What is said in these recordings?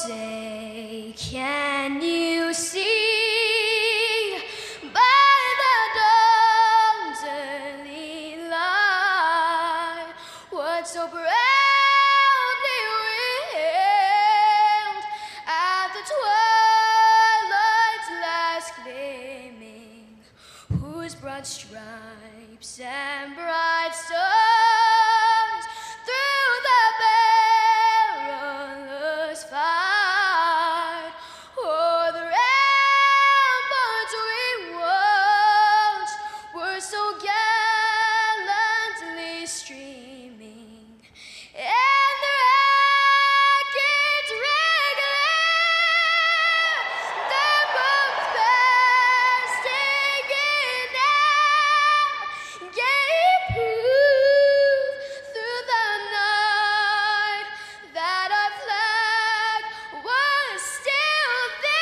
say, can you see by the dawn's early light what so proudly wailed at the twilight's last gleaming, whose broad stripes and bright stars through the perilous fight o'er the ramparts we watched were so gallantly streaming, and the rackets regular, the bombs bursting in air, gave proof through the night that our flag was still there.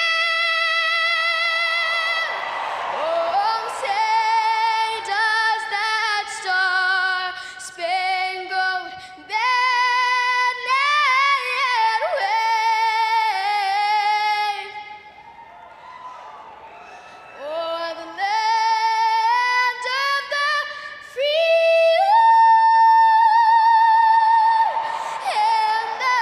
Oh, say does that star-spangled banner yet wave o'er the land of the free and the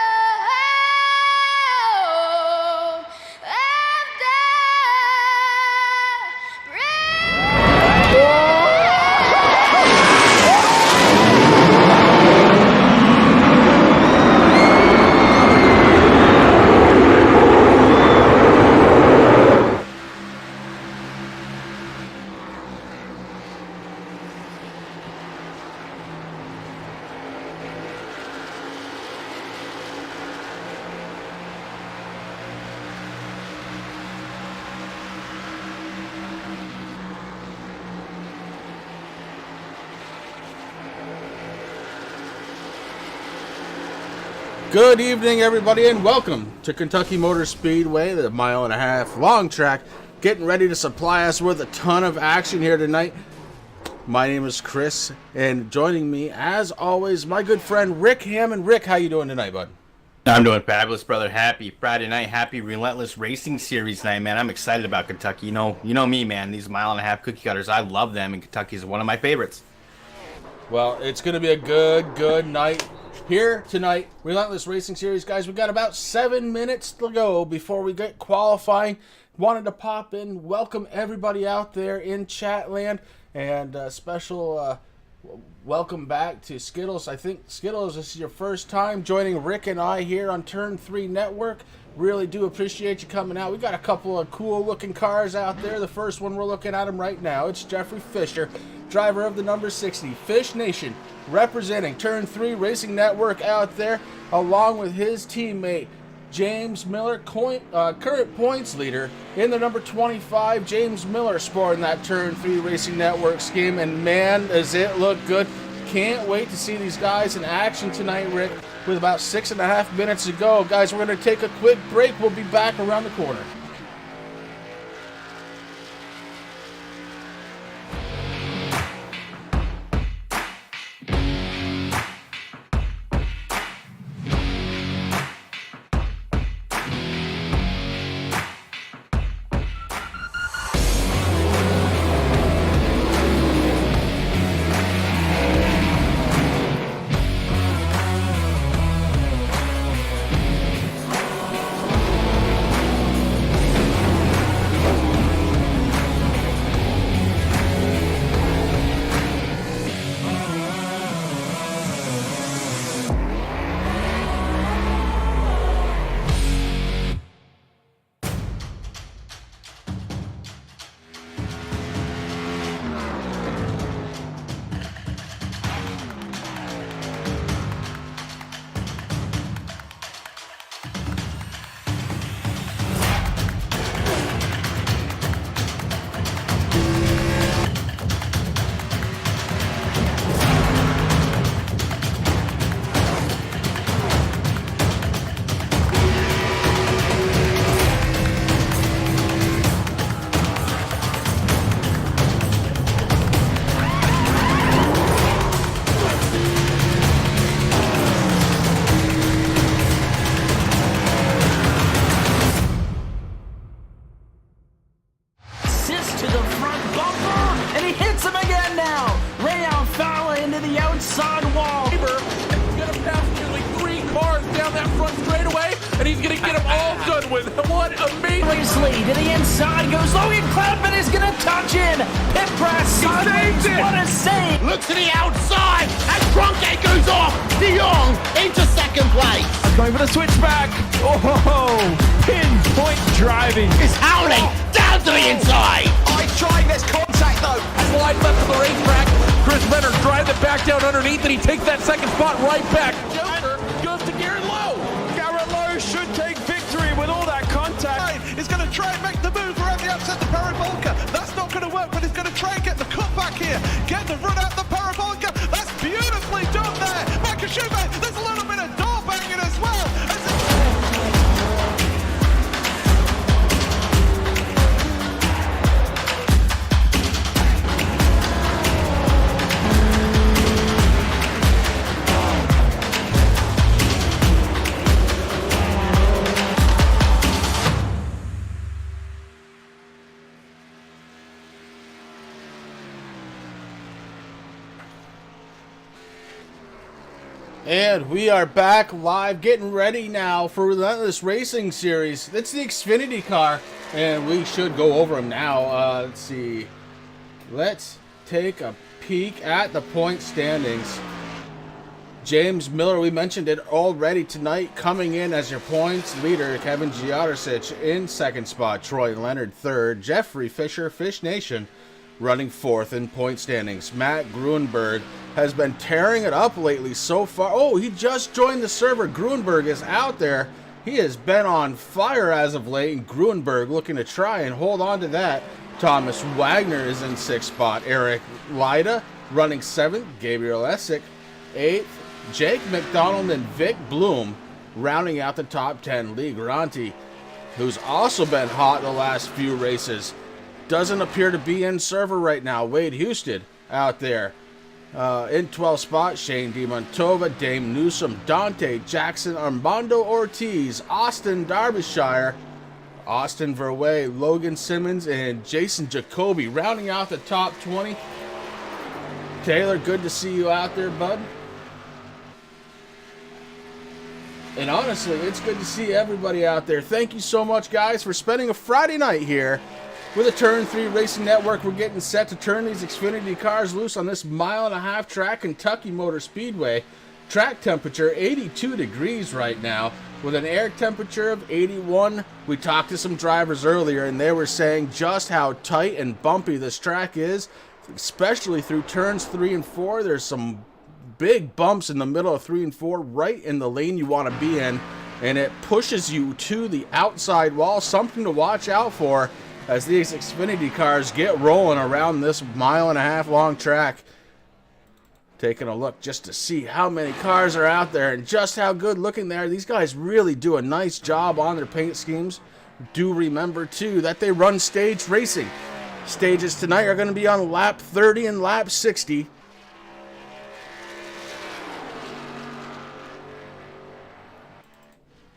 home of the brave? Good evening, everybody, and welcome to Kentucky Motor Speedway, the mile-and-a-half long track, getting ready to supply us with a ton of action here tonight. My name is Chris, and joining me, as always, my good friend Rick Hammond. Rick, how you doing tonight, bud? I'm doing fabulous, brother. Happy Friday night, happy Relentless Racing Series night, man. I'm excited about Kentucky. You know me, man. These mile-and-a-half cookie cutters, I love them, and Kentucky is one of my favorites. Well, it's going to be a good night here tonight. Relentless Racing Series, guys. We've got about 7 minutes to go before we get qualifying. Wanted to pop in, welcome everybody out there in chat land, and special welcome back to Skittles. I think, Skittles, this is your first time joining Rick and I here on Turn 3 Network. Really do appreciate you coming out. We got a couple of cool looking cars out there. The first one, we're looking at him right now. It's Jeffrey Fisher, driver of the number 60 Fish Nation, representing Turn 3 Racing Network out there, along with his teammate James Miller, current points leader in the number 25. James Miller sporting that Turn 3 Racing Network scheme, and man, does it look good. Can't wait to see these guys in action tonight, Rick, with about 6.5 minutes to go. Guys, we're going to take a quick break. We'll be back around the corner. all done with. What amazing lead to the inside goes Logan Cloudman is going to touch in. Pit press. Saved it. What a save. Look to the outside, and Cronkite goes off. De Jong into second place. Going for the switchback. Oh, pinpoint driving. It's howling down to the inside. Oh, he's trying this contact though. Slide left to the racetrack. Chris Leonard drives it back down underneath, and he takes that second spot right back. Joker goes to Garrett Lowe. Garrett Lowe should take victory with all that contact. He's going to try and make the move around the upset the Parabolka. That's not going to work, but he's going to try and get the cut back here. Get the run out the Parabolka. That's beautifully done there. Micah Schumacher, there's a little bit of door banging as well. And we are back live, getting ready now for Relentless Racing Series. It's the Xfinity car, and we should go over them now. Let's see. Let's take a peek at the point standings. James Miller, we mentioned it already tonight, coming in as your points leader. Kevin Giadarcic in second spot. Troy Leonard third. Jeffrey Fisher, Fish Nation, running fourth in point standings. Matt Gruenberg has been tearing it up lately so far. Oh, he just joined the server. Gruenberg is out there. He has been on fire as of late. And Gruenberg looking to try and hold on to that. Thomas Wagner is in sixth spot. Eric Lida running seventh. Gabriel Essick eighth. Jake McDonald and Vic Bloom rounding out the top 10. Lee Garanti, who's also been hot the last few races, doesn't appear to be in server right now. Wade Houston out there. In 12th spot, Shane DiMontova, Dame Newsom, Dante Jackson, Armando Ortiz, Austin Derbyshire, Austin Verway, Logan Simmons, and Jason Jacoby rounding out the top 20. Taylor, good to see you out there, bud. And honestly, it's good to see everybody out there. Thank you so much, guys, for spending a Friday night here with a Turn 3 Racing Network. We're getting set to turn these Xfinity cars loose on this mile-and-a-half track, Kentucky Motor Speedway. Track temperature 82 degrees right now with an air temperature of 81. We talked to some drivers earlier, and they were saying just how tight and bumpy this track is, especially through turns 3 and 4. There's some big bumps in the middle of 3 and 4, right in the lane you want to be in, and it pushes you to the outside wall. Something to watch out for as these Xfinity cars get rolling around this mile-and-a-half long track. Taking a look just to see how many cars are out there and just how good looking they are. These guys really do a nice job on their paint schemes. Do remember, too, that they run stage racing. Stages tonight are going to be on lap 30 and lap 60.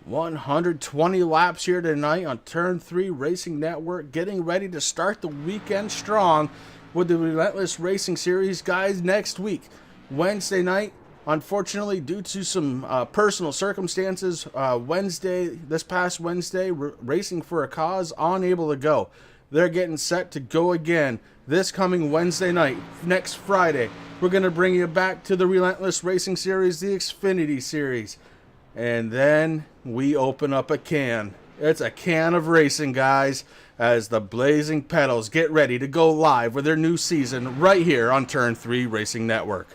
$120 laps here tonight on Turn 3 Racing Network, getting ready to start the weekend strong with the Relentless Racing Series. Guys, next week, Wednesday night, unfortunately, due to some personal circumstances, this past Wednesday, Racing for a Cause, unable to go. They're getting set to go again this coming Wednesday night. Next Friday, we're going to bring you back to the Relentless Racing Series, the Xfinity Series. And then we open up a can. It's a can of racing, guys, as the Blazing Pedals get ready to go live with their new season right here on Turn 3 Racing Network.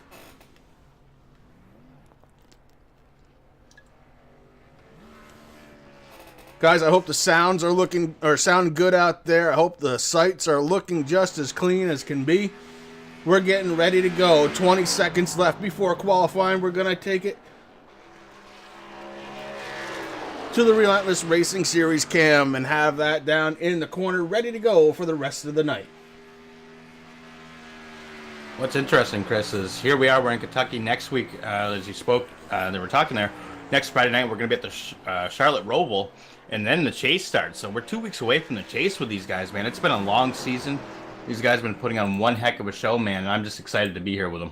Guys, I hope the sounds are sound good out there. I hope the sights are looking just as clean as can be. We're getting ready to go. 20 seconds left before qualifying. We're going to take it to the Relentless Racing Series cam and have that down in the corner ready to go for the rest of the night. What's interesting, Chris, is here we are. We're in Kentucky next week. As you spoke, they were talking there. Next Friday night, we're going to be at the Charlotte Roval, and then the chase starts. So we're 2 weeks away from the chase with these guys, man. It's been a long season. These guys have been putting on one heck of a show, man, and I'm just excited to be here with them.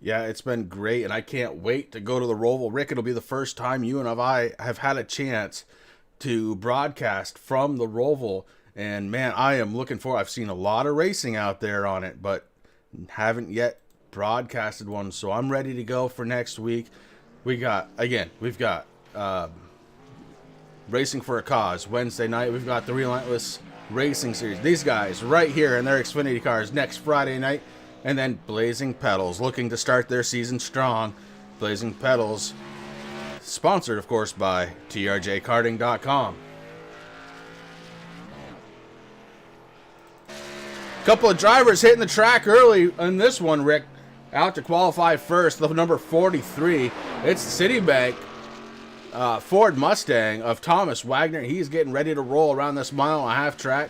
Yeah, it's been great, and I can't wait to go to the Roval. Rick, it'll be the first time you and I have had a chance to broadcast from the Roval. And man, I am looking for. I've seen a lot of racing out there on it, but haven't yet broadcasted one. So I'm ready to go for next week. We've got Racing for a Cause Wednesday night. We've got the Relentless Racing Series. These guys right here in their Xfinity cars next Friday night. And then Blazing Pedals, looking to start their season strong. Blazing Pedals, sponsored, of course, by trjkarting.com. Couple of drivers hitting the track early in this one, Rick. Out to qualify first, the number 43. It's the Citibank Ford Mustang of Thomas Wagner. He's getting ready to roll around this mile-and-a-half track.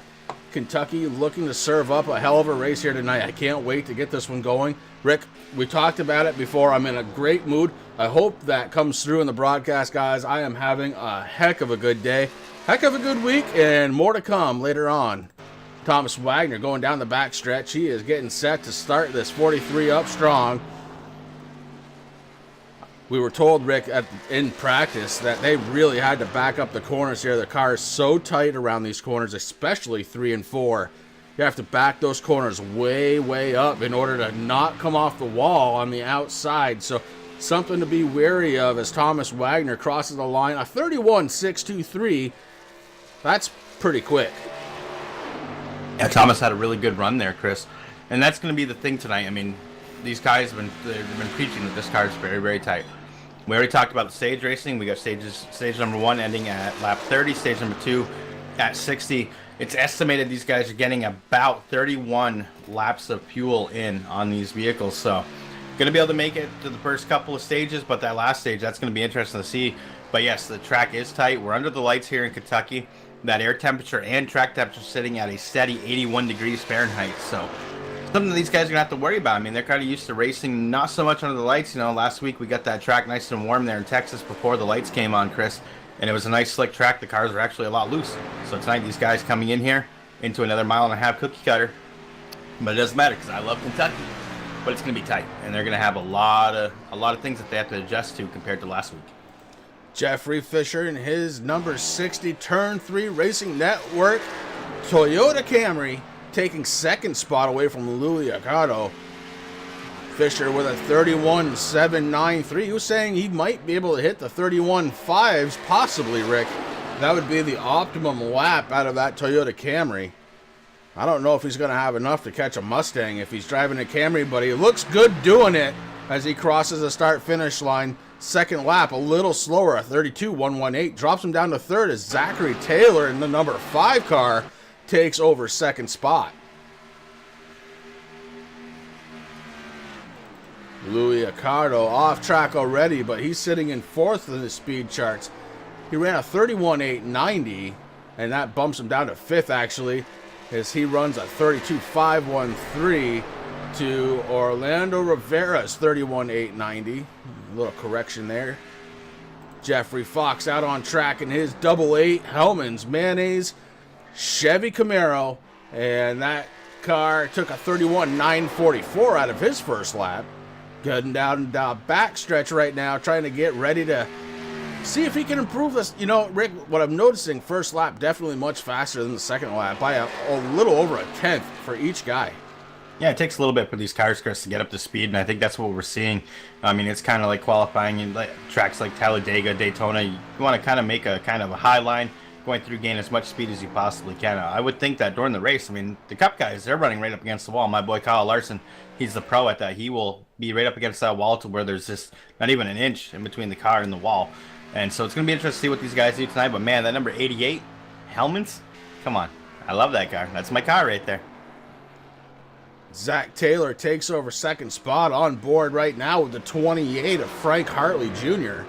Kentucky looking to serve up a hell of a race here tonight. I can't wait to get this one going. Rick, we talked about it before. I'm in a great mood. I hope that comes through in the broadcast, guys. I am having a heck of a good day, heck of a good week, and more to come later on. Thomas Wagner going down the back stretch. He is getting set to start this 43 up strong. We were told, Rick, in practice that they really had to back up the corners here. The car is so tight around these corners, especially 3 and 4. You have to back those corners way, way up in order to not come off the wall on the outside. So something to be wary of as Thomas Wagner crosses the line. A 31.623. That's pretty quick. Yeah, Thomas had a really good run there, Chris. And that's going to be the thing tonight. I mean, these guys have been preaching that this car is very, very tight. We already talked about the stage racing. We got stage number 1 ending at lap 30, stage number 2 at 60. It's estimated these guys are getting about 31 laps of fuel in on these vehicles. So going to be able to make it to the first couple of stages, but that last stage, that's going to be interesting to see. But yes, the track is tight. We're under the lights here in Kentucky. That air temperature and track temperature sitting at a steady 81 degrees Fahrenheit. So something that these guys are going to have to worry about. I mean, they're kind of used to racing not so much under the lights. You know, last week we got that track nice and warm there in Texas before the lights came on, Chris. And it was a nice slick track. The cars were actually a lot loose. So tonight these guys coming in here into another mile-and-a-half cookie cutter. But it doesn't matter because I love Kentucky. But it's going to be tight. And they're going to have a lot of things that they have to adjust to compared to last week. Jeffrey Fisher in his number 60 Turn 3 Racing Network Toyota Camry taking second spot away from Louis Accardo. Fisher with a 31.793. He was saying he might be able to hit the 31.5s, possibly, Rick. That would be the optimum lap out of that Toyota Camry. I don't know if he's going to have enough to catch a Mustang if he's driving a Camry, but he looks good doing it as he crosses the start-finish line. Second lap, a little slower, a 32.118. Drops him down to third as Zachary Taylor in the number 5 car takes over second spot. Louis Accardo off track already, but he's sitting in 4th in the speed charts. He ran a 31.890, and that bumps him down to 5th, actually, as he runs a 32.513 to Orlando Rivera's 31.890. A little correction there. Jeffrey Fox out on track in his 88 Hellman's Mayonnaise Chevy Camaro, and that car took a 31.944 out of his first lap. Getting down the back stretch right now, trying to get ready to see if he can improve this. You know, Rick, what I'm noticing, first lap definitely much faster than the second lap by a little over a tenth for each guy. Yeah, it takes a little bit for these cars, Chris, to get up to speed, and I think that's what we're seeing. I mean, it's kind of like qualifying in tracks like Talladega, Daytona. You want to kind of make a kind of a high line, going through, gain as much speed as you possibly can. I would think that during the race, I mean, the Cup guys, they're running right up against the wall. My boy Kyle Larson, he's the pro at that. He will be right up against that wall to where there's just not even an inch in between the car and the wall. And so it's going to be interesting to see what these guys do tonight. But, man, that number 88, Hellman's, come on. I love that car. That's my car right there. Zach Taylor takes over second spot on board right now with the 28 of Frank Hartley Jr.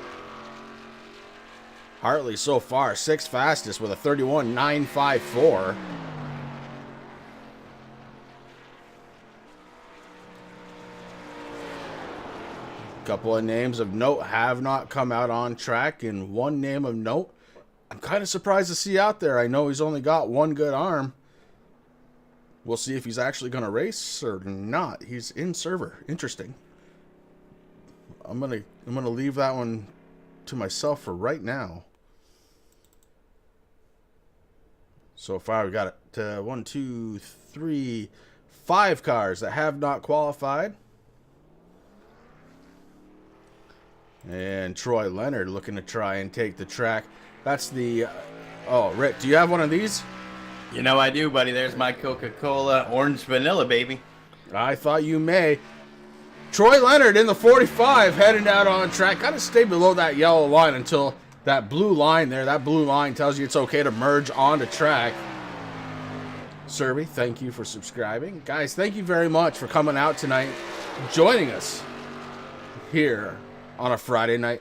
Hartley so far 6th fastest with a 31.954. Couple of names of note have not come out on track, and one name of note I'm kind of surprised to see out there. I know he's only got one good arm. We'll see if he's actually going to race or not. He's in server. Interesting. I'm gonna leave that one to myself for right now. So far, we got 1, 2, 3, 5 cars that have not qualified. And Troy Leonard looking to try and take the track. That's the... oh, Rick, do you have one of these? You know I do, buddy. There's my Coca-Cola orange vanilla, baby. I thought you may. Troy Leonard in the 45 heading out on track. Got to stay below that yellow line until that blue line there. That blue line tells you it's okay to merge onto track. Serby, thank you for subscribing. Guys, thank you very much for coming out tonight, joining us here on a Friday night.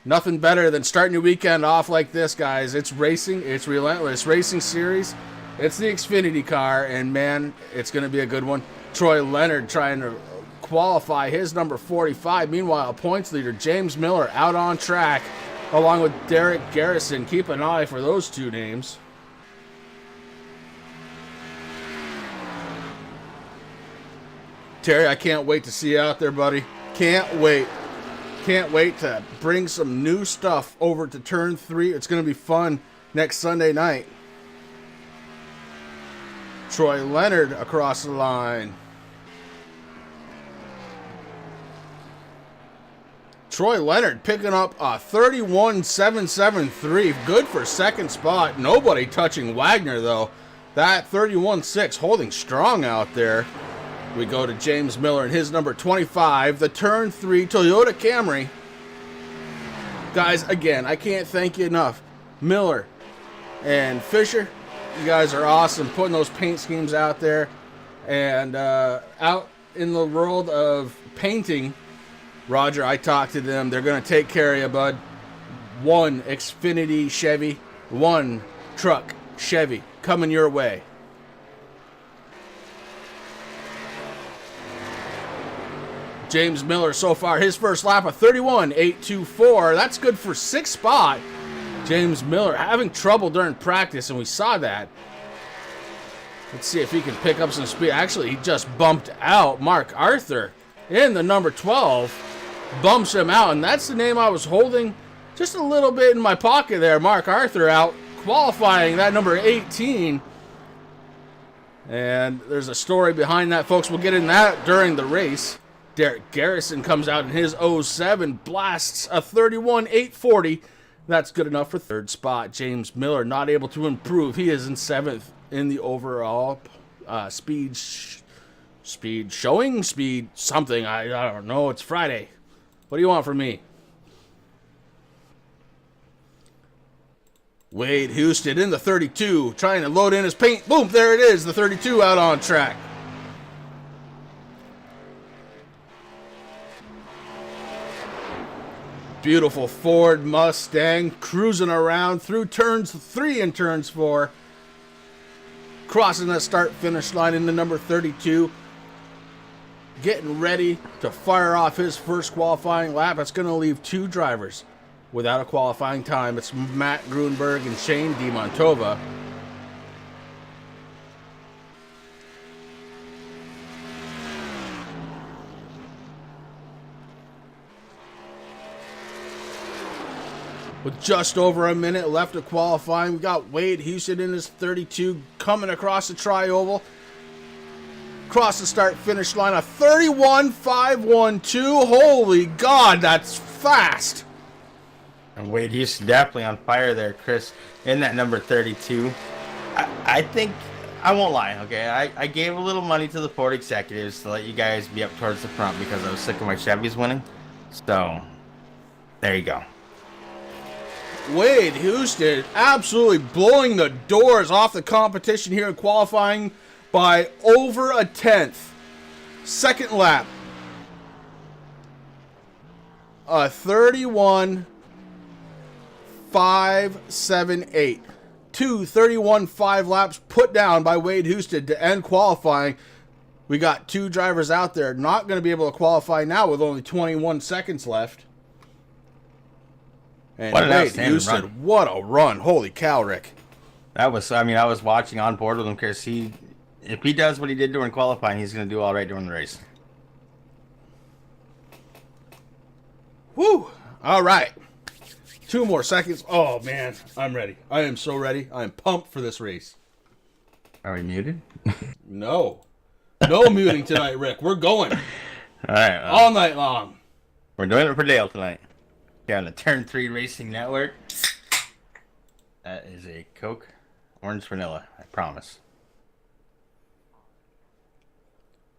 Nothing better than starting your weekend off like this, guys. It's racing. It's Relentless Racing Series. It's the Xfinity car, and man, it's going to be a good one. Troy Leonard trying to qualify his number 45. Meanwhile, points leader James Miller out on track, along with Derek Garrison. Keep an eye for those two names. Terry, I can't wait to see you out there, buddy. Can't wait. Can't wait to bring some new stuff over to Turn 3. It's going to be fun next Sunday night. Troy Leonard across the line. Troy Leonard picking up a 31.773. Good for second spot. Nobody touching Wagner, though. That 31.6 holding strong out there. We go to James Miller and his number 25, the Turn 3 Toyota Camry. Guys, again, I can't thank you enough. Miller and Fisher, you guys are awesome putting those paint schemes out there. And out in the world of painting, Roger, I talked to them. They're going to take care of you, bud. 1 Xfinity Chevy, 1 truck Chevy coming your way. James Miller so far, his first lap of 31.824. That's good for 6th spot. James Miller having trouble during practice, and we saw that. Let's see if he can pick up some speed. Actually, he just bumped out Mark Arthur in the number 12. Bumps him out, and that's the name I was holding just a little bit in my pocket there. Mark Arthur out qualifying that number 18. And there's a story behind that, folks. We'll get in that during the race. Derek Garrison comes out in his 07, blasts a 31.840. That's good enough for 3rd spot. James Miller not able to improve. He is in 7th in the overall speed something. I don't know. It's Friday. What do you want from me? Wade Houston in the 32, trying to load in his paint. Boom, there it is, the 32 out on track. Beautiful Ford Mustang cruising around through turns 3 and turns 4. Crossing that start-finish line in the number 32. Getting ready to fire off his first qualifying lap. That's going to leave 2 drivers without a qualifying time. It's Matt Grunberg and Shane DiMontova. With just over a minute left of qualifying, we got Wade Houston in his 32 coming across the tri-oval. Across the start-finish line, a 31.512. Holy God, that's fast. And Wade Houston definitely on fire there, Chris, in that number 32. I think, I won't lie, okay? I gave a little money to the Ford executives to let you guys be up towards the front because I was sick of my Chevys winning. So, there you go. Wade Houston absolutely blowing the doors off the competition here in qualifying by over a tenth. Second lap. A 31.578. 2 31.5 laps put down by Wade Houston to end qualifying. We got 2 drivers out there not going to be able to qualify now with only 21 seconds left. And Wade Houston, run. What a run. Holy cow, Rick. That was, I was watching on board with him because if he does what he did during qualifying, he's going to do all right during the race. Woo. All right. 2 more seconds. Oh, man. I'm ready. I am so ready. I am pumped for this race. Are we muted? No. No muting tonight, Rick. We're going. All right. All night long. We're doing it for Dale tonight. Here on the Turn 3 Racing Network. That is a Coke Orange Vanilla, I promise.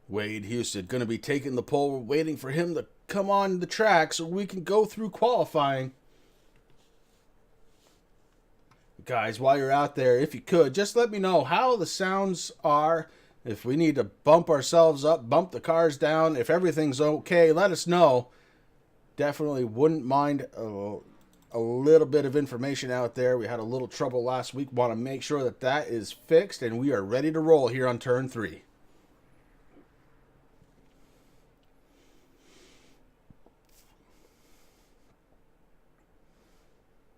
Wade Houston going to be taking the pole. We're waiting for him to come on the track so we can go through qualifying. Guys, while you're out there, if you could, just let me know how the sounds are. If we need to bump ourselves up, bump the cars down, if everything's okay, let us know. Definitely wouldn't mind a little bit of information out there. We had a little trouble last week. Want to make sure that that is fixed, and we are ready to roll here on Turn 3.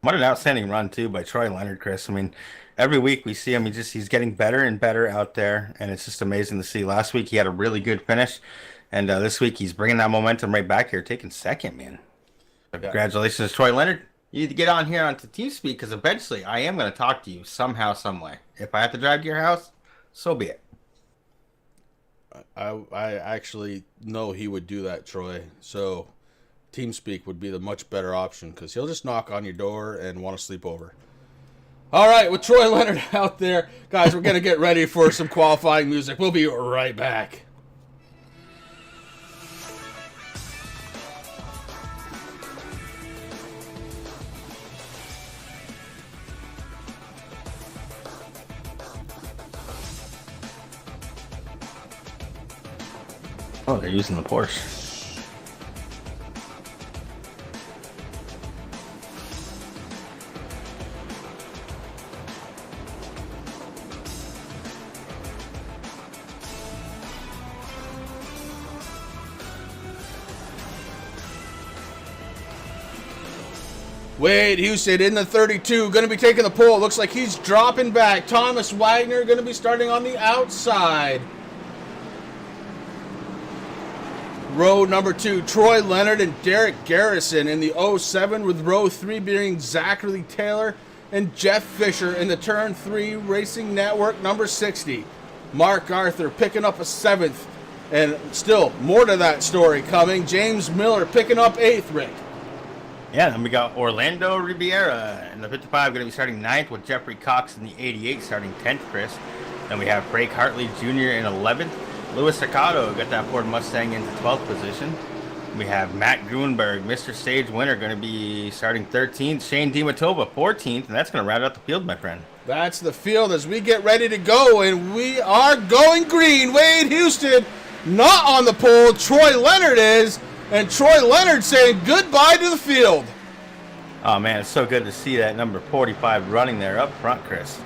What an outstanding run, too, by Troy Leonard, Chris. I mean, every week we see him. He's getting better and better out there, and it's just amazing to see. Last week he had a really good finish, and this week he's bringing that momentum right back here, taking second, man. So congratulations, Troy Leonard. You need to get on here onto TeamSpeak because eventually I am going to talk to you somehow, some way. If I have to drive to your house, so be it. I actually know he would do that, Troy. So TeamSpeak would be the much better option because he'll just knock on your door and want to sleep over. All right, with Troy Leonard out there, guys, we're going to get ready for some qualifying music. We'll be right back. Oh, they're using the Porsche. Wade Houston in the 32, going to be taking the pole. Looks like he's dropping back. Thomas Wagner going to be starting on the outside. Row number 2, Troy Leonard and Derek Garrison in the 07, with row 3 being Zachary Taylor and Jeff Fisher in the Turn 3 Racing Network number 60. Mark Arthur picking up a 7th, and still more to that story coming. James Miller picking up 8th, Rick. Yeah, then we got Orlando Riviera in the 55, going to be starting 9th, with Jeffrey Cox in the 88 starting 10th, Chris. Then we have Craig Hartley Jr. in 11th. Louis Saccato got that Ford Mustang into 12th position. We have Matt Gruenberg, Mr. Stage winner, going to be starting 13th. Shane DiMatova, 14th, and that's going to round out the field, my friend. That's the field as we get ready to go, and we are going green. Wade Houston not on the pole. Troy Leonard is. And Troy Leonard saying goodbye to the field. Oh, man, it's so good to see that number 45 running there up front, Chris.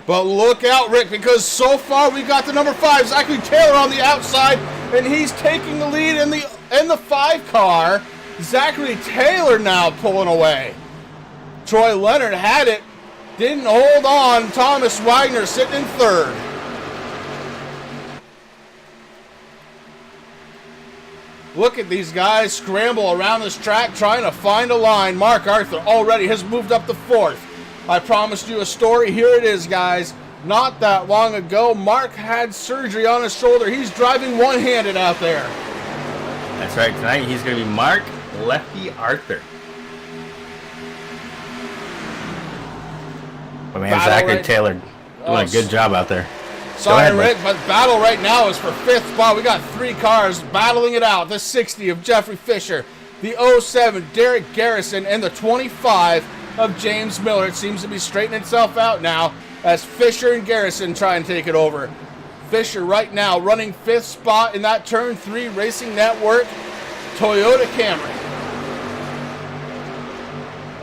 But look out, Rick, because so far we got the number 5, Zachary Taylor, on the outside, and he's taking the lead in the 5 car. Zachary Taylor now pulling away. Troy Leonard had it, didn't hold on. Thomas Wagner sitting in 3rd. Look at these guys scramble around this track trying to find a line. Mark Arthur already has moved up to 4th. I promised you a story. Here it is, guys. Not that long ago, Mark had surgery on his shoulder. He's driving one-handed out there. That's right. Tonight he's going to be Mark Lefty Arthur. But man, Zachary Taylor doing a good job out there. Sorry, Rick, but battle right now is for 5th spot. We got 3 cars battling it out. The 60 of Jeffrey Fisher, the 07 Derek Garrison, and the 25 of James Miller. It seems to be straightening itself out now as Fisher and Garrison try and take it over. Fisher right now running 5th spot in that Turn 3 Racing Network Toyota Camry.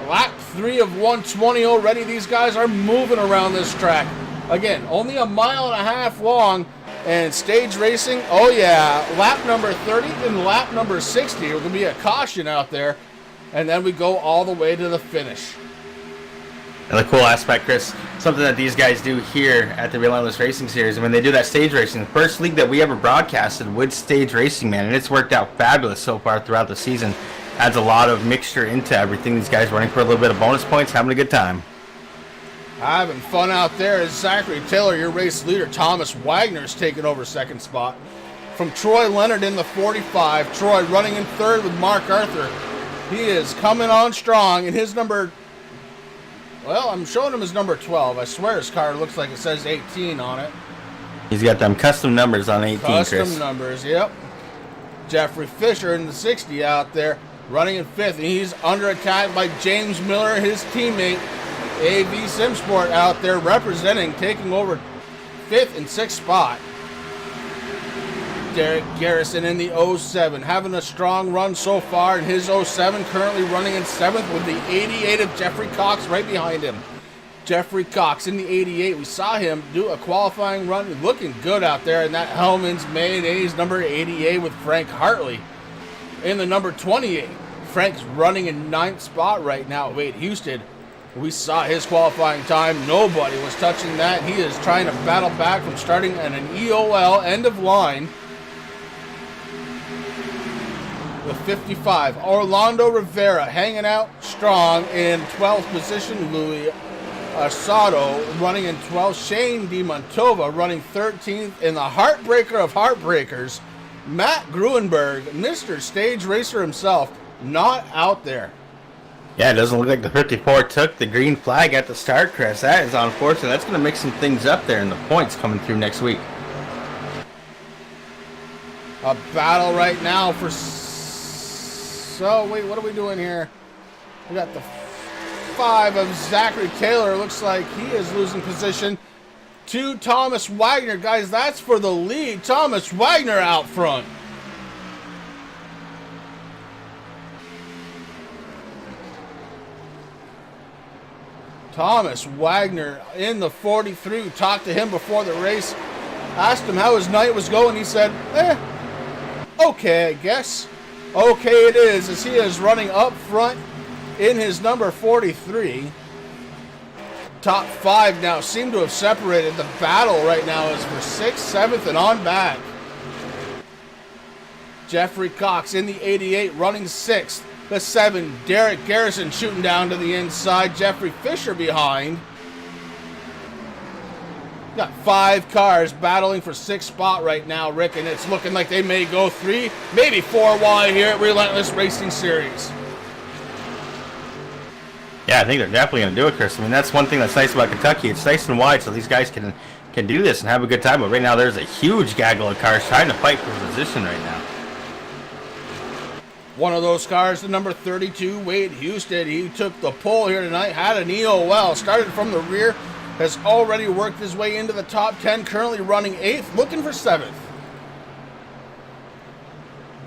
Lap 3 of 120 already. These guys are moving around this track. Again, only a mile and a half long, and stage racing, oh yeah, lap number 30 and lap number 60. It will be a caution out there, and then we go all the way to the finish. And the cool aspect, Chris, something that these guys do here at the Relentless Racing Series, when they do that stage racing, the first league that we ever broadcasted with stage racing, man, and it's worked out fabulous so far throughout the season. Adds a lot of mixture into everything. These guys running for a little bit of bonus points, having a good time. Having fun out there is Zachary Taylor, your race leader. Thomas Wagner's taking over second spot. From Troy Leonard in the 45. Troy running in third with Mark Arthur. He is coming on strong, and his number, well, I'm showing him his number 12. I swear his car looks like it says 18 on it. He's got them custom numbers on 18, Custom Chris. numbers, yep. Jeffrey Fisher in the 60 out there, running in fifth, and he's under attack by James Miller, his teammate. AV Simsport out there representing, taking over fifth and sixth spot. Derek Garrison in the 07, having a strong run so far in his 07, currently running in seventh with the 88 of Jeffrey Cox right behind him. Jeffrey Cox in the 88, we saw him do a qualifying run, looking good out there in that Hellman's Mayonnaise number 88 with Frank Hartley. In the number 28, Frank's running in ninth spot right now. Wade Houston, we saw his qualifying time. Nobody was touching that. He is trying to battle back from starting at an EOL end of line. With 55, Orlando Rivera hanging out strong in 12th position. Louis Asado running in 12th. Shane DiMontova running 13th. In the heartbreaker of heartbreakers, Matt Gruenberg, Mr. Stage Racer himself, not out there. Yeah, it doesn't look like the 54 took the green flag at the start, Chris. That is unfortunate. That's going to mix some things up there in the points coming through next week. A battle right now for... So, wait, what are we doing here? We got the 5 of Zachary Taylor. Looks like he is losing position to Thomas Wagner. Guys, that's for the lead. Thomas Wagner out front. Thomas Wagner in the 43. We talked to him before the race. Asked him how his night was going. He said, okay, I guess. Okay it is, as he is running up front in his number 43. Top 5 now seem to have separated. The battle right now is for 6th, 7th, and on back. Jeffrey Cox in the 88 running 6th. The 7, Derek Garrison shooting down to the inside. Jeffrey Fisher behind. Got 5 cars battling for 6th spot right now, Rick, and it's looking like they may go 3, maybe 4 wide here at Relentless Racing Series. Yeah, I think they're definitely going to do it, Chris. I mean, that's one thing that's nice about Kentucky. It's nice and wide, so these guys can do this and have a good time. But right now, there's a huge gaggle of cars trying to fight for position right now. One of those cars, the number 32, Wade Houston. He took the pole here tonight, had an EOL, started from the rear, has already worked his way into the top 10, currently running 8th, looking for 7th.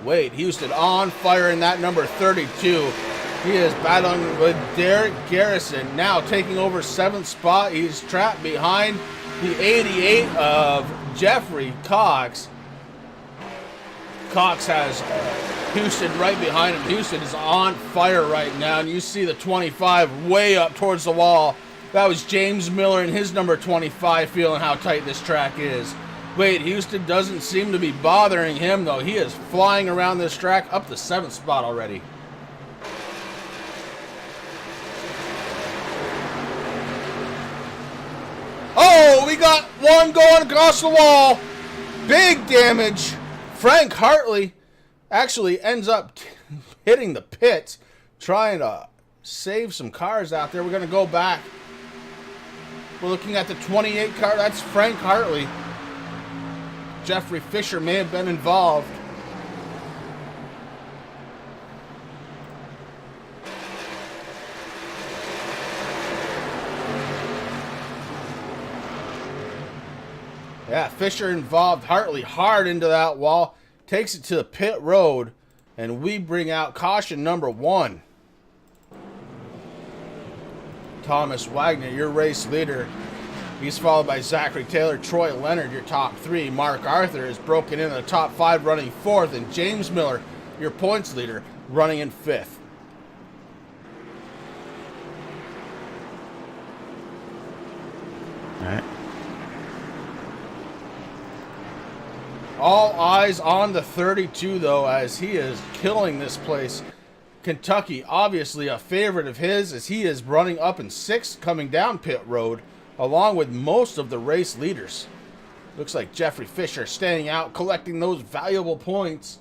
Wade Houston on fire in that number 32. He is battling with Derek Garrison, now taking over 7th spot. He's trapped behind the 88 of Jeffrey Cox. Cox has Houston right behind him. Houston is on fire right now, and you see the 25 way up towards the wall. That was James Miller and his number 25 feeling how tight this track is. Wade Houston doesn't seem to be bothering him, though. He is flying around this track up the 7th spot already. Oh, we got one going across the wall. Big damage. Frank Hartley actually ends up hitting the pits, trying to save some cars out there. We're going to go back. We're looking at the 28 car. That's Frank Hartley. Jeffrey Fisher may have been involved. Yeah, Fisher involved Hartley hard into that wall. Takes it to the pit road. And we bring out caution number 1. Thomas Wagner, your race leader. He's followed by Zachary Taylor, Troy Leonard, your top 3. Mark Arthur is broken into the top 5, running 4th. And James Miller, your points leader, running in 5th. All right. All eyes on the 32, though, as he is killing this place. Kentucky, obviously a favorite of his, as he is running up in 6th coming down pit road, along with most of the race leaders. Looks like Jeffrey Fisher staying out, collecting those valuable points.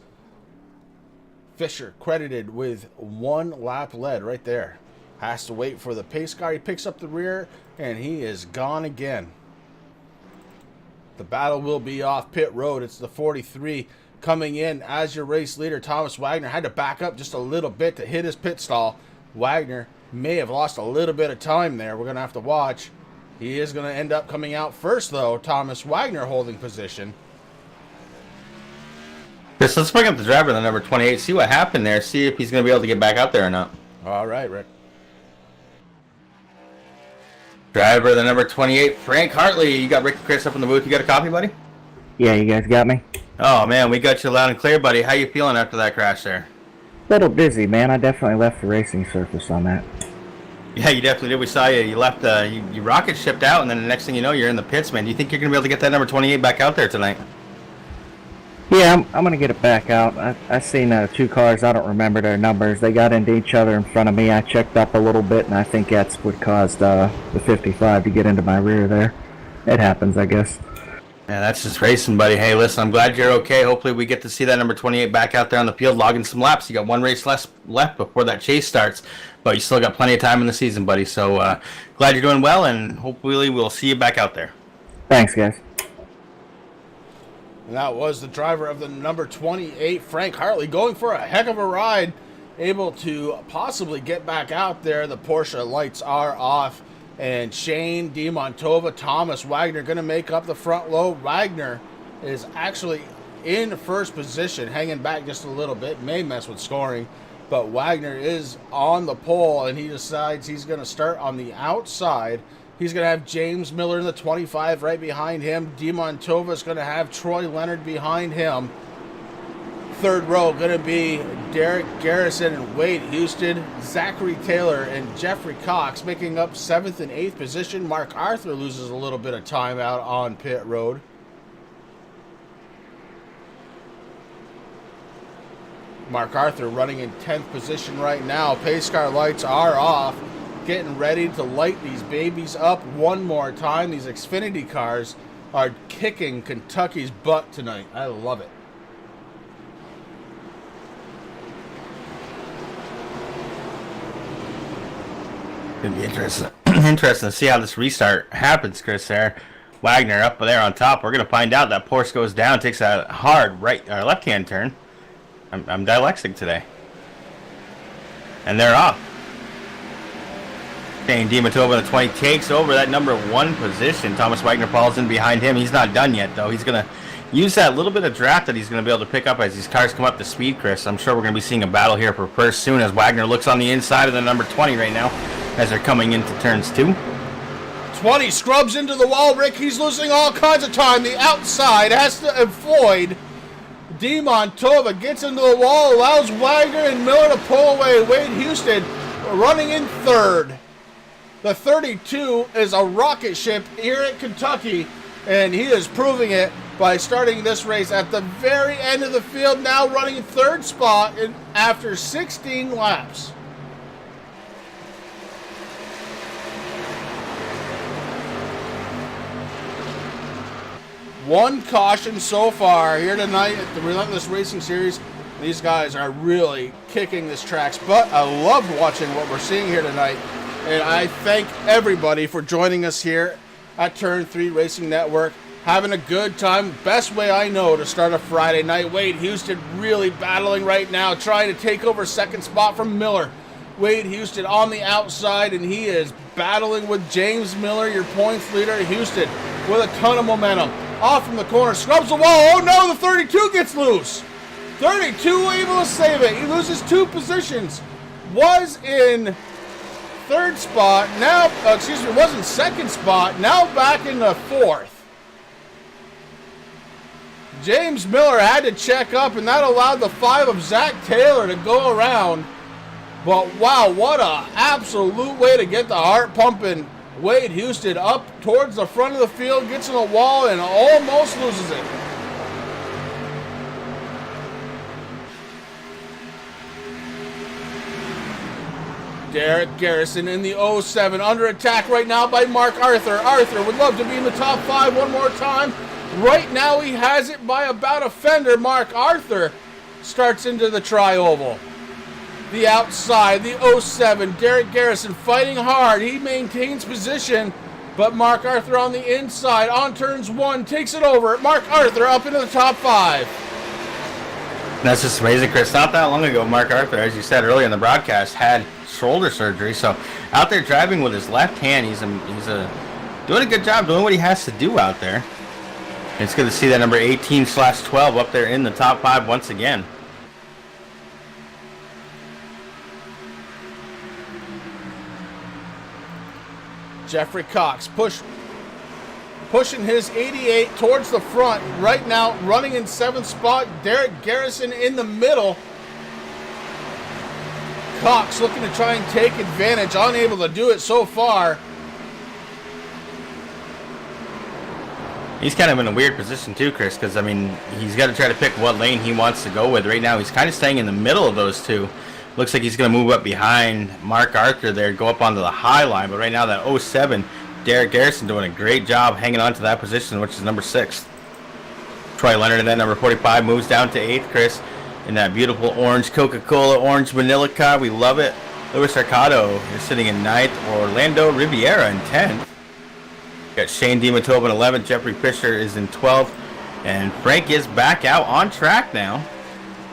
Fisher credited with 1 lap led right there. Has to wait for the pace car. He picks up the rear, and he is gone again. The battle will be off pit road. It's the 43 coming in as your race leader. Thomas Wagner had to back up just a little bit to hit his pit stall. Wagner may have lost a little bit of time there. We're going to have to watch. He is going to end up coming out first, though. Thomas Wagner holding position. Chris, let's bring up the driver, the number 28, see what happened there, see if he's going to be able to get back out there or not. All right, Rick. Driver, the number 28, Frank Hartley. You got Rick and Chris up in the booth. You got a copy, buddy? Yeah, you guys got me? Oh, man, we got you loud and clear, buddy. How you feeling after that crash there? Little busy, man. I definitely left the racing surface on that. Yeah, you definitely did. We saw you. You left, you rocket shipped out, and then the next thing you know, you're in the pits, man. Do you think you're going to be able to get that number 28 back out there tonight? Yeah, I'm going to get it back out. I seen 2 cars. I don't remember their numbers. They got into each other in front of me. I checked up a little bit, and I think that's what caused the 55 to get into my rear there. It happens, I guess. Yeah, that's just racing, buddy. Hey, listen, I'm glad you're okay. Hopefully we get to see that number 28 back out there on the field logging some laps. You got 1 race left before that chase starts, but you still got plenty of time in the season, buddy. So glad you're doing well, and hopefully we'll see you back out there. Thanks, guys. And that was the driver of the number 28, Frank Hartley, going for a heck of a ride, able to possibly get back out there. The Porsche lights are off, and Shane DiMontova, Thomas Wagner going to make up the front low. Wagner is actually in first position, hanging back just a little bit, may mess with scoring, but Wagner is on the pole, and he decides he's going to start on the outside. He's going to have James Miller in the 25 right behind him. DiMontova is going to have Troy Leonard behind him. Third row going to be Derek Garrison and Wade Houston, Zachary Taylor and Jeffrey Cox making up 7th and 8th position. Mark Arthur loses a little bit of time out on pit road. Mark Arthur running in 10th position right now. Pace car lights are off. Getting ready to light these babies up one more time. These Xfinity cars are kicking Kentucky's butt tonight. I love it. It'd be interesting to see how this restart happens, Chris. There, Wagner up there on top. We're gonna find out. That Porsche goes down, takes a hard right or left-hand turn. I'm dyslexic today, and they're off. Shane DiMontova, the 20, takes over that number 1 position. Thomas Wagner falls in behind him. He's not done yet, though. He's going to use that little bit of draft that he's going to be able to pick up as these cars come up to speed, Chris. I'm sure we're going to be seeing a battle here for first soon as Wagner looks on the inside of the number 20 right now as they're coming into turns 2. 20 scrubs into the wall, Rick. He's losing all kinds of time. The outside has to avoid. DiMontova gets into the wall, allows Wagner and Miller to pull away. Wade Houston running in 3rd. The 32 is a rocket ship here at Kentucky, and he is proving it by starting this race at the very end of the field, now running in 3rd spot after 16 laps. One caution so far here tonight at the Relentless Racing Series. These guys are really kicking this track's butt. I love watching what we're seeing here tonight. And I thank everybody for joining us here at Turn 3 Racing Network. Having a good time. Best way I know to start a Friday night. Wade Houston really battling right now, trying to take over 2nd spot from Miller. Wade Houston on the outside, and he is battling with James Miller, your points leader. Houston with a ton of momentum. Off from the corner, scrubs the wall. Oh no, the 32 gets loose. 32 able to save it. He loses 2 positions. Was in 3rd spot, now, was in 2nd spot, now back in the 4th. James Miller had to check up, and that allowed the 5 of Zach Taylor to go around. But wow, what a absolute way to get the heart pumping. Wade Houston up towards the front of the field, gets in the wall, and almost loses it. Derek Garrison in the 07, under attack right now by Mark Arthur. Arthur would love to be in the top 5 one more time. Right now he has it by about a fender. Mark Arthur starts into the tri-oval. The outside, the 07, Derek Garrison fighting hard. He maintains position, but Mark Arthur on the inside, on turns 1, takes it over. Mark Arthur up into the top 5. That's just amazing, Chris. Not that long ago, Mark Arthur, as you said earlier in the broadcast, had shoulder surgery. So out there driving with his left hand, he's doing a good job doing what he has to do out there. And it's good to see that number 18/12 up there in the top 5 once again. Jeffrey Cox pushing his 88 towards the front. Right now, running in 7th spot, Derek Garrison in the middle. Cox looking to try and take advantage, unable to do it so far. He's kind of in a weird position too, Chris, because, I mean, he's got to try to pick what lane he wants to go with. Right now, he's kind of staying in the middle of those two. Looks like he's going to move up behind Mark Arthur there, go up onto the high line. But right now, that 07, Derek Garrison doing a great job hanging on to that position, which is number 6. Troy Leonard, and then number 45, moves down to 8th, Chris, in that beautiful orange Coca-Cola orange vanilla car. We love it. Luis Arcado is sitting in 9th. Orlando Riviera in 10th. Got Shane DiMattova in 11th. Jeffrey Fisher is in 12th. And Frank is back out on track now.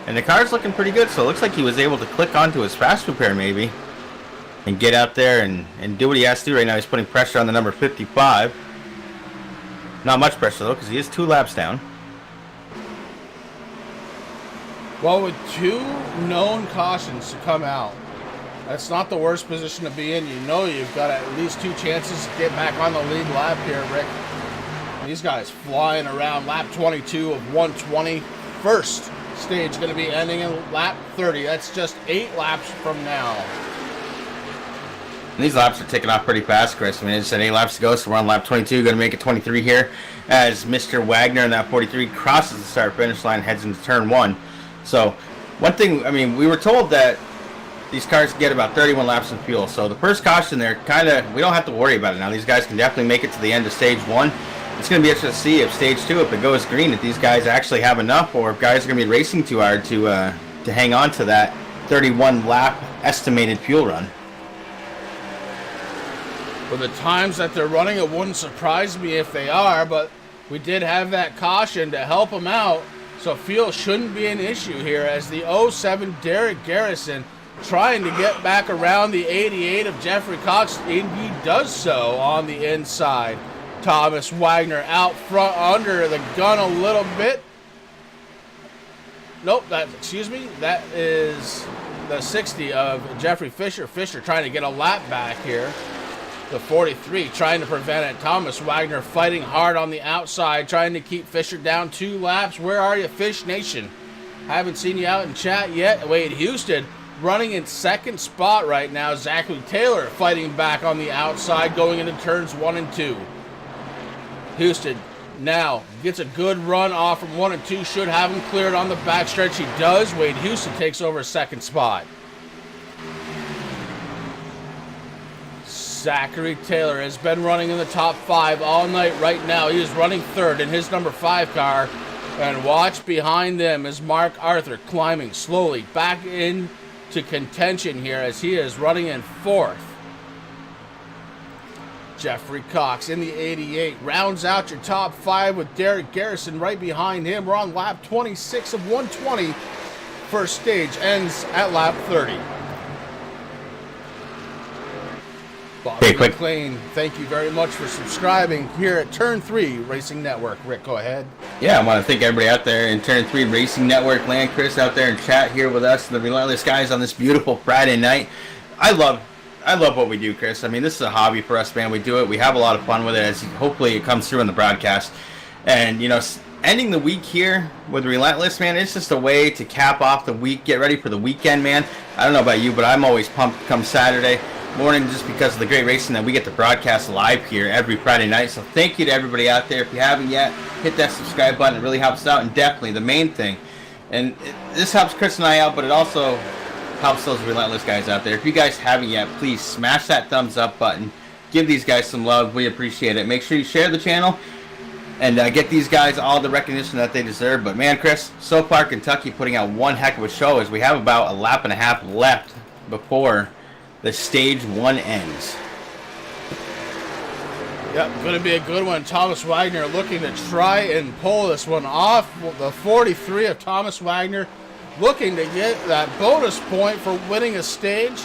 And the car's looking pretty good, so it looks like he was able to click onto his fast repair maybe and get out there and do what he has to do right now. He's putting pressure on the number 55. Not much pressure, though, because he is 2 laps down. Well, with 2 known cautions to come out, that's not the worst position to be in. You know you've got at least 2 chances to get back on the lead lap here, Rick. These guys flying around lap 22 of 120. First stage going to be ending in lap 30. That's just 8 laps from now. And these laps are taking off pretty fast, Chris. I mean, it's 8 laps to go, so we're on lap 22. Going to make it 23 here as Mr. Wagner in that 43 crosses the start-finish line, heads into turn 1. So, one thing, I mean, we were told that these cars get about 31 laps in fuel. So, the first caution there, we don't have to worry about it now. These guys can definitely make it to the end of stage 1. It's going to be interesting to see if stage 2, if it goes green, if these guys actually have enough, or if guys are going to be racing too hard to hang on to that 31 lap estimated fuel run. For the times that they're running, it wouldn't surprise me if they are, but we did have that caution to help them out, so fuel shouldn't be an issue here as the 07 Derek Garrison trying to get back around the 88 of Jeffrey Cox, and he does so on the inside. Thomas Wagner out front under the gun a little bit. Nope, that is the 60 of Jeffrey Fisher. Fisher trying to get a lap back here. The 43 trying to prevent it. Thomas Wagner fighting hard on the outside, trying to keep Fisher down 2 laps. Where are you, Fish Nation? Haven't seen you out in chat yet. Wade Houston running in 2nd spot right now. Zachary Taylor fighting back on the outside, going into turns 1 and 2. Houston now gets a good run off from 1 and 2. Should have him cleared on the backstretch. He does. Wade Houston takes over 2nd spot. Zachary Taylor has been running in the top 5 all night right now. He is running 3rd in his number 5 car. And watch behind them as Mark Arthur climbing slowly back into contention here as he is running in 4th. Jeffrey Cox in the 88 rounds out your top 5 with Derek Garrison right behind him. We're on lap 26 of 120. First stage ends at lap 30. Bobby McLean, thank you very much for subscribing here at Turn 3 Racing Network. Rick, go ahead. Yeah, I want to thank everybody out there in Turn 3 Racing Network land. Chris out there in chat here with us, the Relentless guys on this beautiful Friday night. I love what we do, Chris. I mean, this is a hobby for us, man. We do it. We have a lot of fun with it, as hopefully it comes through in the broadcast. And, you know, ending the week here with Relentless, man, it's just a way to cap off the week, get ready for the weekend, man. I don't know about you, but I'm always pumped come Saturday morning just because of the great racing that we get to broadcast live here every Friday night. So thank you to everybody out there. If you haven't yet, hit that subscribe button. It really helps us out. And definitely the main thing, and this helps Chris and I out, but it also Helps those Relentless guys out there. If you guys haven't yet, please smash that thumbs up button. Give these guys some love. We appreciate it. Make sure you share the channel and get these guys all the recognition that they deserve. But man, Chris, so far Kentucky putting out one heck of a show as we have about a lap and a half left before the stage 1 ends. Yep, going to be a good one. Thomas Wagner looking to try and pull this one off. The 43 of Thomas Wagner looking to get that bonus point for winning a stage.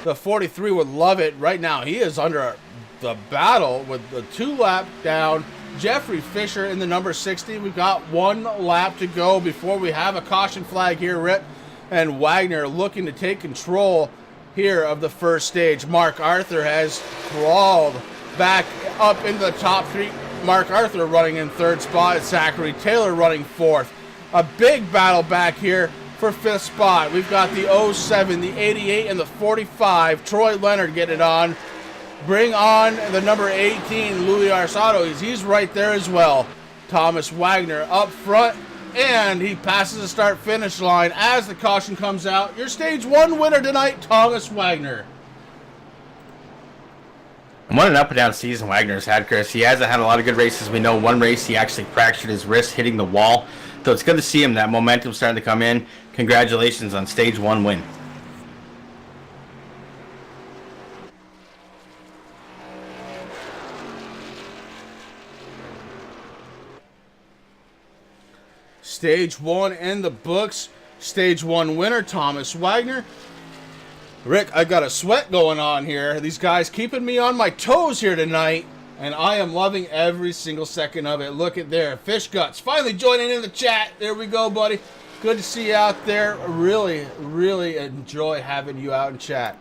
The 43 would love it right now. He is under the battle with the 2 lap down. Jeffrey Fisher in the number 60. We've got 1 lap to go before we have a caution flag here, Rip. And Wagner looking to take control here of the first stage. Mark Arthur has crawled back up into the top 3. Mark Arthur running in 3rd spot. Zachary Taylor running 4th. A big battle back here for 5th spot. We've got the 07, the 88, and the 45. Troy Leonard get it on. Bring on the number 18, Louis Arsato. He's right there as well. Thomas Wagner up front, and he passes the start-finish line as the caution comes out. Your stage 1 winner tonight, Thomas Wagner. And what an up and down season Wagner's had, Chris. He hasn't had a lot of good races. We know one race he actually fractured his wrist hitting the wall. So it's good to see him. That momentum starting to come in. Congratulations on stage 1 win. Stage 1 in the books. Stage 1 winner, Thomas Wagner. Rick, I got a sweat going on here. These guys keeping me on my toes here tonight, and I am loving every single second of it. Look at there. Fish Guts finally joining in the chat. There we go, buddy. Good to see you out there. Really, really enjoy having you out in chat.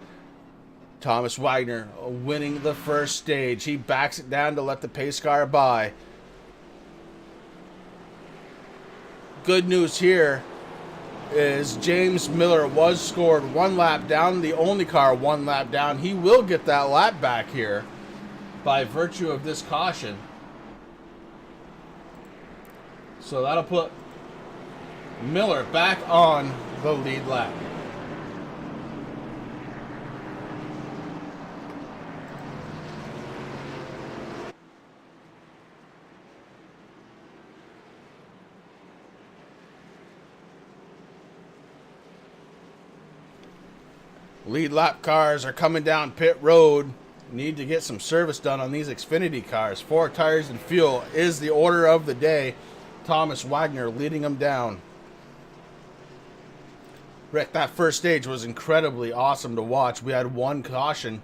Thomas Wagner winning the first stage. He backs it down to let the pace car by. Good news here is James Miller was scored 1 lap down, the only car 1 lap down. He will get that lap back here by virtue of this caution. So that'll put Miller back on the lead lap. Lead lap cars are coming down pit road. Need to get some service done on these Xfinity cars. 4 tires and fuel is the order of the day. Thomas Wagner leading them down. Rick, that first stage was incredibly awesome to watch. We had 1 caution,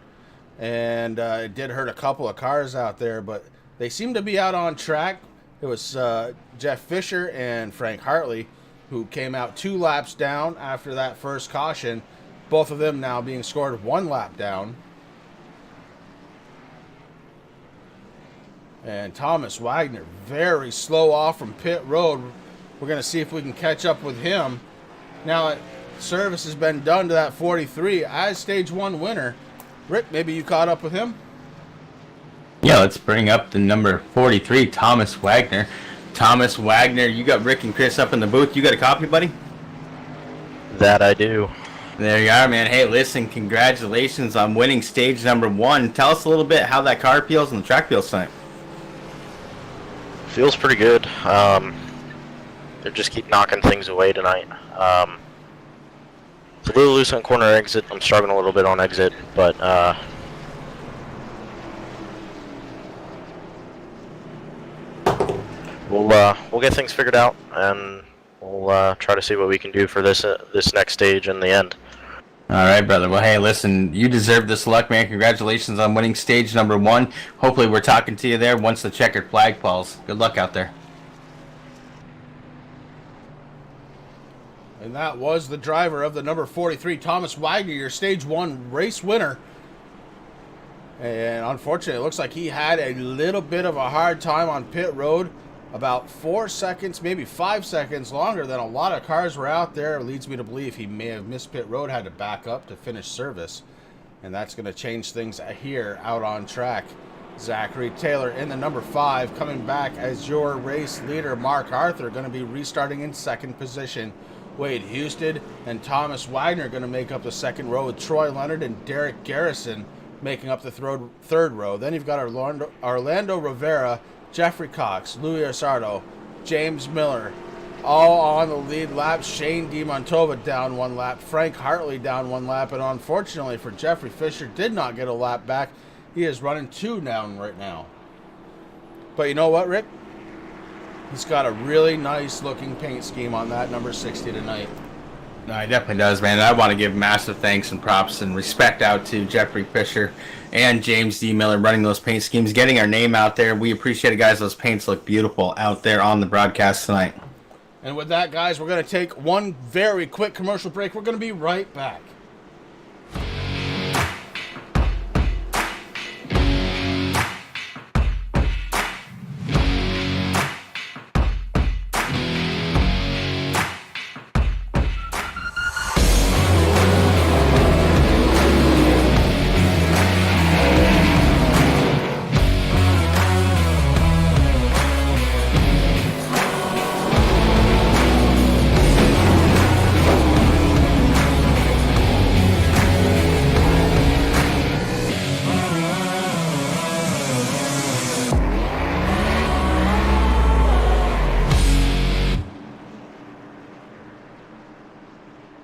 and it did hurt a couple of cars out there, but they seemed to be out on track. It was Jeff Fisher and Frank Hartley who came out 2 laps down after that first caution. Both of them now being scored 1 lap down. And Thomas Wagner very slow off from pit road. We're going to see if we can catch up with him. Now that service has been done to that 43 as stage 1 winner. Rick, maybe you caught up with him? Yeah, let's bring up the number 43, Thomas Wagner. Thomas Wagner, you got Rick and Chris up in the booth. You got a copy, buddy? That I do. There you are, man. Hey, listen, congratulations on winning stage number 1. Tell us a little bit how that car feels and the track feels tonight. Feels pretty good. They just keep knocking things away tonight. It's a little loose on corner exit. I'm struggling a little bit on exit, but we'll get things figured out, and we'll try to see what we can do for this next stage in the end. All right, brother. Well, hey, listen, you deserve this luck, man. Congratulations on winning stage number 1. Hopefully we're talking to you there once the checkered flag falls. Good luck out there. And that was the driver of the number 43, Thomas Wagner, your stage 1 race winner. And unfortunately, it looks like he had a little bit of a hard time on pit road. About 4 seconds, maybe 5 seconds longer than a lot of cars were out there. It leads me to believe he may have missed pit road, had to back up to finish service. And that's going to change things here out on track. Zachary Taylor in the number 5, coming back as your race leader. Mark Arthur going to be restarting in 2nd position. Wade Houston and Thomas Wagner going to make up the second row, with Troy Leonard and Derek Garrison making up the third row. Then you've got Orlando Rivera, Jeffrey Cox, Louis Asardo, James Miller, all on the lead lap. Shane DiMontova down 1 lap. Frank Hartley down 1 lap. And unfortunately for Jeffrey Fisher, did not get a lap back. He is running 2 down right now. But you know what, Rick? He's got a really nice looking paint scheme on that number 60 tonight. No, he definitely does, man. I want to give massive thanks and props and respect out to Jeffrey Fisher and James D. Miller running those paint schemes, getting our name out there. We appreciate it, guys. Those paints look beautiful out there on the broadcast tonight. And with that, guys, we're going to take one very quick commercial break. We're going to be right back.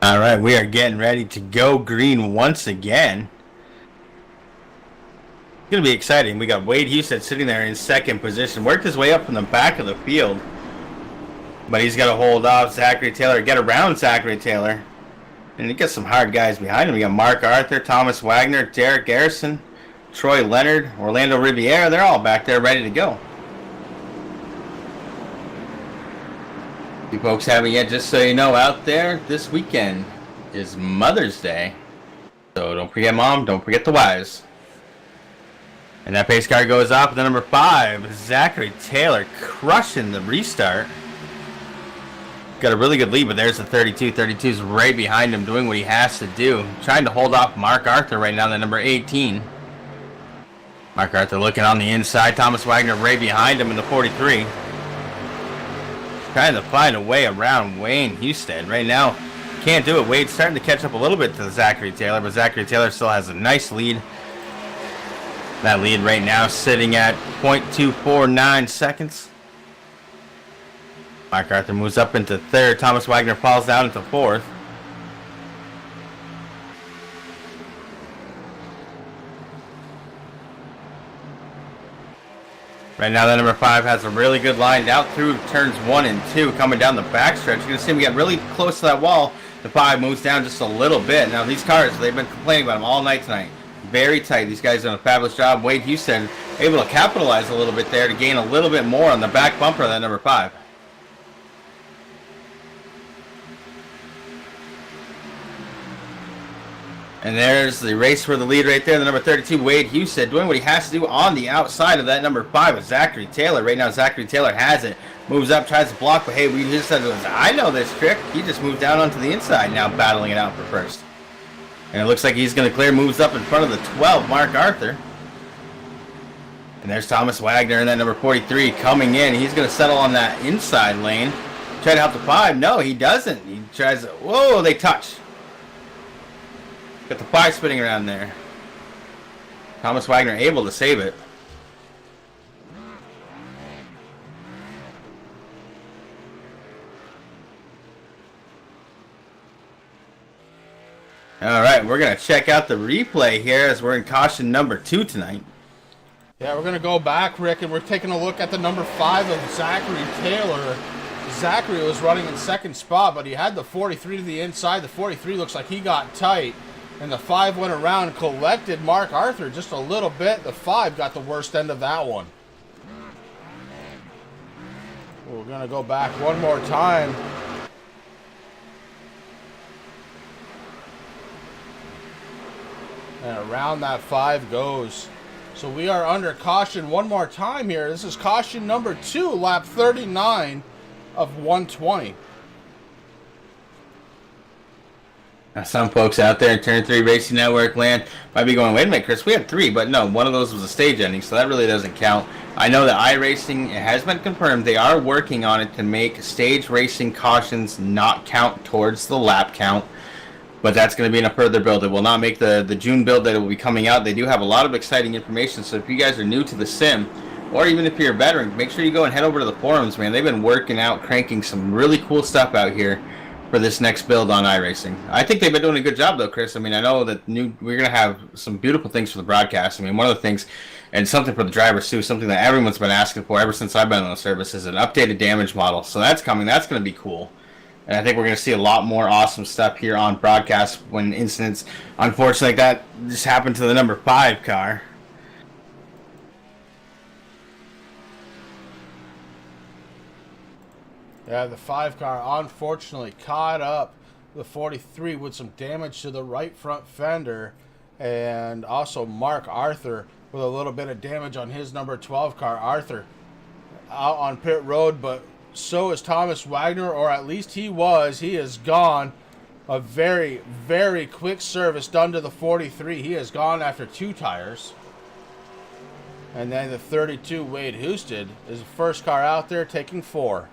All right, we are getting ready to go green once again. It's going to be exciting. We got Wade Houston sitting there in second position. Worked his way up from the back of the field. But he's got to hold off Zachary Taylor, get around Zachary Taylor. And he gets some hard guys behind him. We got Mark Arthur, Thomas Wagner, Derek Garrison, Troy Leonard, Orlando Riviera. They're all back there ready to go. If you folks haven't yet, just so you know, out there this weekend is Mother's Day. So don't forget Mom, don't forget the wives. And that pace car goes off with the number 5, Zachary Taylor, crushing the restart. Got a really good lead, but there's the 32. 32's right behind him, doing what he has to do. Trying to hold off Mark Arthur right now, the number 18. Mark Arthur looking on the inside. Thomas Wagner right behind him in the 43. Trying to find a way around Wayne Houston. Right now, can't do it. Wade's starting to catch up a little bit to Zachary Taylor, but Zachary Taylor still has a nice lead. That lead right now sitting at 0.249 seconds. Mark Arthur moves up into third. Thomas Wagner falls down into fourth. Right now, that number 5 has a really good line out through turns 1 and 2, coming down the backstretch. You're going to see him get really close to that wall. The 5 moves down just a little bit. Now, these cars, they've been complaining about them all night tonight. Very tight. These guys done a fabulous job. Wade Houston able to capitalize a little bit there to gain a little bit more on the back bumper of that number 5. And there's the race for the lead right there. The number 32, Wade Houston, doing what he has to do on the outside of that number 5 with Zachary Taylor. Right now, Zachary Taylor has it. Moves up, tries to block, but hey, we just said, I know this trick. He just moved down onto the inside, now battling it out for first. And it looks like he's going to clear, moves up in front of the 12, Mark Arthur. And there's Thomas Wagner in that number 43 coming in. He's going to settle on that inside lane. Try to help the 5. No, he doesn't. He tries to, whoa, they touch. Got the 5 spinning around there. Thomas Wagner able to save it. All right, we're going to check out the replay here as we're in caution number 2 tonight. Yeah, we're going to go back, Rick, and we're taking a look at the number 5 of Zachary Taylor. Zachary was running in second spot, but he had the 43 to the inside. The 43 looks like he got tight. And the 5 went around, collected Mark Arthur just a little bit. The 5 got the worst end of that one. We're going to go back one more time. And around that 5 goes. So we are under caution one more time here. This is caution number 2, lap 39 of 120. Now, some folks out there in Turn 3 Racing Network land might be going, wait a minute, Chris, we had 3, but no, one of those was a stage ending, so that really doesn't count. I know that iRacing, it has been confirmed, they are working on it to make stage racing cautions not count towards the lap count, but that's going to be in a further build. It will not make the June build that it will be coming out. They do have a lot of exciting information, so if you guys are new to the sim, or even if you're a veteran, make sure you go and head over to the forums, man. They've been working out, cranking some really cool stuff out here for this next build on iRacing. I think they've been doing a good job, though, Chris. I mean, I know that we're going to have some beautiful things for the broadcast. I mean, one of the things, and something for the drivers, too, something that everyone's been asking for ever since I've been on the service, is an updated damage model. So that's coming. That's going to be cool. And I think we're going to see a lot more awesome stuff here on broadcast when incidents, unfortunately, like that just happened to the number 5 car. Yeah, the 5 car unfortunately caught up the 43 with some damage to the right front fender, and also Mark Arthur with a little bit of damage on his number 12 car. Arthur out on pit road, but so is Thomas Wagner, or at least he was. He is gone. A very, very quick service done to the 43. He is gone after 2 tires. And then the 32, Wade Houston, is the first car out there taking 4.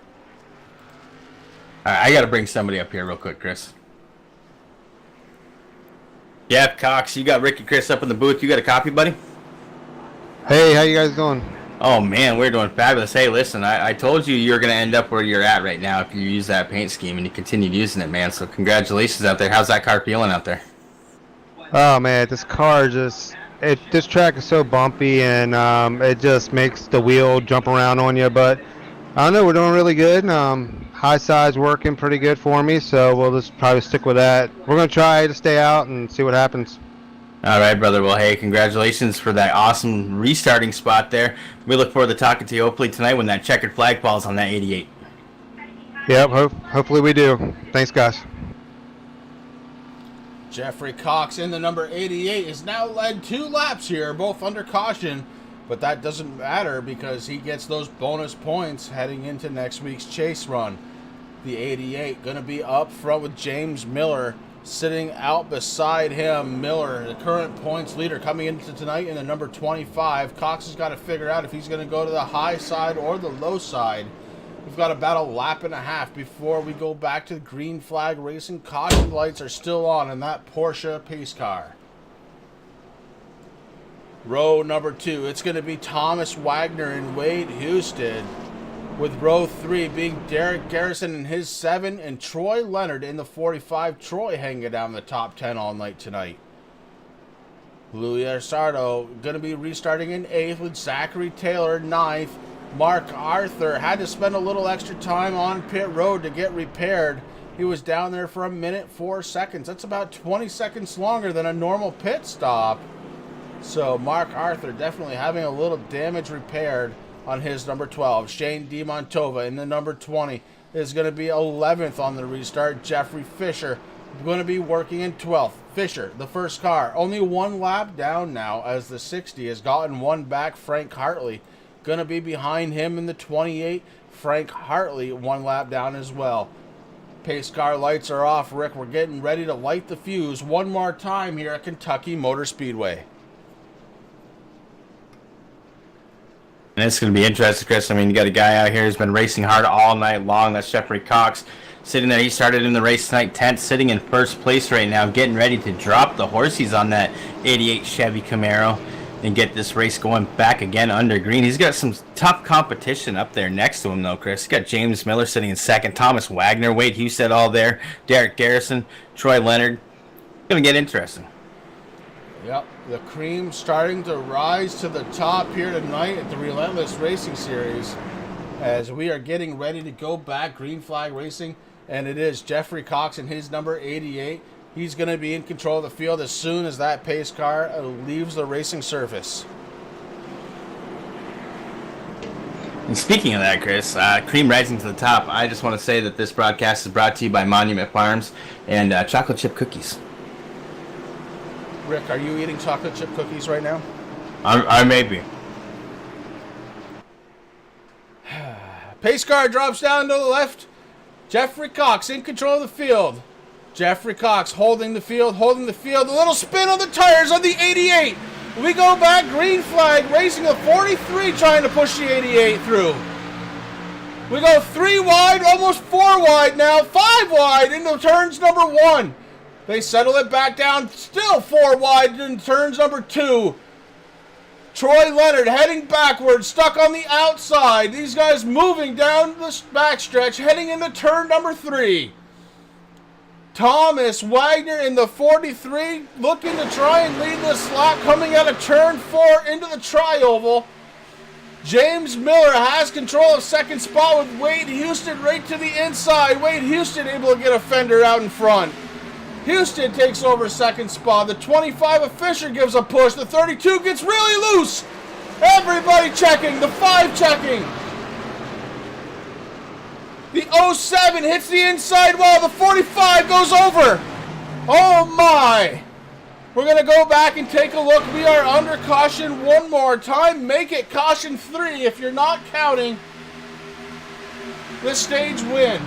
I got to bring somebody up here real quick, Chris. Jeff Cox, you got Rick and Chris up in the booth. You got a copy, buddy? Hey, how you guys doing? Oh, man, we're doing fabulous. Hey, listen, I told you you're going to end up where you're at right now if you use that paint scheme, and you continued using it, man. So congratulations out there. How's that car feeling out there? Oh, man, this car just... this track is so bumpy, and it just makes the wheel jump around on you. But I don't know, we're doing really good. High side's working pretty good for me, so we'll just probably stick with that. We're going to try to stay out and see what happens. All right, brother. Well, hey, congratulations for that awesome restarting spot there. We look forward to talking to you hopefully tonight when that checkered flag falls on that 88. Yep, hopefully we do. Thanks, guys. Jeffrey Cox in the number 88 has now led 2 laps here, both under caution, but that doesn't matter because he gets those bonus points heading into next week's chase run. The 88 going to be up front with James Miller sitting out beside him. Miller, the current points leader, coming into tonight in the number 25. Cox has got to figure out if he's going to go to the high side or the low side. We've got about a lap and a half before we go back to the green flag racing. Caution lights are still on in that Porsche pace car. Row number 2, it's going to be Thomas Wagner and Wade Houston, with row 3 being Derek Garrison in his 7 and Troy Leonard in the 45. Troy hanging down the top 10 all night tonight. Louis Arsardo going to be restarting in 8th with Zachary Taylor 9th. Mark Arthur had to spend a little extra time on pit road to get repaired. He was down there for 1 minute 4 seconds. That's about 20 seconds longer than a normal pit stop. So Mark Arthur definitely having a little damage repaired on his number 12. Shane DiMontova in the number 20 is going to be 11th on the restart. Jeffrey Fisher going to be working in 12th. Fisher, the first car, only 1 lap down now as the 60 has gotten 1 back. Frank Hartley going to be behind him in the 28. Frank Hartley 1 lap down as well. Pace car lights are off. Rick, we're getting ready to light the fuse one more time here at Kentucky Motor Speedway. And it's going to be interesting, Chris. I mean, you got a guy out here who's been racing hard all night long. That's Jeffrey Cox sitting there. He started in the race tonight, 10th, sitting in first place right now, getting ready to drop the horsies on that 88 Chevy Camaro and get this race going back again under green. He's got some tough competition up there next to him, though, Chris. He's got James Miller sitting in 2nd, Thomas Wagner, Wade Houston all there, Derek Garrison, Troy Leonard. Going to get interesting. Yep, the cream starting to rise to the top here tonight at the Relentless Racing Series as we are getting ready to go back green flag racing, and it is Jeffrey Cox and his number 88. He's going to be in control of the field as soon as that pace car leaves the racing surface. And speaking of that, Chris, cream rising to the top, I just want to say that this broadcast is brought to you by Monument Farms and chocolate chip cookies. Rick, are you eating chocolate chip cookies right now? I may be. Pace car drops down to the left. Jeffrey Cox in control of the field. Jeffrey Cox holding the field. A little spin on the tires on the 88. We go back, green flag, racing the 43, trying to push the 88 through. We go 3 wide, almost 4 wide now, 5 wide into turns number 1. They settle it back down, still 4 wide in turns number 2. Troy Leonard heading backwards, stuck on the outside. These guys moving down the backstretch, heading into turn number 3. Thomas Wagner in the 43, looking to try and lead this lap, coming out of turn 4 into the tri-oval. James Miller has control of second spot with Wade Houston right to the inside. Wade Houston able to get a fender out in front. Houston takes over second spot. The 25 of Fisher gives a push. The 32 gets really loose. Everybody checking. The 5 checking. The 07 hits the inside wall. The 45 goes over. Oh my. We're going to go back and take a look. We are under caution one more time. Make it caution 3 if you're not counting this stage win.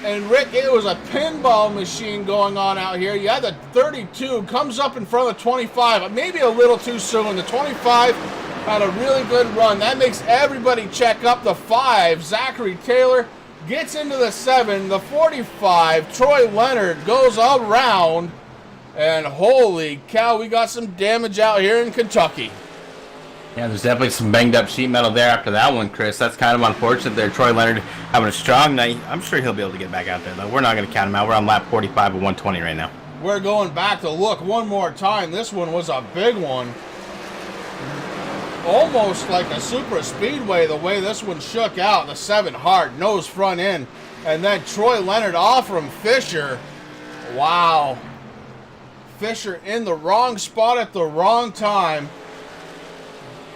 And Rick, it was a pinball machine going on out here. You had the 32 comes up in front of the 25. Maybe a little too soon. The 25 had a really good run. That makes everybody check up. The 5, Zachary Taylor, gets into the 7. The 45, Troy Leonard, goes around. And holy cow, we got some damage out here in Kentucky. Yeah, there's definitely some banged up sheet metal there after that one, Chris. That's kind of unfortunate there. Troy Leonard having a strong night. I'm sure he'll be able to get back out there, though. We're not going to count him out. We're on lap 45 of 120 right now. We're going back to look one more time. This one was a big one. Almost like a super speedway, the way this one shook out. The 7 hard, nose front end. And then Troy Leonard off from Fisher. Wow. Fisher in the wrong spot at the wrong time.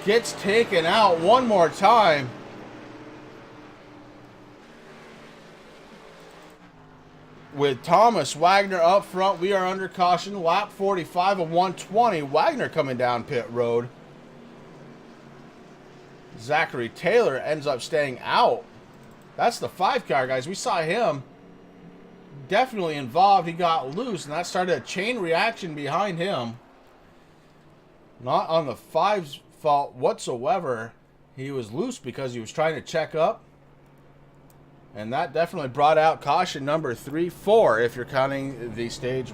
Gets taken out one more time. With Thomas Wagner up front, we are under caution. Lap 45 of 120. Wagner coming down pit road. Zachary Taylor ends up staying out. That's the 5 car, guys. We saw him definitely involved. He got loose, and that started a chain reaction behind him. Not on the 5's fault whatsoever. He was loose because he was trying to check up. And that definitely brought out caution number 3, 4 if you're counting the stage.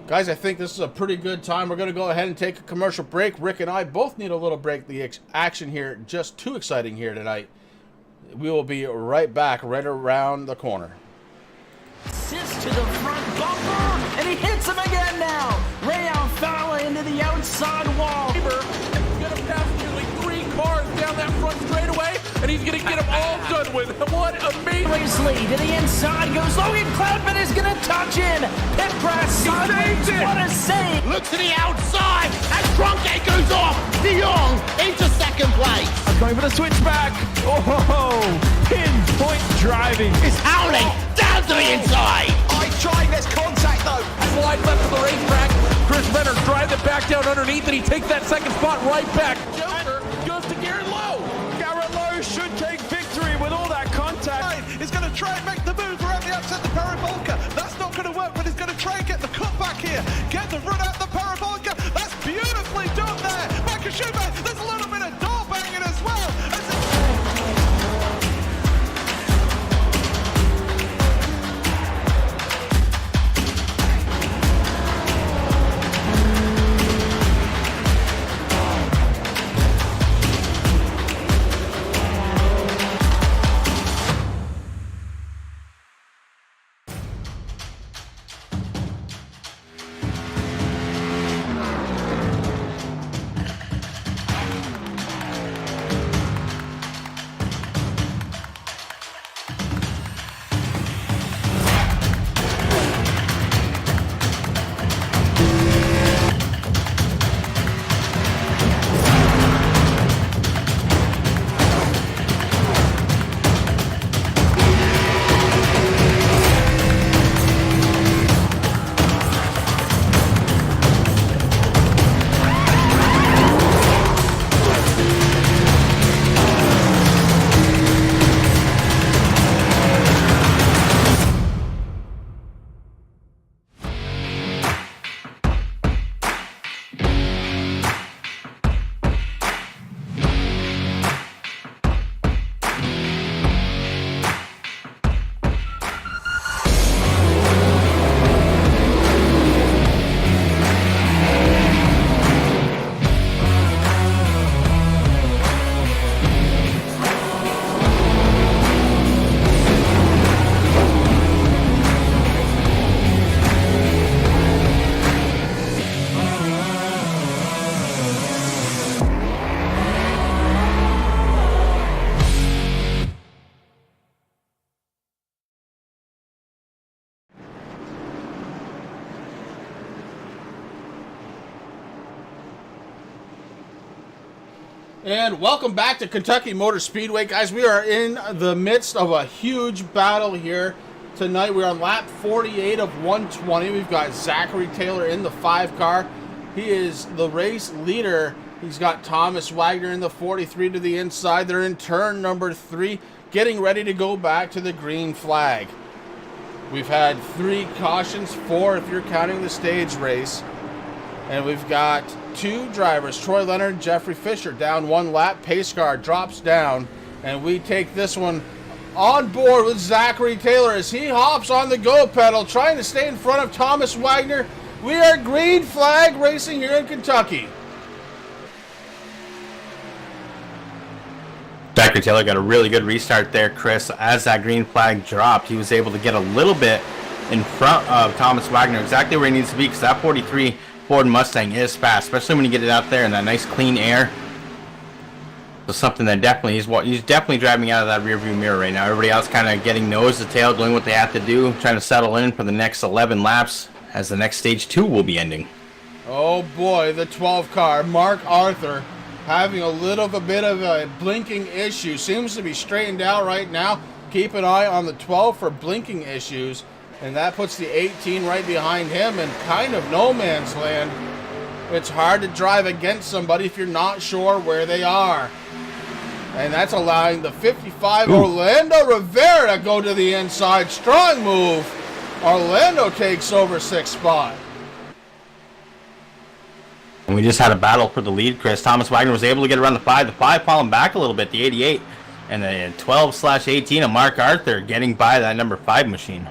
Guys, I think this is a pretty good time. We're going to go ahead and take a commercial break. Rick and I both need a little break. The action here, just too exciting here tonight. We will be right back, right around the corner. Assist to the front bumper, and he hits him again now. Ray Alfala into the outside wall. He's going to pass nearly 3 cars down that front straightaway, and he's going to get them all done with. What amazing. Lee to the inside goes Logan Cloudman is going to touch in. Pit press sideways. What a save. Look to the outside as Drunke goes off. De Jong into second place. Going for the switchback. Oh, pinpoint driving. Is howling down to the inside. I tried, there's contact though. Wide left of the racetrack. Chris Leonard drives it back down underneath, and he takes that second spot right back. Joker goes to Garrett Lowe. Garrett Lowe should take victory with all that contact. He's going to try and make the move around the upset the parabolica. That's not going to work, but he's going to try and get the cutback here. Get the run out the parabolica. That's beautifully done there. Michael Schumacher, there's a little bit of door banging as well. And welcome back to Kentucky Motor Speedway, guys. We are in the midst of a huge battle here tonight. We're on lap 48 of 120. We've got Zachary Taylor in the 5 car. He is the race leader. He's got Thomas Wagner in the 43 to the inside. They're in turn number 3, getting ready to go back to the green flag. We've had 3 cautions, 4 if you're counting the stage race. And we've got 2 drivers, Troy Leonard, Jeffrey Fisher, down 1 lap. Pace car drops down, and we take this one on board with Zachary Taylor as he hops on the go pedal, trying to stay in front of Thomas Wagner. We are green flag racing here in Kentucky. Zachary Taylor got a really good restart there, Chris. As that green flag dropped, he was able to get a little bit in front of Thomas Wagner, exactly where he needs to be, because that 43 Ford Mustang is fast, especially when you get it out there in that nice clean air. So something that definitely he's definitely driving out of that rear view mirror right now. Everybody else kind of getting nose to tail, doing what they have to do, trying to settle in for the next 11 laps as the next stage 2 will be ending. Oh boy, the 12 car, Mark Arthur, having a little bit of a blinking issue. Seems to be straightened out right now. Keep an eye on the 12 for blinking issues. And that puts the 18 right behind him in kind of no man's land. It's hard to drive against somebody if you're not sure where they are. And that's allowing the 55 Orlando Rivera to go to the inside. Strong move. Orlando takes over 6th spot. And we just had a battle for the lead, Chris. Thomas Wagner was able to get around the 5. The 5 falling back a little bit, the 88. And the 12/18 of Mark Arthur getting by that number 5 machine.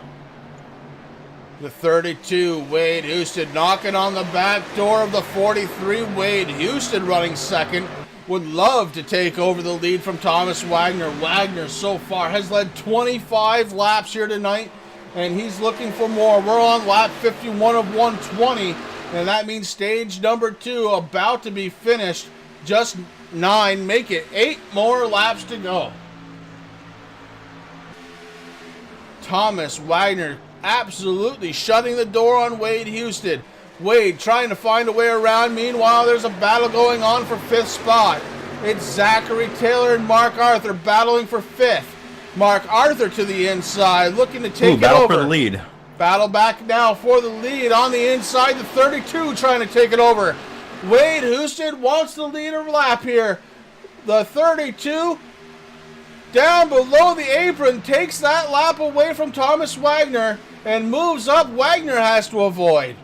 The 32, Wade Houston, knocking on the back door of the 43. Wade Houston running 2nd. Would love to take over the lead from Thomas Wagner. Wagner so far has led 25 laps here tonight, and he's looking for more. We're on lap 51 of 120, and that means stage number 2 about to be finished. Just 9, make it 8 more laps to go. Thomas Wagner absolutely shutting the door on Wade Houston. Wade trying to find a way around. Meanwhile, there's a battle going on for 5th spot. It's Zachary Taylor and Mark Arthur battling for 5th. Mark Arthur to the inside, looking to take it battle over. for the lead. Battle back now for the lead on the inside. The 32 trying to take it over. Wade Houston wants the leader lap here. The 32 down below the apron takes that lap away from Thomas Wagner and moves up. Wagner has to avoid.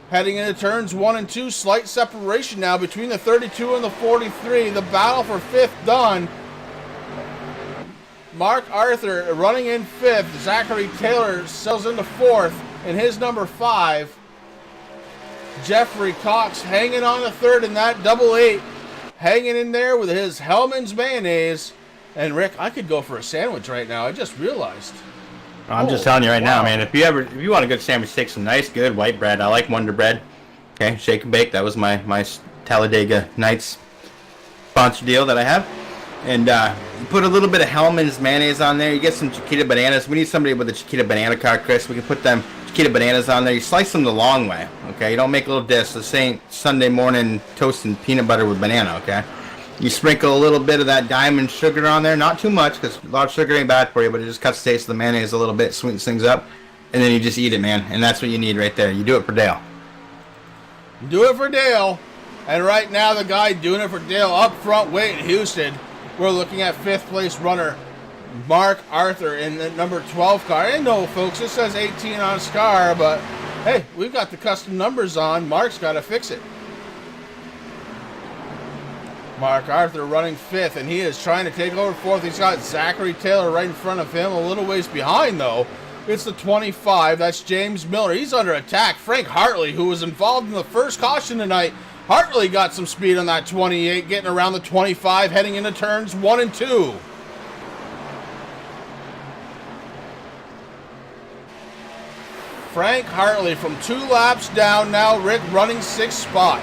Heading into turns 1 and 2, slight separation now between the 32 and the 43. The battle for 5th done. Mark Arthur running in 5th. Zachary Taylor sells into 4th in his number 5. Jeffrey Cox hanging on the 3rd in that double 8. Hanging in there with his Hellman's mayonnaise. And Rick, I could go for a sandwich right now. I just realized. I'm just telling you right now, man. If you want a good sandwich, take some nice, good white bread. I like Wonder Bread. Okay, shake and bake. That was my Talladega Nights sponsor deal that I have. And you put a little bit of Hellman's mayonnaise on there. You get some Chiquita bananas. We need somebody with a Chiquita banana car, Chris. We can put them Chiquita bananas on there. You slice them the long way. Okay, you don't make a little dish. This ain't Sunday morning toast and peanut butter with banana. Okay. You sprinkle a little bit of that diamond sugar on there, not too much, because a lot of sugar ain't bad for you, but it just cuts the taste of the mayonnaise a little bit, sweetens things up, and then you just eat it, man, and that's what you need right there. You do it for Dale. Do it for Dale, and right now the guy doing it for Dale up front, Wade Houston. We're looking at 5th place runner Mark Arthur in the number 12 car. I know, folks, it says 18 on his car, but hey, we've got the custom numbers on. Mark's got to fix it. Mark Arthur running 5th, and he is trying to take over 4th. He's got Zachary Taylor right in front of him, a little ways behind, though. It's the 25. That's James Miller. He's under attack. Frank Hartley, who was involved in the first caution tonight. Hartley got some speed on that 28, getting around the 25, heading into turns 1 and 2. Frank Hartley from 2 laps down now. Rick running 6th spot.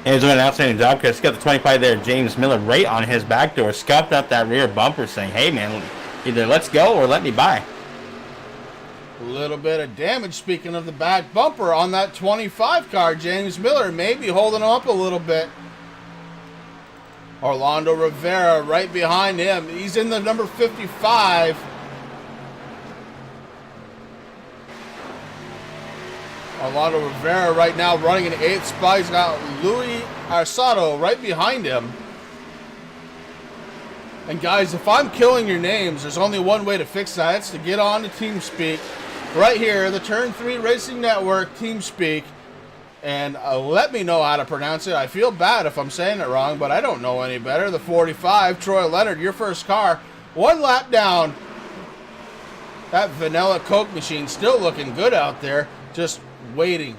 And he's doing an outstanding job, Chris. He's got the 25 there, James Miller, right on his back door, scuffed up that rear bumper saying, hey, man, either let's go or let me by. A little bit of damage, speaking of the back bumper, on that 25 car. James Miller maybe holding him up a little bit. Orlando Rivera right behind him. He's in the number 55. Orlando Rivera right now running in 8th spot. He's got Louis Arsato right behind him. And guys, if I'm killing your names, there's only one way to fix that. It's to get on to TeamSpeak. Right here, the Turn 3 Racing Network, TeamSpeak. And let me know how to pronounce it. I feel bad if I'm saying it wrong, but I don't know any better. The 45, Troy Leonard, your first car. 1 lap down. That vanilla Coke machine still looking good out there. Just waiting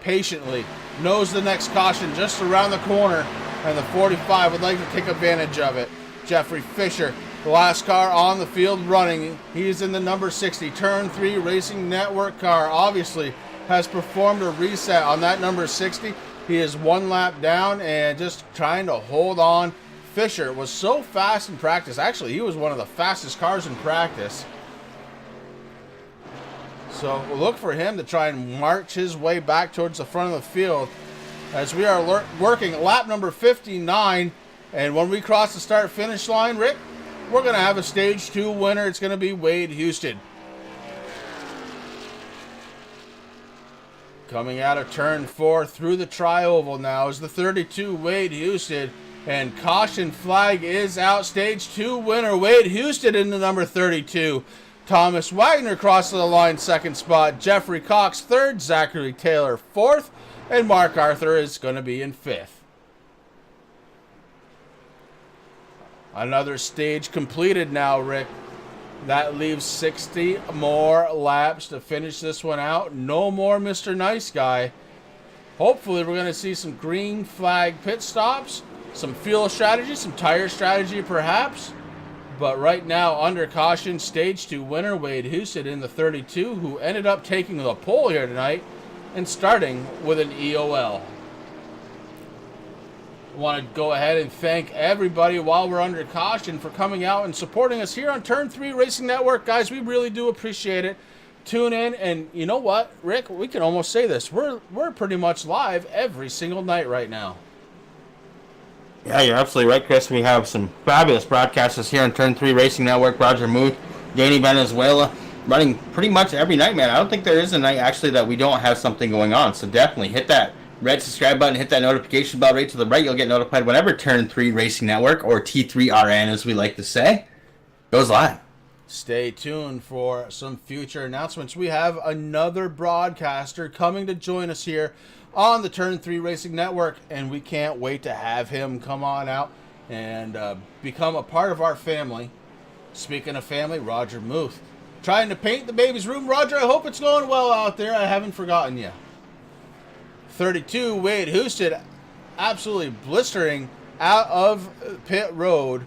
patiently. Knows the next caution just around the corner. And the 45 would like to take advantage of it. Jeffrey Fisher, the last car on the field running. He's in the number 60 Turn 3 Racing Network car. Obviously has performed a reset on that number 60. He is 1 lap down and just trying to hold on. Fisher was so fast in practice. Actually, he was one of the fastest cars in practice. So we'll look for him to try and march his way back towards the front of the field as we are working lap number 59. And when we cross the start-finish line, Rick, we're going to have a Stage 2 winner. It's going to be Wade Houston. Coming out of Turn 4 through the tri-oval now is the 32, Wade Houston. And caution flag is out. Stage 2 winner, Wade Houston in the number 32. Thomas Wagner crosses the line, 2nd spot. Jeffrey Cox, 3rd. Zachary Taylor, 4th. And Mark Arthur is going to be in 5th. Another stage completed now, Rick. That leaves 60 more laps to finish this one out. No more Mr. Nice Guy. Hopefully we're going to see some green flag pit stops, some fuel strategy, some tire strategy perhaps. But right now, under caution, Stage 2 winner Wade Houston in the 32, who ended up taking the pole here tonight and starting with an EOL. I want to go ahead and thank everybody while we're under caution for coming out and supporting us here on Turn 3 Racing Network. Guys, we really do appreciate it. Tune in, and you know what, Rick? We can almost say this. We're pretty much live every single night right now. Yeah, you're absolutely right, Chris. We have some fabulous broadcasters here on Turn 3 Racing Network. Roger Muth, Danny Venezuela, running pretty much every night, man. I don't think there is a night, actually, that we don't have something going on. So definitely hit that red subscribe button, hit that notification bell right to the right. You'll get notified whenever Turn 3 Racing Network, or T3RN as we like to say, goes live. Stay tuned for some future announcements. We have another broadcaster coming to join us here on the Turn 3 Racing Network, and we can't wait to have him come on out and become a part of our family. Speaking of family, Roger Muth. Trying to paint the baby's room. Roger, I hope it's going well out there. I haven't forgotten you. 32, Wade Houston, absolutely blistering out of pit road.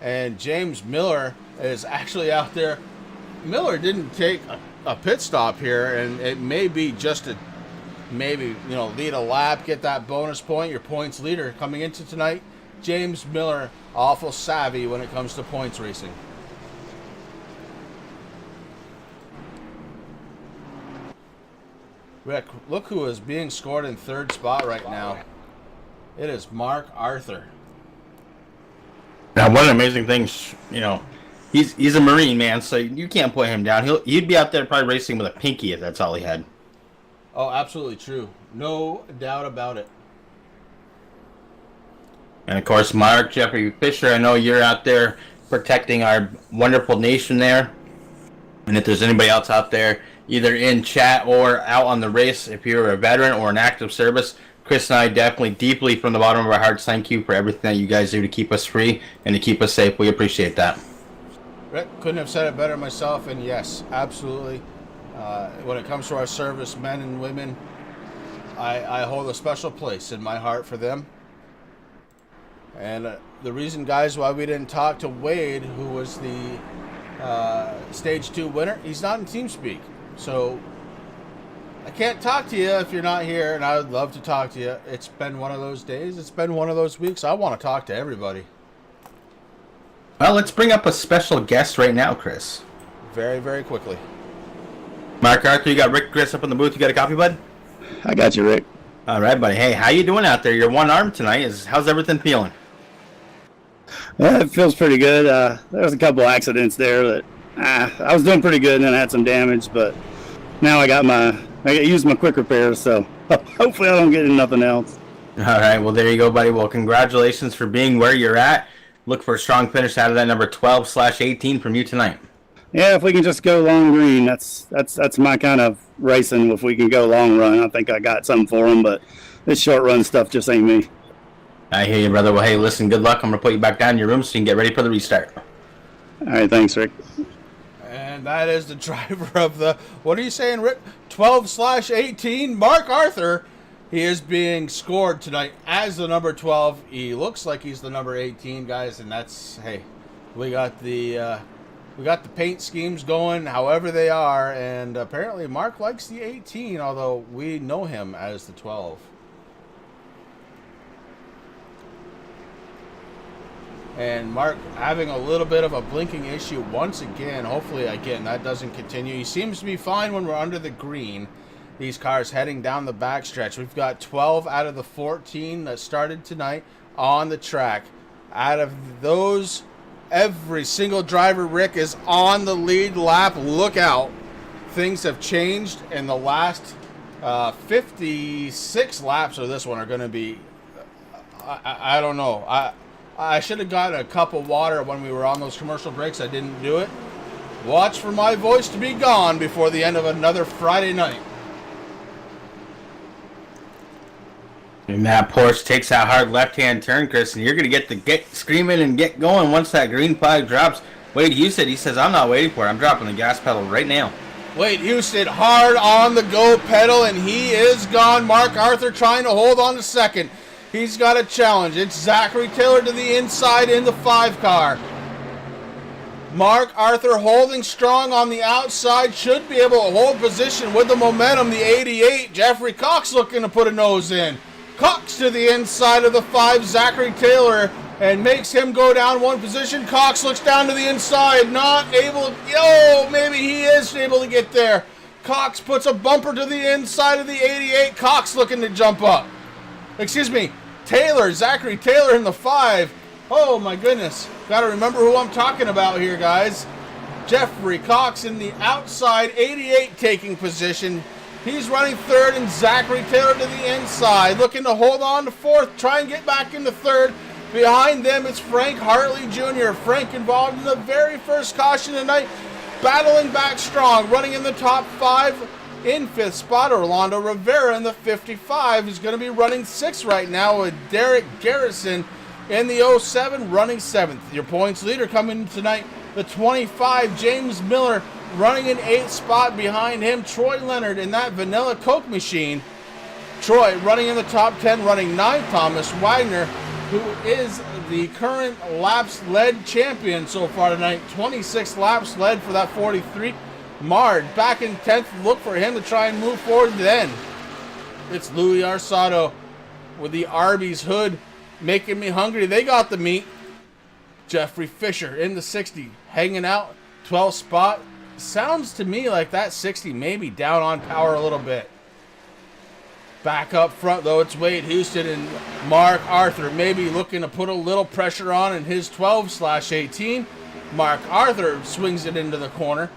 And James Miller is actually out there. Miller didn't take a pit stop here, and it may be just to maybe, lead a lap, get that bonus point, your points leader coming into tonight. James Miller, awful savvy when it comes to points racing. Rick, look who is being scored in 3rd spot right now. It is Mark Arthur. Now, one of the amazing things, he's a Marine, man, so you can't put him down. He'd be out there probably racing with a pinky if that's all he had. Oh, absolutely true. No doubt about it. And, of course, Mark, Jeffrey Fisher, I know you're out there protecting our wonderful nation there. And if there's anybody else out there, either in chat or out on the race, if you're a veteran or an active service, Chris and I definitely, deeply from the bottom of our hearts, thank you for everything that you guys do to keep us free and to keep us safe. We appreciate that. Rick, couldn't have said it better myself, and yes, absolutely. When it comes to our service men and women, I hold a special place in my heart for them. And the reason, guys, why we didn't talk to Wade, who was the Stage 2 winner, he's not in TeamSpeak. So I can't talk to you if you're not here, and I would love to talk to you. It's been one of those days. It's been one of those weeks. I want to talk to everybody. Well, let's bring up a special guest right now, Chris. Very, very quickly. Mark Arthur, you got Rick Chris up in the booth. You got a copy, bud? I got you, Rick. All right, buddy. Hey, how you doing out there? You're one arm tonight. How's everything feeling? It feels pretty good. There was a couple accidents there that I was doing pretty good, and then I had some damage. But now I used my quick repairs, so hopefully I don't get into nothing else. All right. Well, there you go, buddy. Well, congratulations for being where you're at. Look for a strong finish out of that number 12/18 from you tonight. Yeah, if we can just go long green, that's my kind of racing. If we can go long run, I think I got something for them. But this short run stuff just ain't me. I hear you, brother. Well, hey, listen, good luck. I'm going to put you back down in your room so you can get ready for the restart. All right, thanks, Rick. And that is the driver of the, what are you saying, Rick? 12/18, Mark Arthur. He is being scored tonight as the number 12. He looks like he's the number 18, guys, and that's, hey, we got the paint schemes going however they are, and apparently Mark likes the 18, although we know him as the 12. And Mark having a little bit of a blinking issue once again. Hopefully, again, that doesn't continue. He seems to be fine when we're under the green. These cars heading down the backstretch. We've got 12 out of the 14 that started tonight on the track. Out of those, every single driver, Rick, is on the lead lap. Look out. Things have changed in the last 56 laps of this one are going to be, I don't know. I should have got a cup of water when we were on those commercial breaks. I didn't do it. Watch for my voice to be gone before the end of another Friday night. And that Porsche takes that hard left-hand turn, Chris, and you're going to get screaming and get going once that green flag drops. Wade Houston, he says, I'm not waiting for it. I'm dropping the gas pedal right now. Wade Houston hard on the go pedal, and he is gone. Mark Arthur trying to hold on to second. He's got a challenge. It's Zachary Taylor to the inside in the 5 car. Mark Arthur holding strong on the outside. Should be able to hold position with the momentum. The 88, Jeffrey Cox looking to put a nose in. Cox to the inside of the 5, Zachary Taylor, and makes him go down one position. Cox looks down to the inside, not able, maybe he is able to get there. Cox puts a bumper to the inside of the 88. Cox looking to jump up. Excuse me, Zachary Taylor in the 5. Oh my goodness, gotta remember who I'm talking about here, guys. Jeffrey Cox in the outside, 88 taking position. He's running 3rd, and Zachary Taylor to the inside, looking to hold on to 4th, try and get back into 3rd. Behind them, it's Frank Hartley Jr. Frank involved in the very first caution tonight, battling back strong, running in the top 5. In 5th spot, Orlando Rivera in the 55 is going to be running 6th right now, with Derek Garrison in the 07 running 7th. Your points leader coming tonight, the 25, James Miller, running in 8th spot. Behind him, Troy Leonard in that vanilla Coke machine. Troy running in the top 10, running 9th. Thomas Wagner, who is the current laps led champion so far tonight. 26 laps led for that 43. Mard back in 10th. Look for him to try and move forward then. It's Louis Arsato with the Arby's hood making me hungry. They got the meat. Jeffrey Fisher in the 60 hanging out. 12th spot. Sounds to me like that 60 may be down on power a little bit. Back up front, though, it's Wade Houston and Mark Arthur maybe looking to put a little pressure on in his 12/18. Mark Arthur swings it into the corner.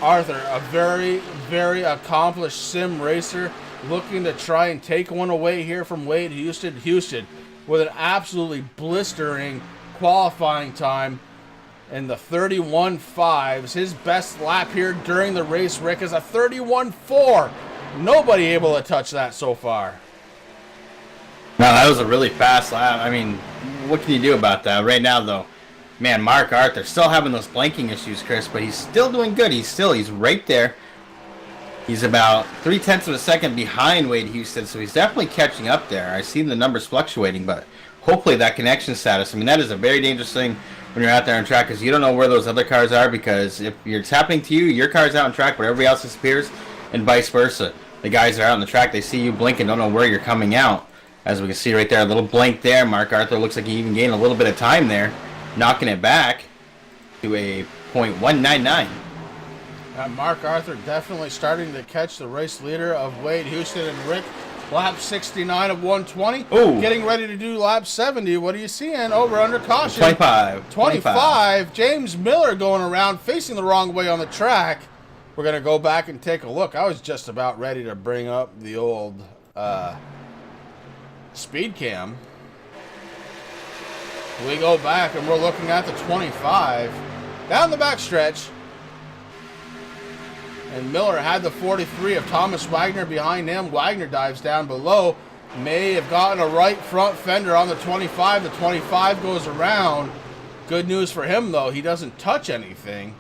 Arthur, a very, very accomplished sim racer, looking to try and take one away here from Wade Houston. Houston with an absolutely blistering qualifying time in the 31.5s. His best lap here during the race, Rick, is a 31.4. Nobody able to touch that so far. No, that was a really fast lap. I mean, what can you do about that? Right now, though, man, Mark Arthur still having those blanking issues, Chris, but he's still doing good. He's right there. He's about 0.3 of a second behind Wade Houston, so he's definitely catching up there. I've seen the numbers fluctuating, but hopefully that connection status, I mean, that is a very dangerous thing when you're out there on track, because you don't know where those other cars are, because if it's happening to you, your car's out on track, but everybody else disappears, and vice versa. The guys that are out on the track, they see you blink and don't know where you're coming out. As we can see right there, a little blink there. Mark Arthur looks like he even gained a little bit of time there, knocking it back to a .199. Mark Arthur definitely starting to catch the race leader of Wade Houston and Rick. Lap 69 of 120. Ooh. Getting ready to do lap 70. What are you seeing? Over under caution. 25. James Miller going around facing the wrong way on the track. We're going to go back and take a look. I was just about ready to bring up the old speed cam. We go back and we're looking at the 25. Down the back stretch. And Miller had the 43 of Thomas Wagner behind him. Wagner dives down below. May have gotten a right front fender on the 25. The 25 goes around. Good news for him, though. He doesn't touch anything.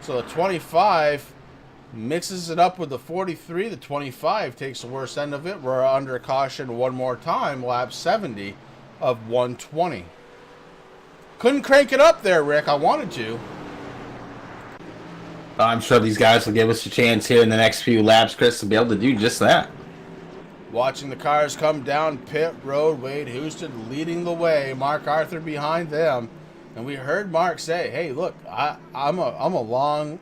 So the 25 mixes it up with the 43. The 25 takes the worst end of it. We're under caution one more time. Lap 70 of 120. Couldn't crank it up there, Rick. I wanted to. I'm sure these guys will give us a chance here in the next few laps, Chris, to be able to do just that. Watching the cars come down pit road, Wade Houston leading the way, Mark Arthur behind them. And we heard Mark say, hey, look, I'm a long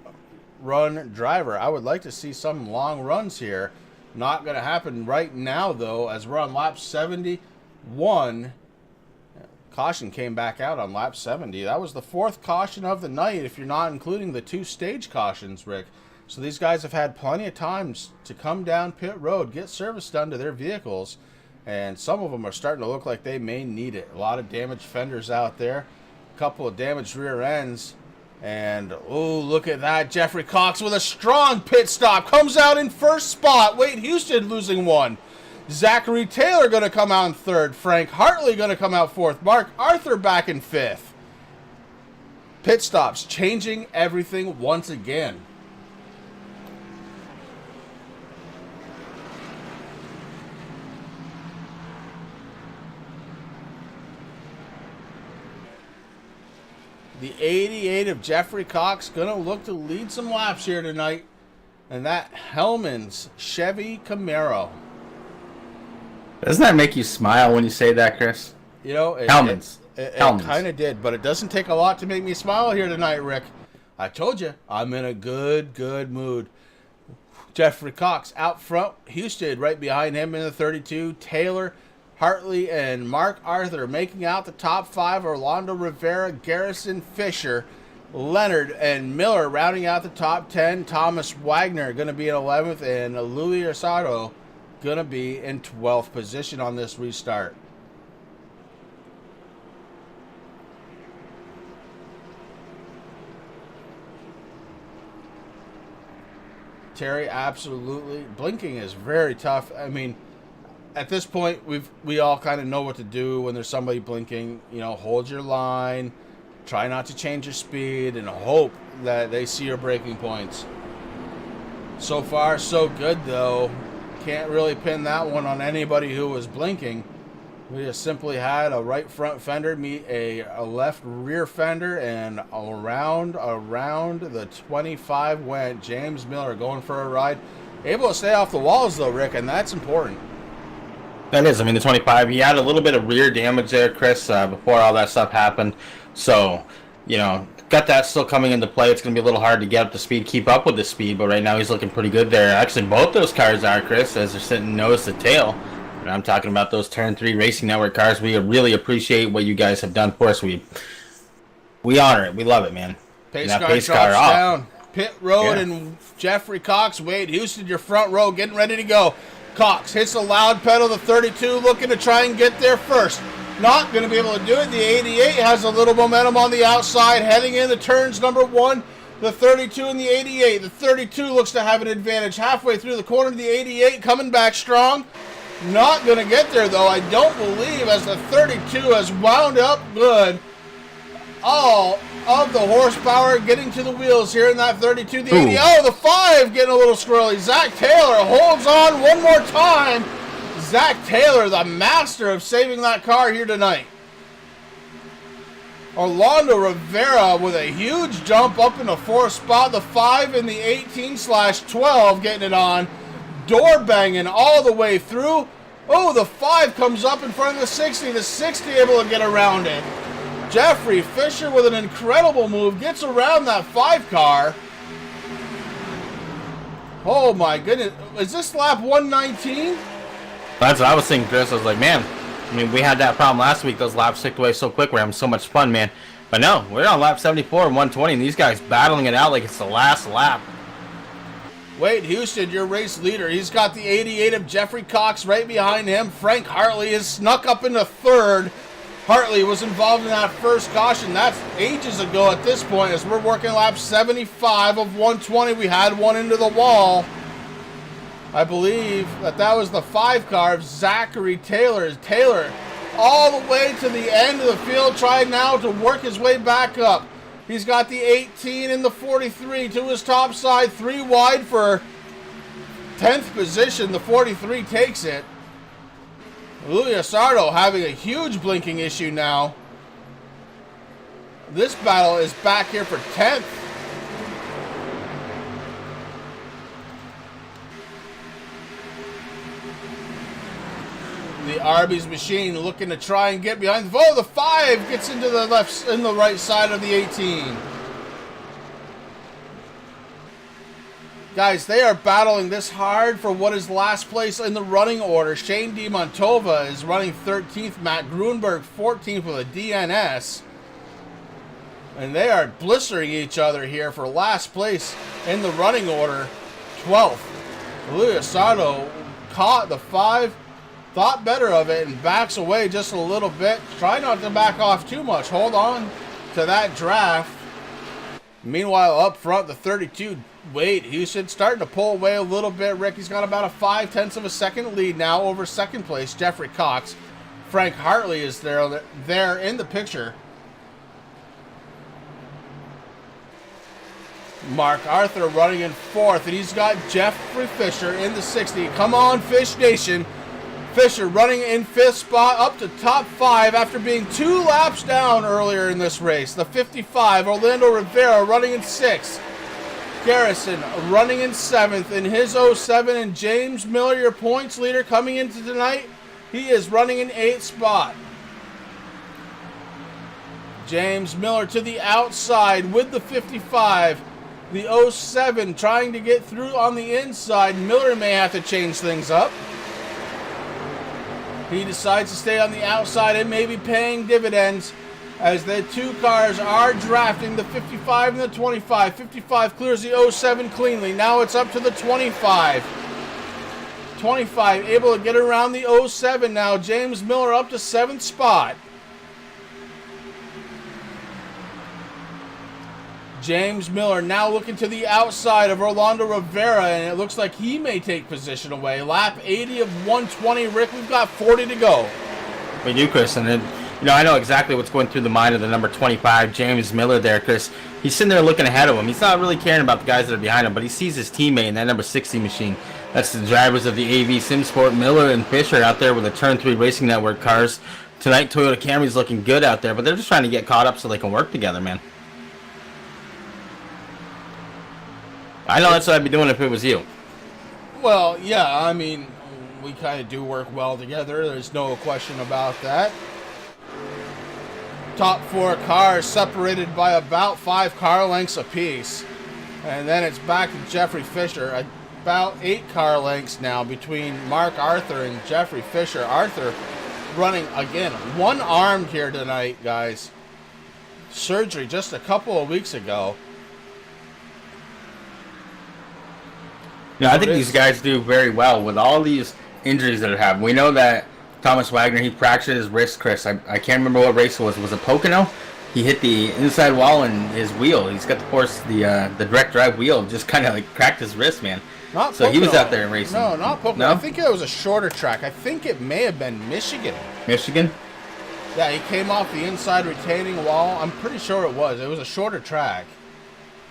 run driver. I would like to see some long runs here. Not going to happen right now, though, as we're on lap 71. Caution came back out on lap 70. That was the fourth caution of the night, if you're not including the two stage cautions, Rick. So these guys have had plenty of times to come down pit road, get service done to their vehicles, and some of them are starting to look like they may need it. A lot of damaged fenders out there, a couple of damaged rear ends, and oh, look at that. Jeffrey Cox with a strong pit stop, comes out in first spot. Wade Houston losing one. Zachary Taylor going to come out in third. Frank Hartley going to come out fourth. Mark Arthur back in fifth. Pit stops changing everything once again. The 88 of Jeffrey Cox going to look to lead some laps here tonight. And that Hellman's Chevy Camaro. Doesn't that make you smile when you say that, Chris? You know, Hellman's. It kind of did, but it doesn't take a lot to make me smile here tonight, Rick. I told you, I'm in a good mood. Jeffrey Cox out front. Houston right behind him in the 32. Taylor, Hartley, and Mark Arthur making out the top five. Orlando Rivera, Garrison Fisher, Leonard, and Miller rounding out the top 10. Thomas Wagner going to be in 11th, and Louis Osado going to be in 12th position on this restart. Terry, absolutely. Blinking is very tough. I mean, at this point, we all kind of know what to do when there's somebody blinking. You know, hold your line, try not to change your speed, and hope that they see your braking points. So far, so good, though. Can't really pin that one on anybody who was blinking. We just simply had a right front fender meet a left rear fender, and around the 25 went James Miller going for a ride. Able to stay off the walls, though, Rick, and that's important. That is. I mean, the 25, he had a little bit of rear damage there, Chris, before all that stuff happened. So, you know, got that still coming into play. It's going to be a little hard to get up to speed, keep up with the speed, but right now he's looking pretty good there. Actually, both those cars are, Chris, as they're sitting nose to tail. And I'm talking about those Turn 3 Racing Network cars. We really appreciate what you guys have done for us. We honor it. We love it, man. Pace car drops down. Pit road, and Jeffrey Cox, Wade Houston, your front row, getting ready to go. Cox hits the loud pedal, the 32, looking to try and get there first. Not going to be able to do it. The 88 has a little momentum on the outside, heading into turns number one. The 32 and the 88. The 32 looks to have an advantage halfway through the corner. The 88 coming back strong. Not going to get there, though, I don't believe, as the 32 has wound up good. All of the horsepower getting to the wheels here in that 32. The 80. Oh, the 5 getting a little squirrely. Zach Taylor holds on one more time. Zach Taylor, the master of saving that car here tonight. Orlando Rivera with a huge jump up in the 4th spot. The 5 and the 18/12 getting it on. Door banging all the way through. Oh, the 5 comes up in front of the 60. The 60 able to get around it. Jeffrey Fisher with an incredible move gets around that 5 car. Oh my goodness. Is this lap 119? That's what I was thinking, Chris. I was like, man, I mean, we had that problem last week. Those laps ticked away so quick. We're having so much fun, man. But no, we're on lap 74 and 120, and these guys battling it out like it's the last lap. Wade Houston, your race leader. He's got the 88 of Jeffrey Cox right behind him. Frank Hartley has snuck up into third. Hartley was involved in that first caution. That's ages ago at this point, as we're working lap 75 of 120. We had one into the wall. I believe that was the 5 car of Zachary Taylor. Taylor all the way to the end of the field, trying now to work his way back up. He's got the 18 and the 43 to his top side, 3 wide for 10th position. The 43 takes it. Lulia Sardo having a huge blinking issue now. This battle is back here for 10th. The Arby's machine looking to try and get behind. Oh, the 5 gets into the left, in the right side of the 18. Guys, they are battling this hard for what is last place in the running order. Shane DiMontova is running 13th. Matt Grunberg 14th with a DNS. And they are blistering each other here for last place in the running order. 12th. Lulia Sardo caught the 5. Thought better of it and backs away just a little bit. Try not to back off too much. Hold on to that draft. Meanwhile, up front, the 32, Wade Houston starting to pull away a little bit. Ricky's got about a 0.5 of a second lead now over second place, Jeffrey Cox. Frank Hartley is there in the picture. Mark Arthur running in 4th, and he's got Jeffrey Fisher in the 60. Come on, Fish Nation. Fisher running in 5th spot up to top 5 after being 2 laps down earlier in this race. The 55, Orlando Rivera running in 6th. Garrison running in 7th in his 07, and James Miller, your points leader coming into tonight, he is running in 8th spot. James Miller to the outside with the 55. The 07 trying to get through on the inside. Miller may have to change things up. He decides to stay on the outside and maybe paying dividends as the 2 cars are drafting the 55 and the 25. 55 clears the 07 cleanly. Now it's up to the 25. 25 able to get around the 07 now. James Miller up to 7th spot. James Miller now looking to the outside of Orlando Rivera, and it looks like he may take position away. Lap 80 of 120. Rick, we've got 40 to go. We do, Chris, and then, I know exactly what's going through the mind of the number 25, James Miller there, Chris. He's sitting there looking ahead of him. He's not really caring about the guys that are behind him, but he sees his teammate in that number 60 machine. That's the drivers of the AV SimSport, Miller and Fisher out there with the Turn 3 Racing Network cars. Tonight, Toyota Camry's looking good out there, but they're just trying to get caught up so they can work together, man. I know that's what I'd be doing if it was you. Well, yeah, I mean, we kind of do work well together. There's no question about that. Top 4 cars separated by about 5 car lengths apiece. And then it's back to Jeffrey Fisher. About 8 car lengths now between Mark Arthur and Jeffrey Fisher. Arthur running, again, one-armed here tonight, guys. Surgery just a couple of weeks ago. I think these guys do very well with all these injuries that are happening. We know that Thomas Wagner, he fractured his wrist, Chris. I can't remember what race it was. Was it Pocono? He hit the inside wall and his wheel. He's got the direct drive wheel just kind of like cracked his wrist, man. Not so Pocono. He was out there racing. No, not Pocono. No? I think it was a shorter track. I think it may have been Michigan. Michigan? Yeah, he came off the inside retaining wall. I'm pretty sure it was. It was a shorter track.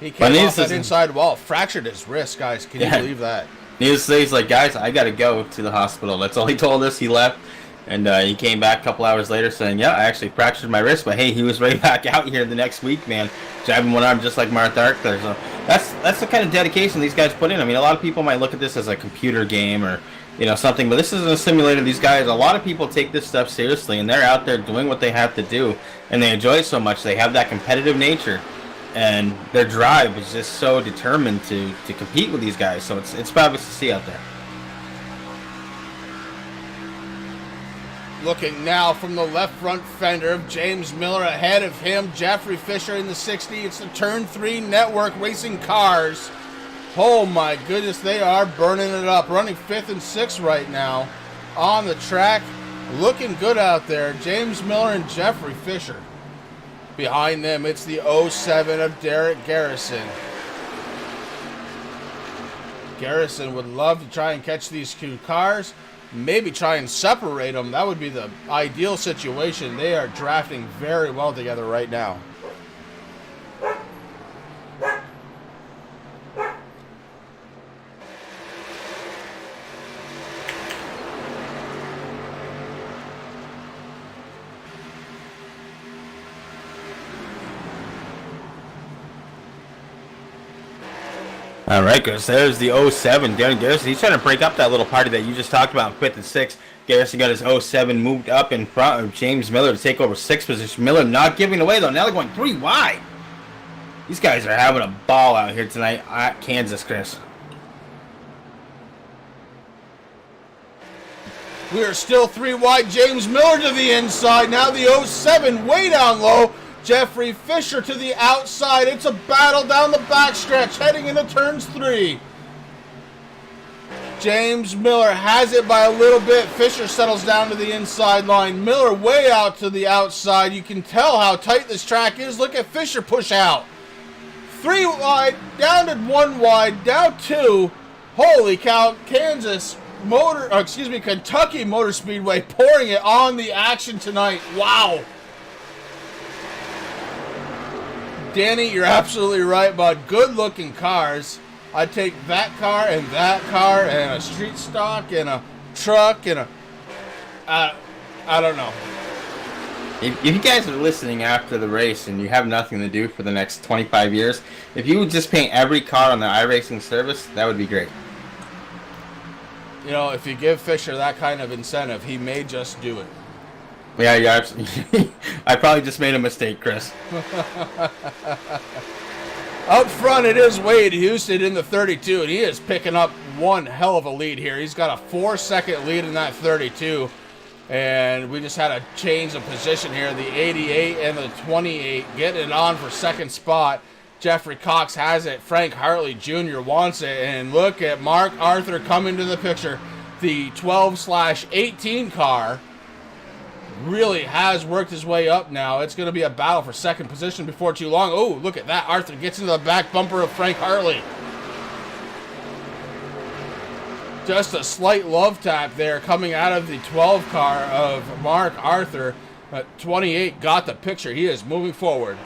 He came off that inside wall, fractured his wrist, guys. Can you believe that? Needless to say, he's like, guys, I got to go to the hospital. That's all he told us. He left, and he came back a couple hours later saying, yeah, I actually fractured my wrist, but hey, he was right back out here the next week, man, driving one arm just like Martha Arthur. So that's the kind of dedication these guys put in. I mean, a lot of people might look at this as a computer game or something, but this isn't a simulator. These guys, a lot of people take this stuff seriously, and they're out there doing what they have to do, and they enjoy it so much. They have that competitive nature. and their drive is just so determined to compete with these guys. So it's fabulous to see out there. Looking now from the left front fender of James Miller, ahead of him, Jeffrey Fisher in the 60. It's the Turn 3 Network Racing cars. Oh my goodness, they are burning it up. Running 5th and 6th right now on the track. Looking good out there. James Miller and Jeffrey Fisher. Behind them, it's the 07 of Derek Garrison. Garrison would love to try and catch these two cars. Maybe try and separate them. That would be the ideal situation. They are drafting very well together right now. All right, guys, there's the 07, Darren Garrison. He's trying to break up that little party that you just talked about in 5th and 6th. Garrison got his 07 moved up in front of James Miller to take over 6th position. Miller not giving away, though. Now they're going 3 wide. These guys are having a ball out here tonight at Kansas, Chris. We are still 3 wide. James Miller to the inside. Now the 07 way down low. Jeffrey Fisher to the outside. It's a battle down the backstretch heading into turns 3. James Miller has it by a little bit. Fisher settles down to the inside line. Miller way out to the outside. You can tell how tight this track is. Look at Fisher push out. 3 wide, down to 1 wide, down 2. Holy cow, Kentucky Motor Speedway pouring it on the action tonight. Wow. Danny, you're absolutely right, bud. Good-looking cars. I'd take that car and a street stock and a truck and I don't know. If you guys are listening after the race and you have nothing to do for the next 25 years, if you would just paint every car on the iRacing service, that would be great. You know, if you give Fisher that kind of incentive, he may just do it. Yeah, you're absolutely. I probably just made a mistake, Chris. Up front, it is Wade Houston in the 32, and he is picking up one hell of a lead here. He's got a 4-second lead in that 32, and we just had a change of position here. The 88 and the 28 getting it on for second spot. Jeffrey Cox has it. Frank Hartley Jr. wants it, and look at Mark Arthur coming to the picture. The 12/18 car really has worked his way up now. It's going to be a battle for second position before too long. Oh, look at that. Arthur gets into the back bumper of Frank Hartley. Just a slight love tap there coming out of the 12 car of Mark Arthur. 28 got the picture. He is moving forward.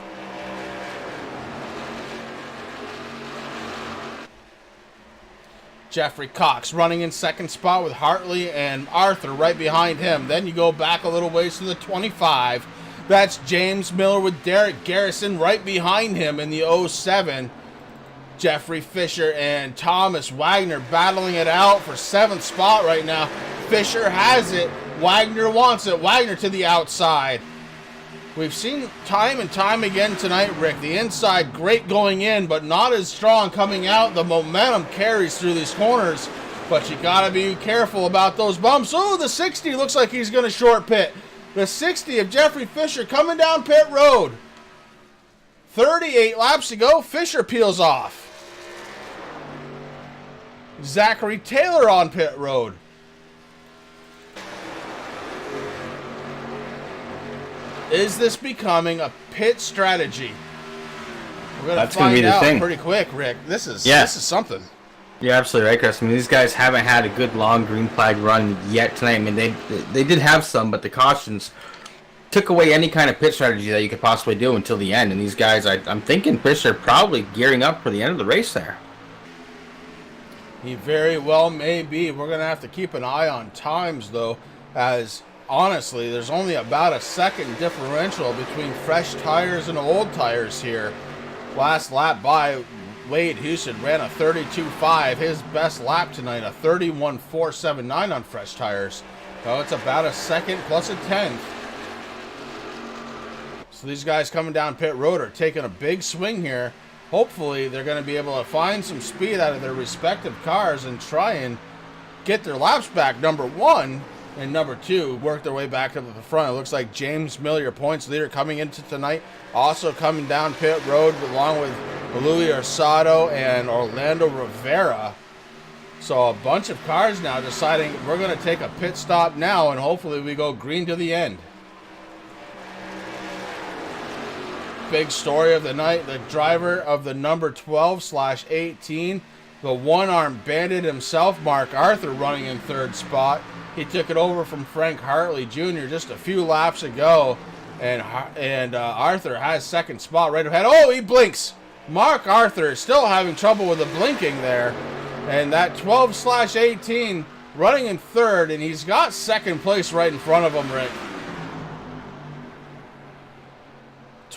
Jeffrey Cox running in second spot with Hartley and Arthur right behind him. Then you go back a little ways to the 25. That's James Miller with Derek Garrison right behind him in the 07. Jeffrey Fisher and Thomas Wagner battling it out for 7th spot right now. Fisher has it. Wagner wants it. Wagner to the outside. We've seen time and time again tonight, Rick. The inside great going in, but not as strong coming out. The momentum carries through these corners, but you got to be careful about those bumps. Oh, the 60 looks like he's going to short pit. The 60 of Jeffrey Fisher coming down pit road. 38 laps to go. Fisher peels off. Zachary Taylor on pit road. Is this becoming a pit strategy? We're going to find out pretty quick, Rick. This is something. You're absolutely right, Chris. I mean, these guys haven't had a good long green flag run yet tonight. I mean, they did have some, but the cautions took away any kind of pit strategy that you could possibly do until the end. And these guys, I'm thinking Fisher probably gearing up for the end of the race there. He very well may be. We're going to have to keep an eye on times, though, as honestly, there's only about a second differential between fresh tires and old tires here. Last lap by Wade Houston ran a 32.5. His best lap tonight, a 31.479 on fresh tires. So it's about a second plus a tenth. So these guys coming down pit road are taking a big swing here. Hopefully they're going to be able to find some speed out of their respective cars and try and get their laps back, number one, and number two, work their way back up to the front. It looks like James Miller, your points leader, coming into tonight, also coming down pit road along with Louis Orsado and Orlando Rivera. So a bunch of cars now deciding we're going to take a pit stop now, and hopefully we go green to the end. Big story of the night, the driver of the number 12/18, the one-arm bandit himself, Mark Arthur, running in third spot. He took it over from Frank Hartley Jr. just a few laps ago, and Arthur has second spot right ahead. Oh, he blinks. Mark Arthur is still having trouble with the blinking there, and that 12/18 running in third, and he's got second place right in front of him, Rick.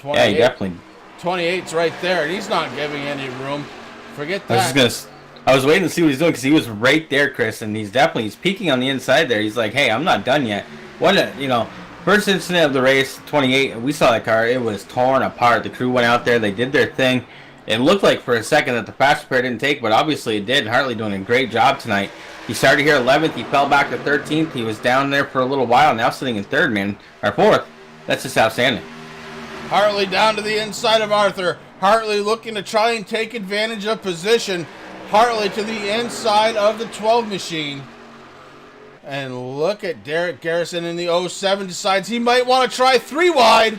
Yeah, he definitely. 28's right there, and he's not giving any room. Forget that. I was waiting to see what he's doing because he was right there, Chris, and he's peeking on the inside there. He's like, hey, I'm not done yet. First incident of the race, 28, we saw that car. It was torn apart. The crew went out there. They did their thing. It looked like for a second that the fast pair didn't take, but obviously it did. Hartley doing a great job tonight. He started here 11th. He fell back to 13th. He was down there for a little while, now sitting in third, man. Or fourth. That's just outstanding. Hartley down to the inside of Arthur. Hartley looking to try and take advantage of position. Hartley to the inside of the 12 machine. And look at Derek Garrison in the 07. Decides he might want to try 3 wide.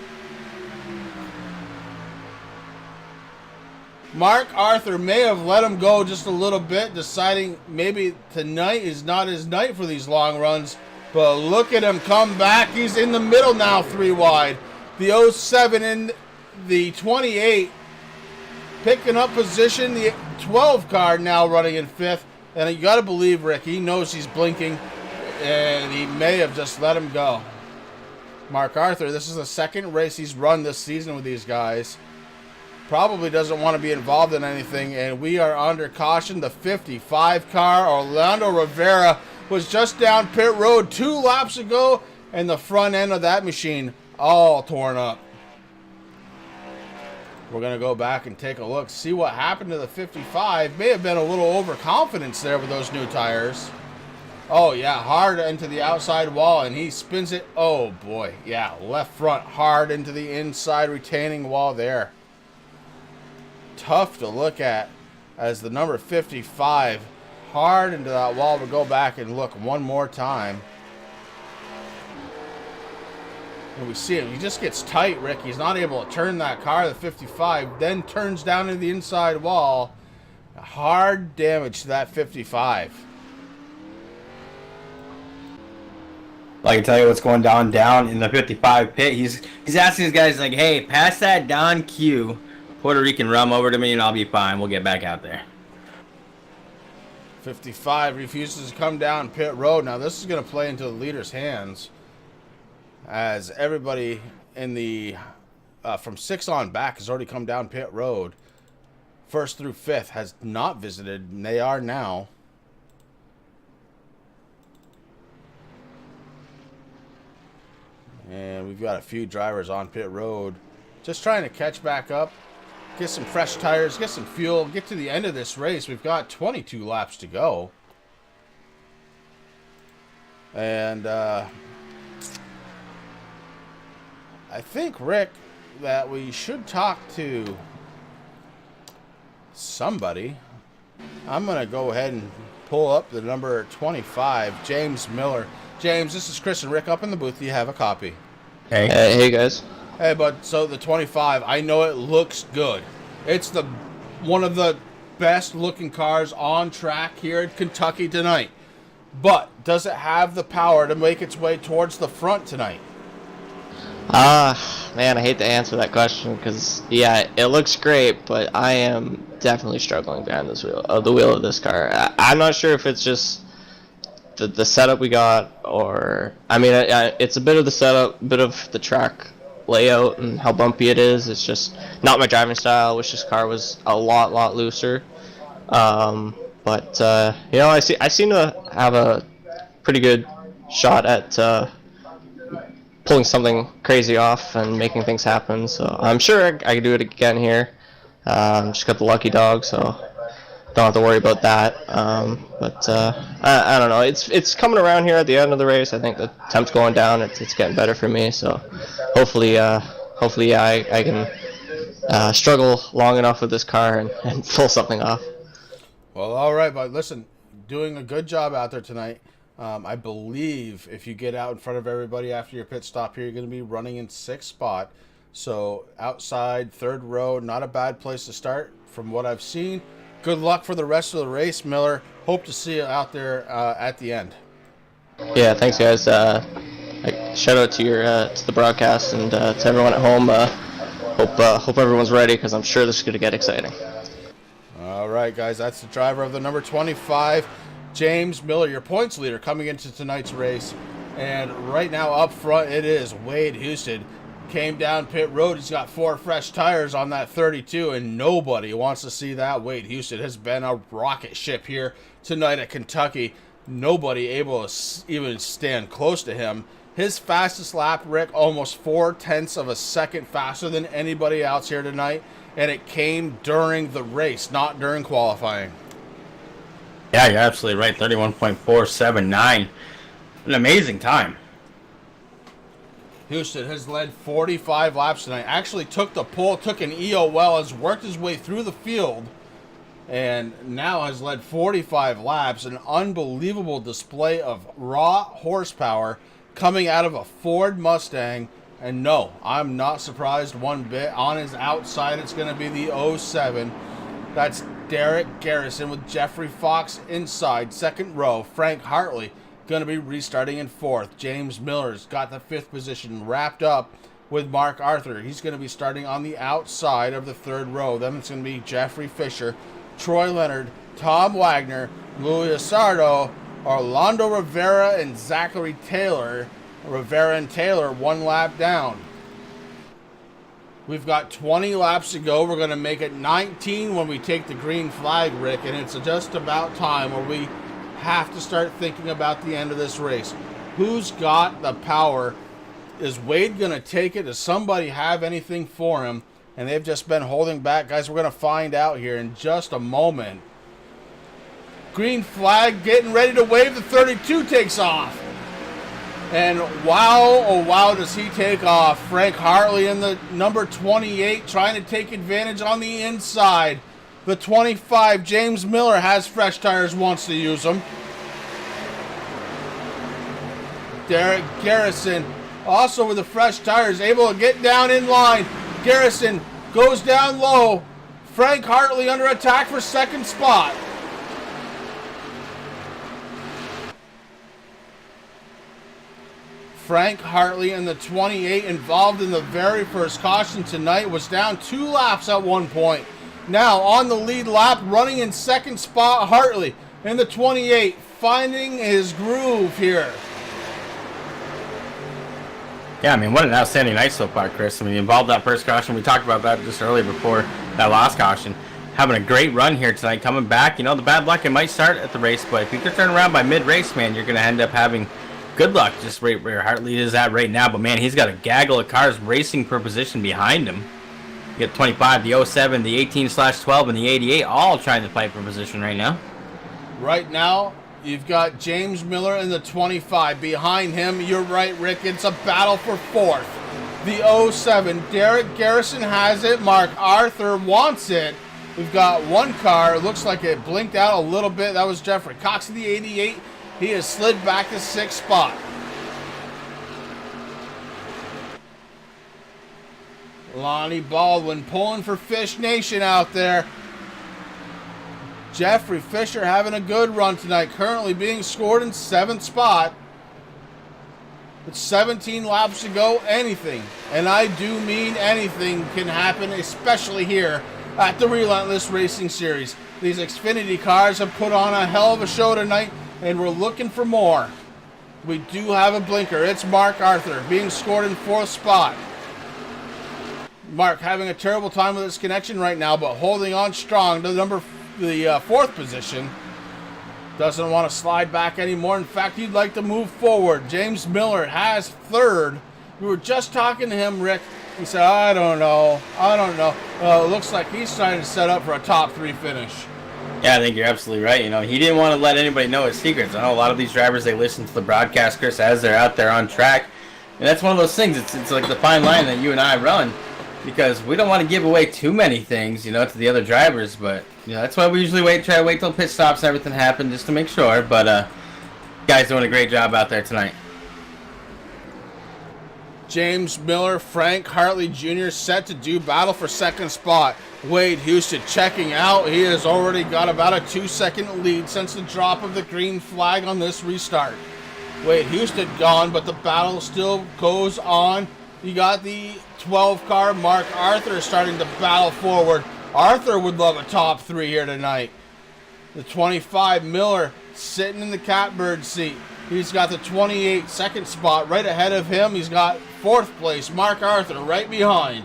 Mark Arthur may have let him go just a little bit, deciding maybe tonight is not his night for these long runs. But look at him come back. He's in the middle now, 3 wide. The 07 and the 28 picking up position. The 12 car now running in 5th. And you got to believe, Rick, he knows he's blinking. And he may have just let him go. Mark Arthur, this is the second race he's run this season with these guys. Probably doesn't want to be involved in anything. And we are under caution. The 55 car, Orlando Rivera, was just down pit road 2 laps ago. And the front end of that machine all torn up. We're going to go back and take a look, see what happened to the 55. May have been a little overconfidence there with those new tires. Oh, yeah, hard into the outside wall, and he spins it. Oh, boy. Yeah, left front hard into the inside retaining wall there. Tough to look at as the number 55 hard into that wall. We'll go back and look one more time. And we see it. He just gets tight, Rick. He's not able to turn that car, the 55, then turns down into the inside wall. Hard damage to that 55. I can tell you what's going down in the 55 pit. He's asking his guys, like, hey, pass that Don Q Puerto Rican rum over to me and I'll be fine. We'll get back out there. 55 refuses to come down pit road. Now this is going to play into the leader's hands, as everybody in the from 6 on back has already come down pit road. 1st through 5th has not visited, and they are now. And we've got a few drivers on pit road just trying to catch back up, get some fresh tires, get some fuel, get to the end of this race. We've got 22 laps to go. And I think, Rick, that we should talk to somebody. I'm going to go ahead and pull up the number 25, James Miller. James, this is Chris and Rick up in the booth. Do you have a copy? Hey. Hey, guys. Hey, bud. So the 25, I know it looks good. It's one of the best looking cars on track here in Kentucky tonight. But does it have the power to make its way towards the front tonight? Man, I hate to answer that question because, yeah, it looks great, but I am definitely struggling behind this wheel, the wheel of this car. I'm not sure if it's just the setup we got, or I mean, it's a bit of the setup, a bit of the track layout and how bumpy it is. It's just not my driving style. I wish this car was a lot looser. But you know, I seem to have a pretty good shot at pulling something crazy off and making things happen. So I'm sure I can do it again here. Just got the lucky dog, so don't have to worry about that. I don't know. It's coming around here at the end of the race. I think the temp's going down. It's getting better for me. So hopefully I can struggle long enough with this car and pull something off. Well, all right, but listen, doing a good job out there tonight. I believe if you get out in front of everybody after your pit stop here, you're going to be running in 6th spot. So outside, 3rd row, not a bad place to start from what I've seen. Good luck for the rest of the race, Miller. Hope to see you out there at the end. Yeah, thanks, guys. Shout out to to the broadcast and to everyone at home. Hope everyone's ready, because I'm sure this is going to get exciting. All right, guys, that's the driver of the number 25, James Miller, your points leader coming into tonight's race. And right now up front, it is Wade Houston. Came down pit road. He's got 4 fresh tires on that 32, and nobody wants to see that. Wade Houston has been a rocket ship here tonight at Kentucky. Nobody able to even stand close to him. His fastest lap, Rick, almost 0.4 of a second faster than anybody else here tonight, and it came during the race, not during qualifying. Yeah, you're absolutely right. 31.479. An amazing time. Houston has led 45 laps tonight. Actually took the pole, took an EOL, has worked his way through the field, and now has led 45 laps. An unbelievable display of raw horsepower coming out of a Ford Mustang. And no, I'm not surprised one bit. On his outside, it's going to be the 07. That's Derek Garrison with Jeffrey Fox inside, 2nd row. Frank Hartley going to be restarting in 4th. James Miller's got the 5th position wrapped up with Mark Arthur. He's going to be starting on the outside of the 3rd row. Then it's going to be Jeffrey Fisher, Troy Leonard, Tom Wagner, Louis Sardo, Orlando Rivera, and Zachary Taylor. Rivera and Taylor 1 lap down. We've got 20 laps to go. We're going to make it 19 when we take the green flag, Rick, and it's just about time where we have to start thinking about the end of this race. Who's got the power? Is Wade going to take it? Does somebody have anything for him? And they've just been holding back. Guys, we're going to find out here in just a moment. Green flag, getting ready to wave. The 32 takes off. And wow, oh wow, does he take off. Frank Hartley in the number 28 trying to take advantage on the inside. The 25, James Miller, has fresh tires, wants to use them. Derek Garrison, also with the fresh tires, able to get down in line. Garrison goes down low. Frank Hartley under attack for 2nd spot. Frank Hartley in the 28, involved in the very first caution tonight, was down 2 laps at one point. Now on the lead lap, running in 2nd spot, Hartley in the 28, finding his groove here. Yeah, I mean, what an outstanding night so far, Chris. I mean, involved that first caution. We talked about that just earlier before that last caution. Having a great run here tonight, coming back. You know, the bad luck, it might start at the race, but if you can turn around by mid-race, man, you're going to end up having good luck just right where Hartley is at right now. But, man, he's got a gaggle of cars racing for position behind him. You get 25, the 07, the 18/12, and the 88 all trying to fight for position right now. Right now, you've got James Miller in the 25. Behind him, you're right, Rick, it's a battle for 4th. The 07, Derek Garrison has it. Mark Arthur wants it. We've got one car. It looks like it blinked out a little bit. That was Jeffrey Cox in the 88. He has slid back to 6th spot. Lonnie Baldwin pulling for Fish Nation out there. Jeffrey Fisher having a good run tonight, currently being scored in 7th spot. With 17 laps to go, anything, and I do mean anything, can happen, especially here at the Relentless Racing Series. These Xfinity cars have put on a hell of a show tonight, and we're looking for more. We do have a blinker. It's Mark Arthur being scored in 4th spot. Mark having a terrible time with his connection right now, but holding on strong to the 4th position. Doesn't want to slide back anymore. In fact, he'd like to move forward. James Miller has 3rd We were just talking to him, Rick. He said, I don't know. It looks like he's trying to set up for a top 3 finish. Yeah, I think you're absolutely right. You know, he didn't want to let anybody know his secrets. I know a lot of these drivers, they listen to the broadcast, Chris, as they're out there on track. And that's one of those things. It's like the fine line that you and I run, because we don't want to give away too many things, you know, to the other drivers. But, you know, that's why we usually try to wait till pit stops and everything happen just to make sure. But guys doing a great job out there tonight. James Miller, Frank Hartley Jr. set to do battle for second spot. Wade Houston checking out. He has already got about a 2-second lead since the drop of the green flag on this restart. Wade Houston gone, but the battle still goes on. You got the 12 car, Mark Arthur, starting to battle forward. Arthur would love a top 3 here tonight. The 25, Miller, sitting in the catbird seat. He's got the 28 second spot right ahead of him. He's got 4th place, Mark Arthur, right behind.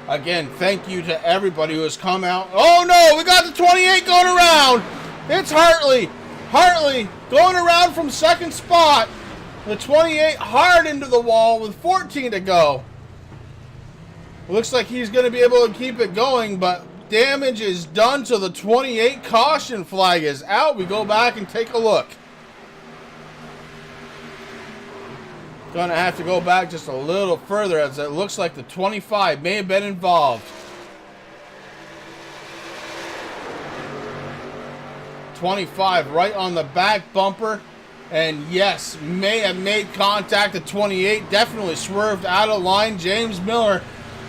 Again, thank you to everybody who has come out. Oh no, we got the 28 going around. It's Hartley. Hartley going around from second spot. The 28 hard into the wall with 14 to go. Looks like he's going to be able to keep it going, but damage is done, so the 28 caution flag is out. We go back and take a look. Gonna have to go back just a little further, as it looks like the 25 may have been involved. 25 right on the back bumper, and yes, may have made contact. The 28 definitely swerved out of line. James Miller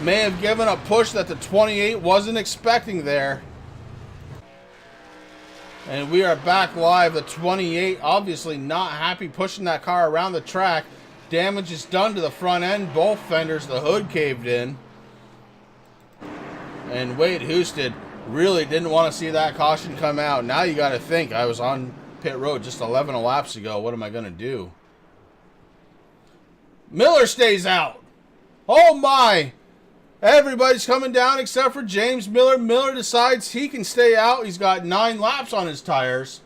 may have given a push that the 28 wasn't expecting there. And we are back live. The 28 obviously not happy pushing that car around the track. Damage is done to the front end, both fenders, the hood caved in. And Wade Houston really didn't want to see that caution come out. Now you got to think, I was on pit road just 11 laps ago. What am I going to do? Miller stays out. Oh my. Everybody's coming down except for James Miller. Miller decides he can stay out. He's got 9 laps on his tires.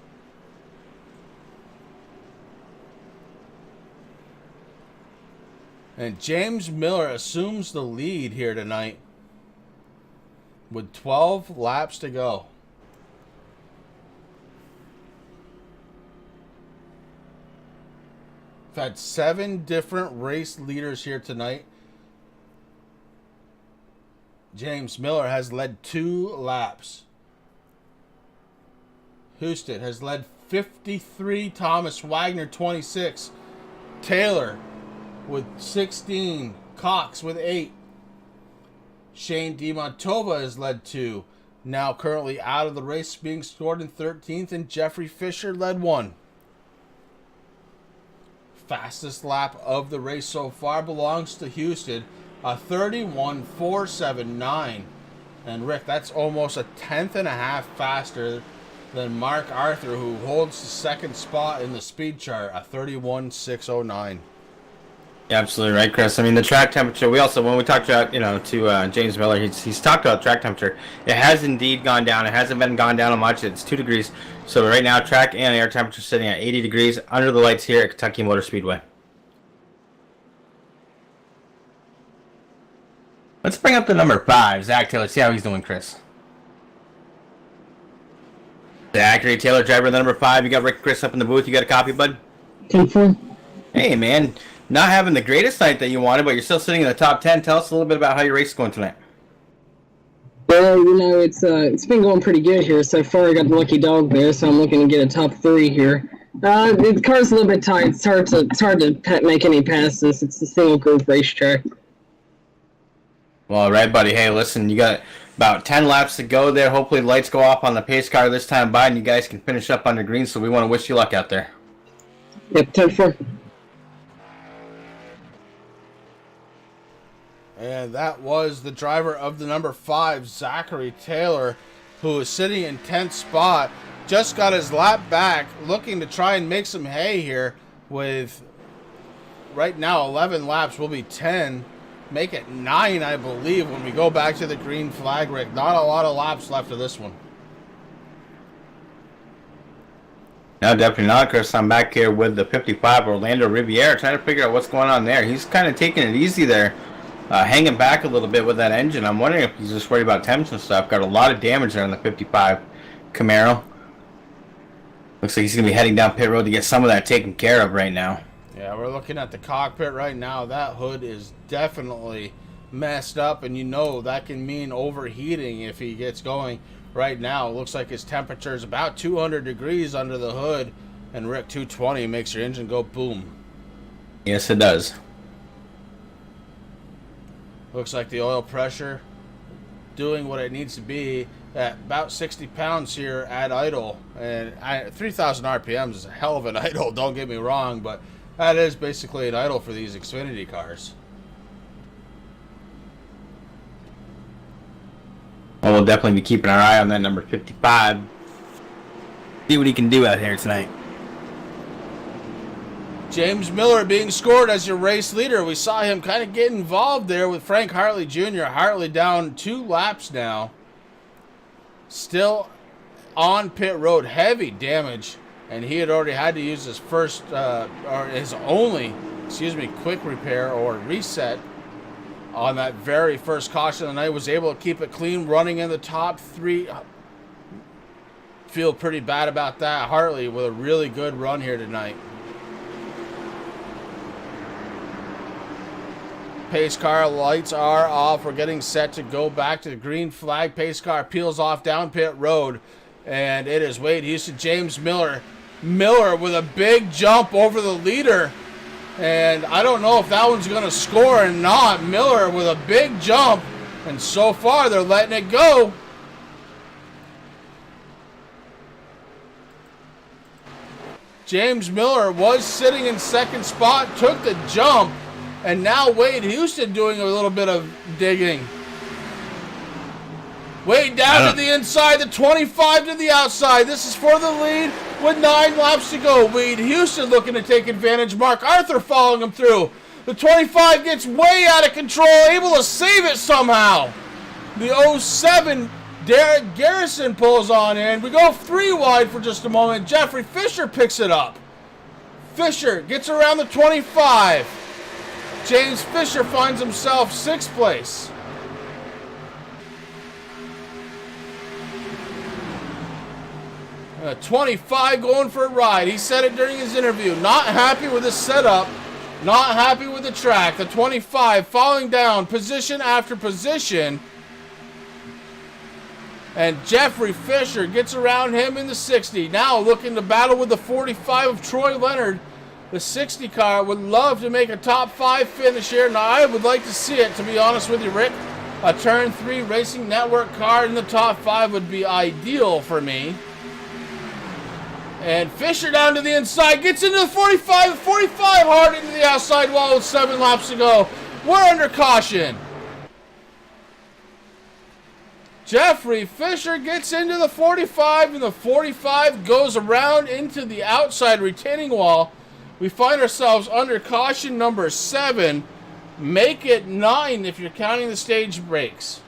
And James Miller assumes the lead here tonight with 12 laps to go. We've had 7 different race leaders here tonight. James Miller has led 2 laps. Houston has led 53. Thomas Wagner 26. Taylor with 16. Cox with 8. Shane DiMontova has led 2. Now currently out of the race, being scored in 13th. And Jeffrey Fisher led 1. Fastest lap of the race so far belongs to Houston. A 31.479. And Rick, that's almost a 10th and a half faster than Mark Arthur, who holds the second spot in the speed chart, a 31.609. Yeah, absolutely right, Chris. I mean, the track temperature, we also, when we talked about, to James Miller, he's talked about track temperature. It has indeed gone down. It hasn't been gone down much. It's 2 degrees. So right now, track and air temperature sitting at 80 degrees under the lights here at Kentucky Motor Speedway. Let's bring up the number 5, Zach Taylor. See how he's doing, Chris. Zachary Taylor, driver of the number 5. You got Rick Chris up in the booth. You got a copy, bud? 10-4. Hey, man. Not having the greatest night that you wanted, but you're still sitting in the top 10. Tell us a little bit about how your race is going tonight. Well, it's been going pretty good here so far. I got the lucky dog there, so I'm looking to get a top 3 here. The car's a little bit tight. It's hard to make any passes. It's a single group racetrack. Well, all right, buddy. Hey, listen, you got about 10 laps to go there. Hopefully the lights go off on the pace car this time by, and you guys can finish up under green, so we want to wish you luck out there. Yep, 10-4. And that was the driver of the number 5, Zachary Taylor, who is sitting in 10th spot. Just got his lap back, looking to try and make some hay here with, right now, 11 laps will be 10. Make it 9, I believe, when we go back to the green flag, Rick. Not a lot of laps left of this one. No, definitely not, Chris. I'm back here with the 55 Orlando Riviera, trying to figure out what's going on there. He's kind of taking it easy there, hanging back a little bit with that engine. I'm wondering if he's just worried about temps and stuff. Got a lot of damage there on the 55 Camaro. Looks like he's going to be heading down pit road to get some of that taken care of right now. Yeah, we're looking at the cockpit right now. That hood is definitely messed up, and you know that can mean overheating if he gets going. Right now, it looks like his temperature is about 200 degrees under the hood, and Rick, 220 makes your engine go boom. Yes, it does. Looks like the oil pressure doing what it needs to be at about 60 pounds here at idle. And 3,000 RPMs is a hell of an idle, don't get me wrong, but that is basically an idle for these Xfinity cars. Well, we'll definitely be keeping our eye on that number 55. See what he can do out here tonight. James Miller being scored as your race leader. We saw him kind of get involved there with Frank Hartley Jr. Hartley down 2 laps now. Still on pit road. Heavy damage. And he had already had to use his first, or his only, quick repair or reset on that very first caution of the night. Was able to keep it clean, running in the top 3. Feel pretty bad about that. Hartley with a really good run here tonight. Pace car lights are off. We're getting set to go back to the green flag. Pace car peels off down pit road, and it is Wade Houston, James Miller. Miller with a big jump over the leader. And I don't know if that one's going to score or not. Miller with a big jump. And so far, they're letting it go. James Miller was sitting in second spot, took the jump. And now Wade Houston doing a little bit of digging. Wade down to the inside, the 25 to the outside. This is for the lead with 9 laps to go. Wade Houston looking to take advantage. Mark Arthur following him through. The 25 gets way out of control, able to save it somehow. The 07 Derek Garrison pulls on in. We go 3 wide for just a moment. Jeffrey Fisher picks it up. Fisher gets around the 25. James Fisher finds himself 6th place. 25 going for a ride. He said it during his interview. Not happy with the setup. Not happy with the track. The 25 falling down position after position. And Jeffrey Fisher gets around him in the 60. Now looking to battle with the 45 of Troy Leonard. The 60 car would love to make a top 5 finish here. Now I would like to see it, to be honest with you, Rick. A Turn 3 Racing Network car in the top 5 would be ideal for me. And Fisher down to the inside, gets into the 45, 45 hard into the outside wall with 7 laps to go. We're under caution. Jeffrey Fisher gets into the 45, and the 45 goes around into the outside retaining wall. We find ourselves under caution number 7. Make it 9 if you're counting the stage breaks.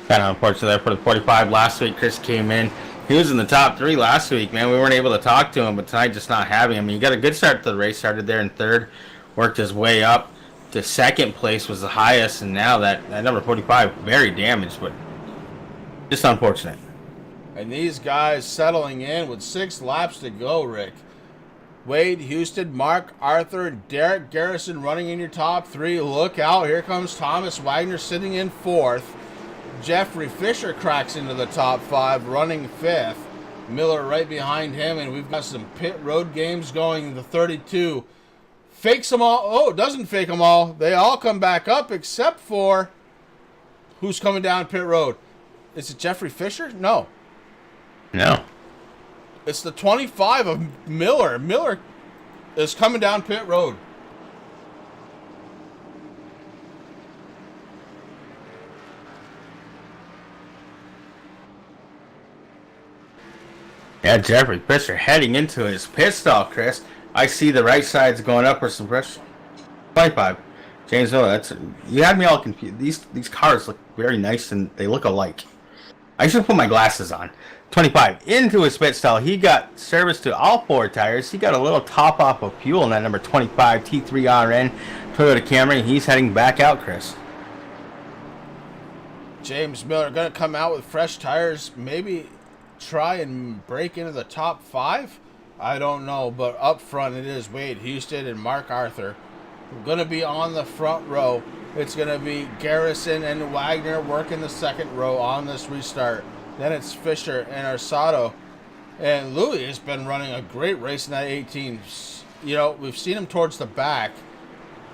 Kind of unfortunate there for the 45 last week. Chris came in. He was in the top 3 last week, man. We weren't able to talk to him, but tonight just not having him. He got a good start to the race. Started there in 3rd, worked his way up to 2nd place was the highest, and now that number 45 very damaged, but just unfortunate. And these guys settling in with 6 laps to go, Rick. Wade Houston, Mark Arthur, Derek Garrison running in your top 3. Look out, here comes Thomas Wagner sitting in 4th. Jeffrey Fisher cracks into the top 5, running 5th. Miller right behind him, and we've got some pit road games going. The 32 fakes them all. Oh, doesn't fake them all. They all come back up except for who's coming down pit road. Is it Jeffrey Fisher? No. No. It's the 25 of Miller. Miller is coming down pit road. Yeah, Jeffrey Fisher heading into his pit stall, Chris. I see the right side's going up for some pressure. 25. James Miller, you had me all confused. These cars look very nice and they look alike. I should put my glasses on. 25 into his pit stall. He got service to all 4 tires. He got a little top off of fuel in that number 25 T3RN Toyota Camry. He's heading back out, Chris. James Miller going to come out with fresh tires. Maybe try and break into the top 5. I don't know, but up front it is Wade Houston and Mark Arthur. We're going to be on the front row. It's going to be Garrison and Wagner working the second row on this restart. Then it's Fisher and Arsato. And Louis has been running a great race in that 18. You know, we've seen him towards the back.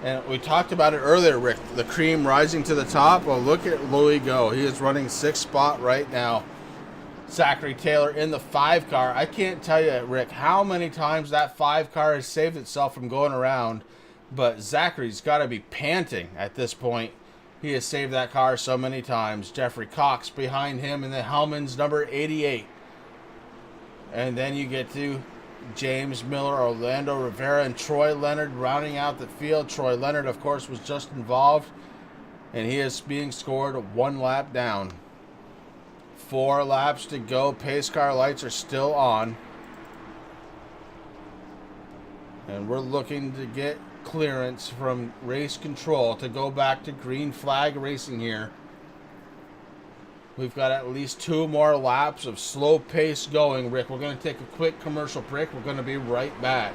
And we talked about it earlier, Rick. The cream rising to the top. Well, look at Louis go. He is running 6th spot right now. Zachary Taylor in the 5 car. I can't tell you, Rick, how many times that 5 car has saved itself from going around. But Zachary's got to be panting at this point. He has saved that car so many times. Jeffrey Cox behind him in the Hellman's number 88. And then you get to James Miller, Orlando Rivera, and Troy Leonard rounding out the field. Troy Leonard, of course, was just involved. And he is being scored 1 lap down. 4 laps to go. Pace car lights are still on. And we're looking to get clearance from race control to go back to green flag racing here. We've got at least 2 more laps of slow pace going, Rick. We're going to take a quick commercial break. We're going to be right back.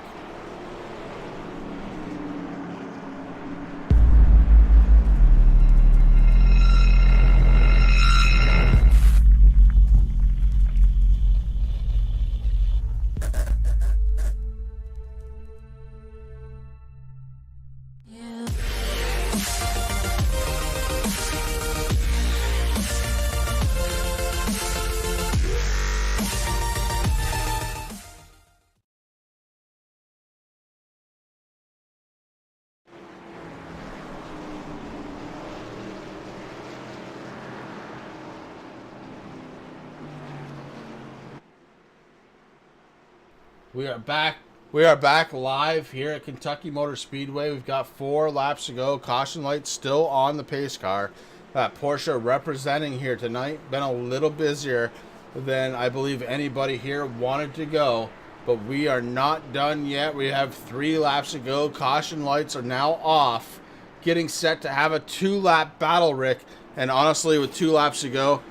We are back. We are back live here at Kentucky Motor Speedway. We've got 4 laps to go. Caution lights still on the pace car. Porsche representing here tonight. Been a little busier than I believe anybody here wanted to go. But we are not done yet. We have 3 laps to go. Caution lights are now off. Getting set to have a 2-lap battle, Rick. And honestly, with 2 laps to go,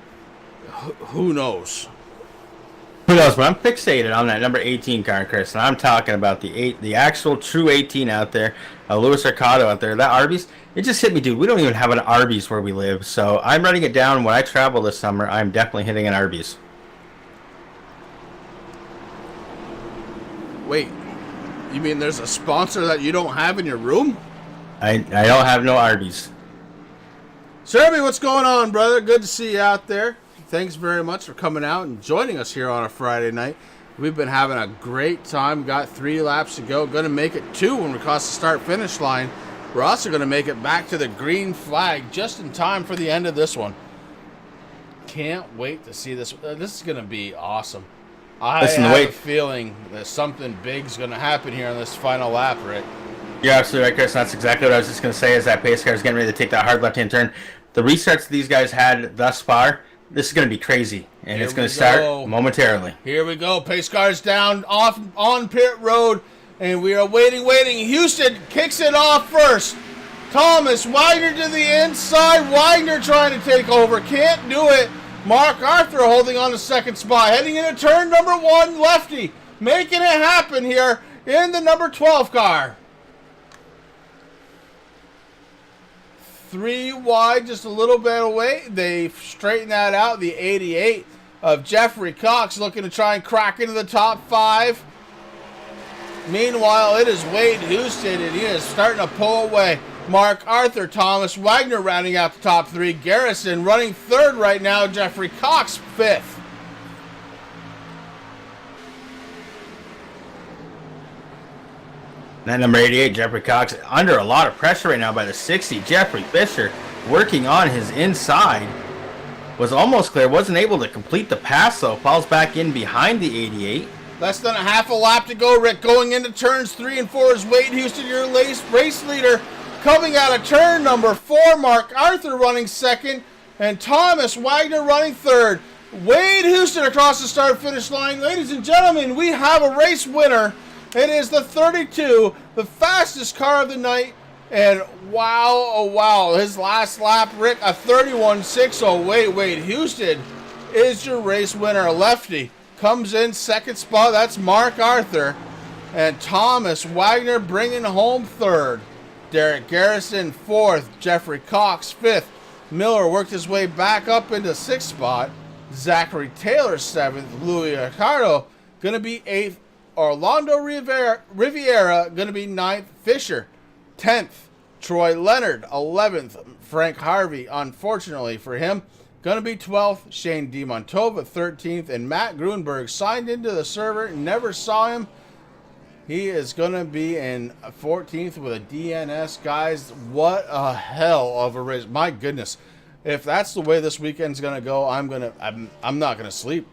who knows? Who knows? But I'm fixated on that number 18 car, Chris, and I'm talking about the actual true 18 out there, Louis Arcado out there. That Arby's, it just hit me, dude. We don't even have an Arby's where we live, so I'm writing it down. When I travel this summer, I'm definitely hitting an Arby's. Wait, you mean there's a sponsor that you don't have in your room? I don't have no Arby's. Serby, what's going on, brother? Good to see you out there. Thanks very much for coming out and joining us here on a Friday night. We've been having a great time. We've got 3 laps to go. Going to make it 2 when we cross the start-finish line. We're also going to make it back to the green flag just in time for the end of this one. Can't wait to see this. This is going to be awesome. I have a feeling that something big's going to happen here on this final lap, Rick. You're absolutely right, Chris. That's exactly what I was just going to say, is that pace car is getting ready to take that hard left-hand turn. The restarts these guys had thus far, this is going to be crazy, and it's going to start momentarily. Here we go. Pace car's down off on pit road, and we are waiting. Houston kicks it off first. Thomas Wagner to the inside. Wagner trying to take over. Can't do it. Mark Arthur holding on to 2nd spot. Heading into turn number 1, lefty. Making it happen here in the number 12 car. 3 wide, just a little bit away. They straighten that out. The 88 of Jeffrey Cox looking to try and crack into the top 5. Meanwhile, it is Wade Houston, and he is starting to pull away. Mark Arthur, Thomas Wagner rounding out the top 3. Garrison running 3rd right now. Jeffrey Cox 5th. That number 88, Jeffrey Cox, under a lot of pressure right now by the 60. Jeffrey Fisher working on his inside. Was almost clear, wasn't able to complete the pass, though. Falls back in behind the 88. Less than a half a lap to go, Rick. Going into turns 3 and 4 is Wade Houston, your race leader. Coming out of turn number 4, Mark Arthur running 2nd, and Thomas Wagner running 3rd. Wade Houston across the start-finish line. Ladies and gentlemen, we have a race winner. It is the 32, the fastest car of the night. And wow, oh wow, his last lap, Rick, a 31.60. Wade Houston is your race winner. Lefty comes in second spot. That's Mark Arthur. And Thomas Wagner bringing home third. Derek Garrison fourth. Jeffrey Cox fifth. Miller worked his way back up into sixth spot. Zachary Taylor seventh. Louis Ricardo going to be eighth. Orlando Riviera going to be ninth. Fisher 10th. Troy Leonard 11th. Frank Harvey, unfortunately for him, going to be 12th. Shane DiMontova 13th. And Matt Grunberg signed into the server. Never saw him. He is going to be in 14th with a DNS. Guys, what a hell of a race. My goodness. If that's the way this weekend's going to go, I'm not going to sleep.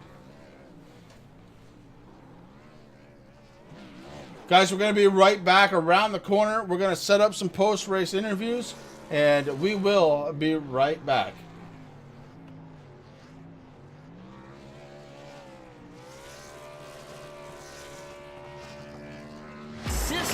Guys, we're going to be right back around the corner. We're going to set up some post-race interviews, and we will be right back.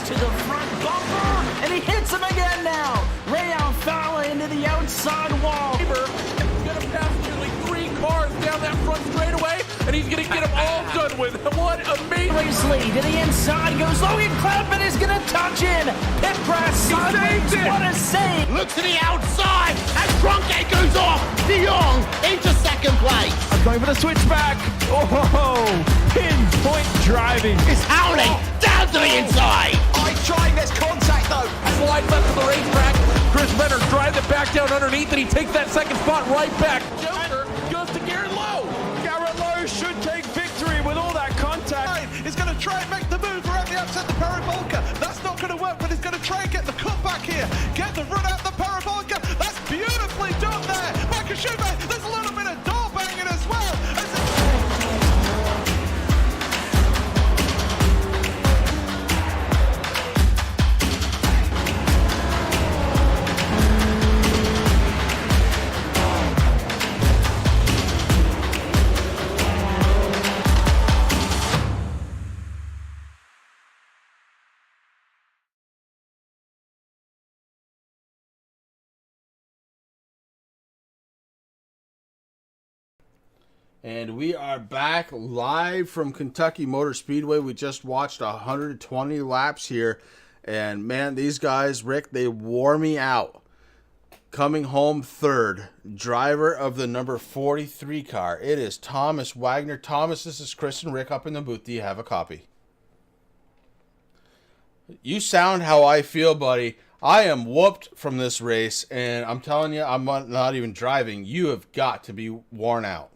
To the front bumper, and he hits him again now. Ray Alfala into the outside wall. He's going to pass nearly 3 cars down that front straightaway, and he's going to get them all done with. What amazing. Race lead to the inside goes Logan Cloudman is going to touch in. Pit press sideways. What a save. Look to the outside, and Drunke goes off. De Jong into second place. I'm going for the switchback. Oh, pinpoint driving. It's howling down to the inside. I trying this contact though. Slide left of the racetrack. Chris Benner drives it back down underneath, and he takes that second spot right back. Joker goes to Garrett Lowe. Garrett Lowe should take victory with all that contact. He's going to try and make the move around the outside the parabolica. That's not going to work, but he's going to try and get the cutback here. Get the run out the parabolica. That's beautifully done there. Michael Schumacher, there's a little bit of door banging as well. And we are back live from Kentucky Motor Speedway. We just watched 120 laps here. And man, these guys, Rick, they wore me out. Coming home third, driver of the number 43 car. It is Thomas Wagner. Thomas, this is Chris and Rick up in the booth. Do you have a copy? You sound how I feel, buddy. I am whooped from this race. And I'm telling you, I'm not even driving. You have got to be worn out.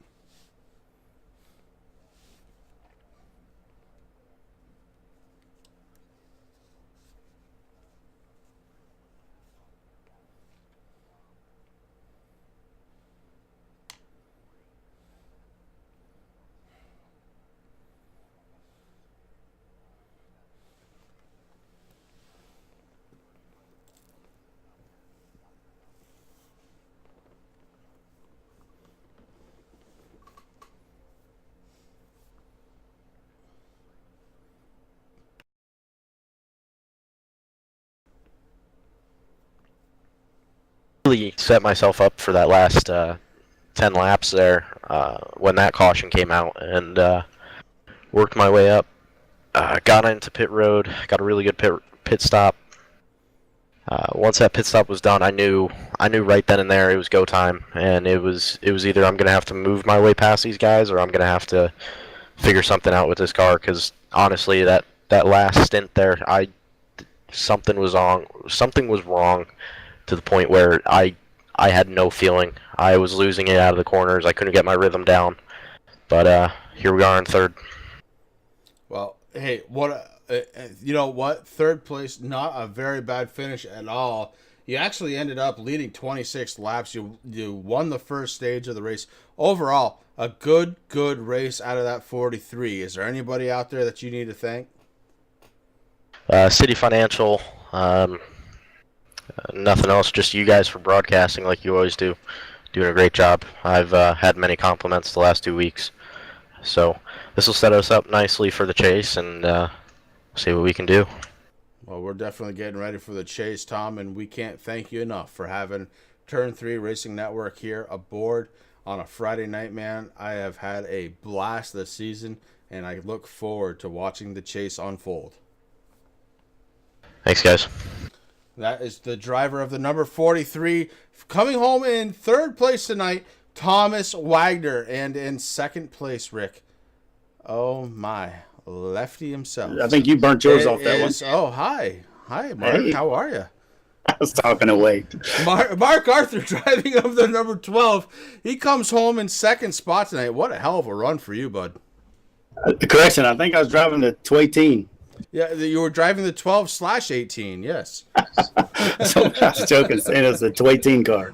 Really set myself up for that last 10 laps there when that caution came out, and worked my way up. Got into pit road, got a really good pit stop. Once that pit stop was done, I knew right then and there it was go time, and it was either I'm gonna have to move my way past these guys, or I'm gonna have to figure something out with this car. Because honestly, that last stint there, something was wrong to the point where I had no feeling. I was losing it out of the corners. I couldn't get my rhythm down. But here we are in third. Well, hey, you know what? Third place, not a very bad finish at all. You actually ended up leading 26 laps. You won the first stage of the race. Overall, a good race out of that 43. Is there anybody out there that you need to thank? City Financial. Nothing else. Just you guys for broadcasting like you always do. doing a great job. I've had many compliments the last 2 weeks. So this will set us up nicely for the chase, and see what we can do. Well, we're definitely getting ready for the chase, Tom, and we can't thank you enough for having Turn 3 Racing Network here aboard on a Friday night, man. I have had a blast this season, and I look forward to watching the chase unfold. Thanks, guys. That is the driver of the number 43, coming home in third place tonight, Thomas Wagner, and in second place, Rick. Oh my, Lefty himself. I think you burnt yours off that one. Oh, hi, Mark. Hey. How are you? I was talking away. Mark Arthur driving of the number 12. He comes home in second spot tonight. What a hell of a run for you, bud. Correction, I think I was driving the 18. Yeah, you were driving the 12/18, yes. So I was joking, saying it was the 18 car.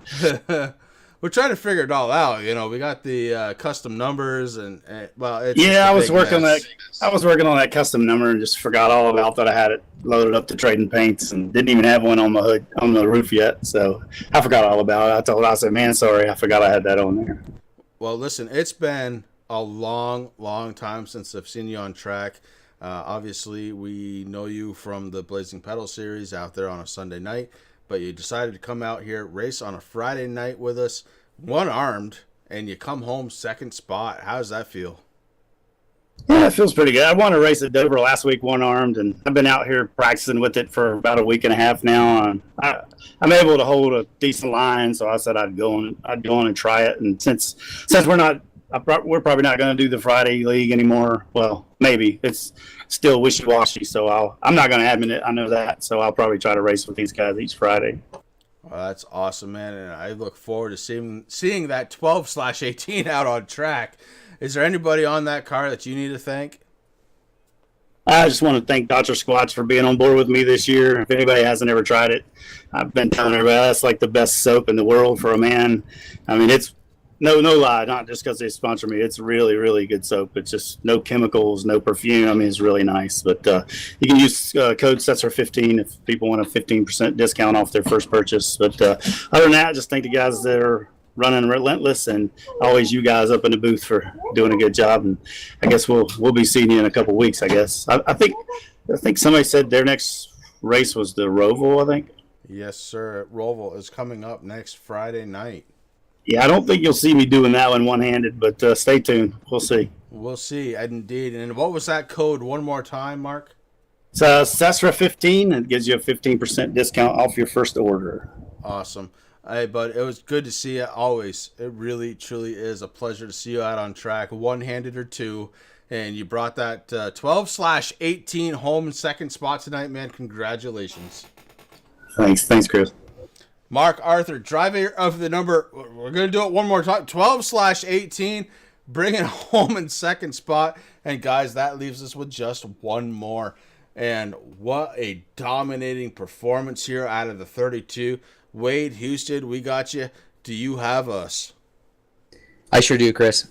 We're trying to figure it all out. You know, we got the custom numbers, and well, it's I was working on that custom number and just forgot all about that. I had it loaded up to trading paints and didn't even have one on the hood, on the roof yet. So I forgot all about it. I said, man, sorry, I forgot I had that on there. Well, listen, it's been a long, long time since I've seen you on track. Obviously, we know you from the Blazing Pedal series out there on a Sunday night, but you decided to come out here, race on a Friday night with us, one-armed, and you come home second spot. How does that feel? Yeah, it feels pretty good. I won a race at Dover last week, one-armed, and I've been out here practicing with it for about a week and a half now. And I'm able to hold a decent line, so I said I'd go on and try it. And since we're probably not going to do the Friday League anymore. Well, maybe. It's still wishy-washy, so I'm not going to admit it. I know that, so I'll probably try to race with these guys each Friday. Well, that's awesome, man, and I look forward to seeing that 12/18 out on track. Is there anybody on that car that you need to thank? I just want to thank Dr. Squatch for being on board with me this year. If anybody hasn't ever tried it, I've been telling everybody that's like the best soap in the world for a man. I mean, it's no lie, not just because they sponsor me. It's really, really good soap. It's just no chemicals, no perfume. I mean, it's really nice. But you can use code SETSR15 if people want a 15% discount off their first purchase. But other than that, just thank the guys that are running Relentless, and always you guys up in the booth for doing a good job. And I guess we'll be seeing you in a couple weeks, I guess. I think somebody said their next race was the Roval, I think. Yes, sir. Roval is coming up next Friday night. Yeah, I don't think you'll see me doing that one one-handed, but stay tuned. We'll see. We'll see, indeed. And what was that code one more time, Mark? It's SESRA15, and it gives you a 15% discount off your first order. Awesome. Hey, bud, it was good to see you always. It really, truly is a pleasure to see you out on track, one-handed or two. And you brought that 12/18 home in second spot tonight, man. Congratulations. Thanks, Chris. Mark Arthur, driver of the number, we're going to do it one more time, 12/18, bringing home in second spot. And guys, that leaves us with just one more. And what a dominating performance here out of the 32. Wade, Houston, we got you. Do you have us? I sure do, Chris.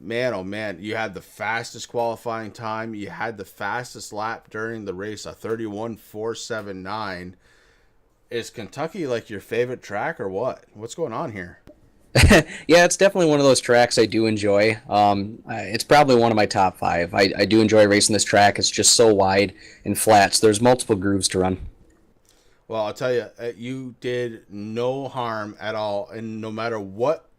Man, oh man, you had the fastest qualifying time. You had the fastest lap during the race, a 31.479. Is Kentucky like your favorite track or what? What's going on here? Yeah, it's definitely one of those tracks I do enjoy. It's probably one of my top 5. I do enjoy racing this track. It's just so wide and flat, so there's multiple grooves to run. Well, I'll tell you, you did no harm at all, and no matter what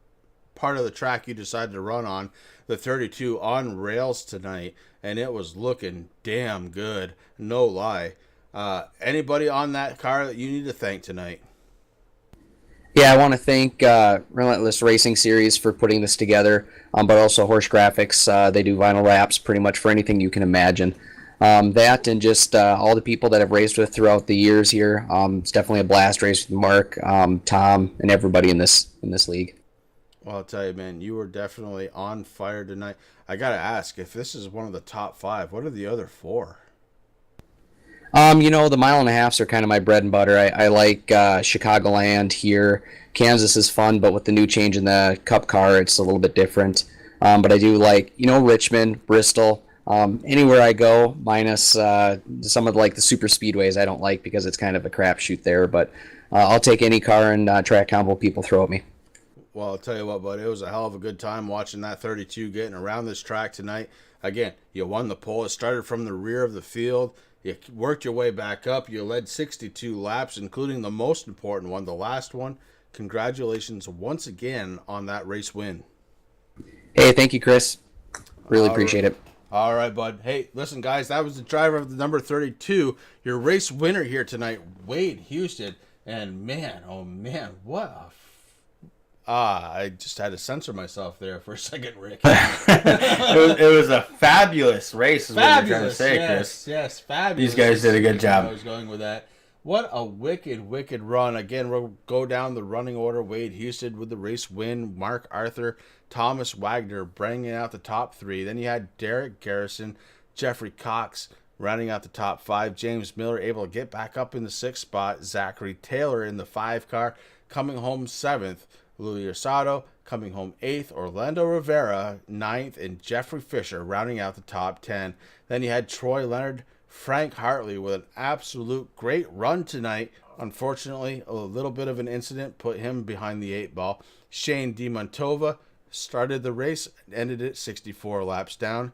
part of the track you decided to run on, the 32 on rails tonight, and it was looking damn good, no lie. Anybody on that car that you need to thank tonight? Yeah, I want to thank Relentless Racing Series for putting this together, but also Horse Graphics. They do vinyl wraps pretty much for anything you can imagine. That and just all the people that I've raced with throughout the years here. It's definitely a blast race with Mark, Tom, and everybody in this league. Well, I'll tell you, man, you were definitely on fire tonight. I got to ask, if this is one of the top 5, what are the other 4? The mile and a halfs are kind of my bread and butter. I like Chicagoland here. Kansas is fun, but with the new change in the Cup car, it's a little bit different. But I do like, Richmond, Bristol, anywhere I go, minus some of the super speedways I don't like because it's kind of a crapshoot there. But I'll take any car and track combo people throw at me. Well, I'll tell you what, bud. It was a hell of a good time watching that 32 getting around this track tonight. Again, you won the pole. It started from the rear of the field. You worked your way back up. You led 62 laps, including the most important one, the last one. Congratulations once again on that race win. Hey, thank you, Chris. Really appreciate it. All right, bud. Hey, listen, guys, that was the driver of the number 32, your race winner here tonight, Wade Houston. And man, oh man, what a I just had to censor myself there for a second, Rick. it was a fabulous race, is what you're trying to say, yes, Chris. Yes, fabulous. These guys did a good job. I was going with that. What a wicked run. Again, we'll go down the running order. Wade Houston with the race win. Mark Arthur, Thomas Wagner bringing out the top 3. Then you had Derek Garrison, Jeffrey Cox rounding out the top 5. James Miller able to get back up in the 6th spot. Zachary Taylor in the 5 car coming home 7th. Louis Osado coming home 8th. Orlando Rivera 9th. And Jeffrey Fisher rounding out the top 10. Then you had Troy Leonard, Frank Hartley with an absolute great run tonight. Unfortunately, a little bit of an incident put him behind the 8 ball. Shane DiMontova started the race, ended it 64 laps down.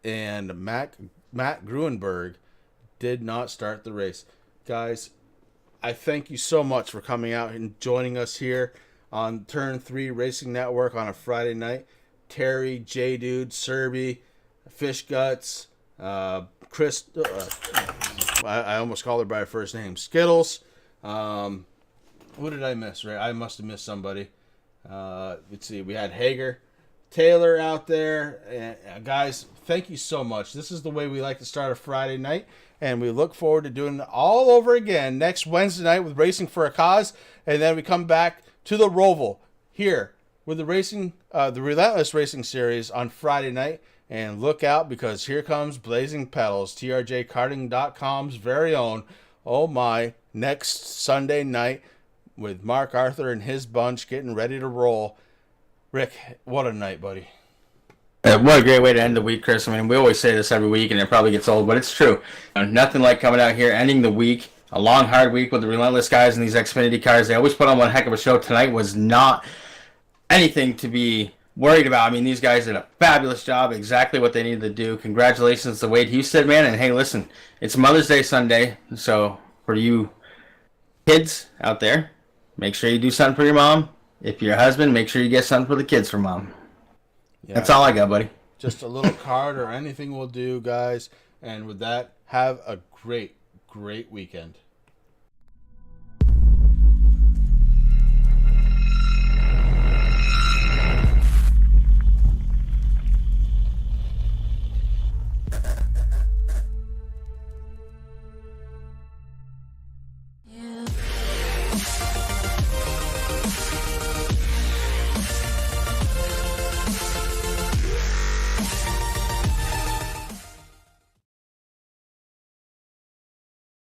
And Matt Gruenberg did not start the race. Guys, I thank you so much for coming out and joining us here on Turn 3 Racing Network on a Friday night. Terry, J-Dude, Serby, Fish Guts, Chris, I almost called her by her first name, Skittles. Who did I miss, right? I must have missed somebody. Let's see, we had Hager, Taylor out there. Guys, thank you so much. This is the way we like to start a Friday night, and we look forward to doing it all over again next Wednesday night with Racing for a Cause, and then we come back to the Roval here with the Relentless Racing Series on Friday night. And look out, because here comes Blazing Pedals, TRJKarting.com's very own, oh my, next Sunday night with Mark Arthur and his bunch getting ready to roll. Rick, what a night, buddy. What a great way to end the week, Chris. I mean, we always say this every week, and it probably gets old, but it's true. Nothing like coming out here, ending the week, a long, hard week with the Relentless guys and these Xfinity cars. They always put on one heck of a show. Tonight was not anything to be worried about. I mean, these guys did a fabulous job, exactly what they needed to do. Congratulations to Wade Houston, man. And hey, listen, it's Mother's Day Sunday, so for you kids out there, make sure you do something for your mom. If you're a husband, make sure you get something for the kids for mom. Yeah. That's all I got, buddy. Just a little card or anything will do, guys. And with that, have a great weekend.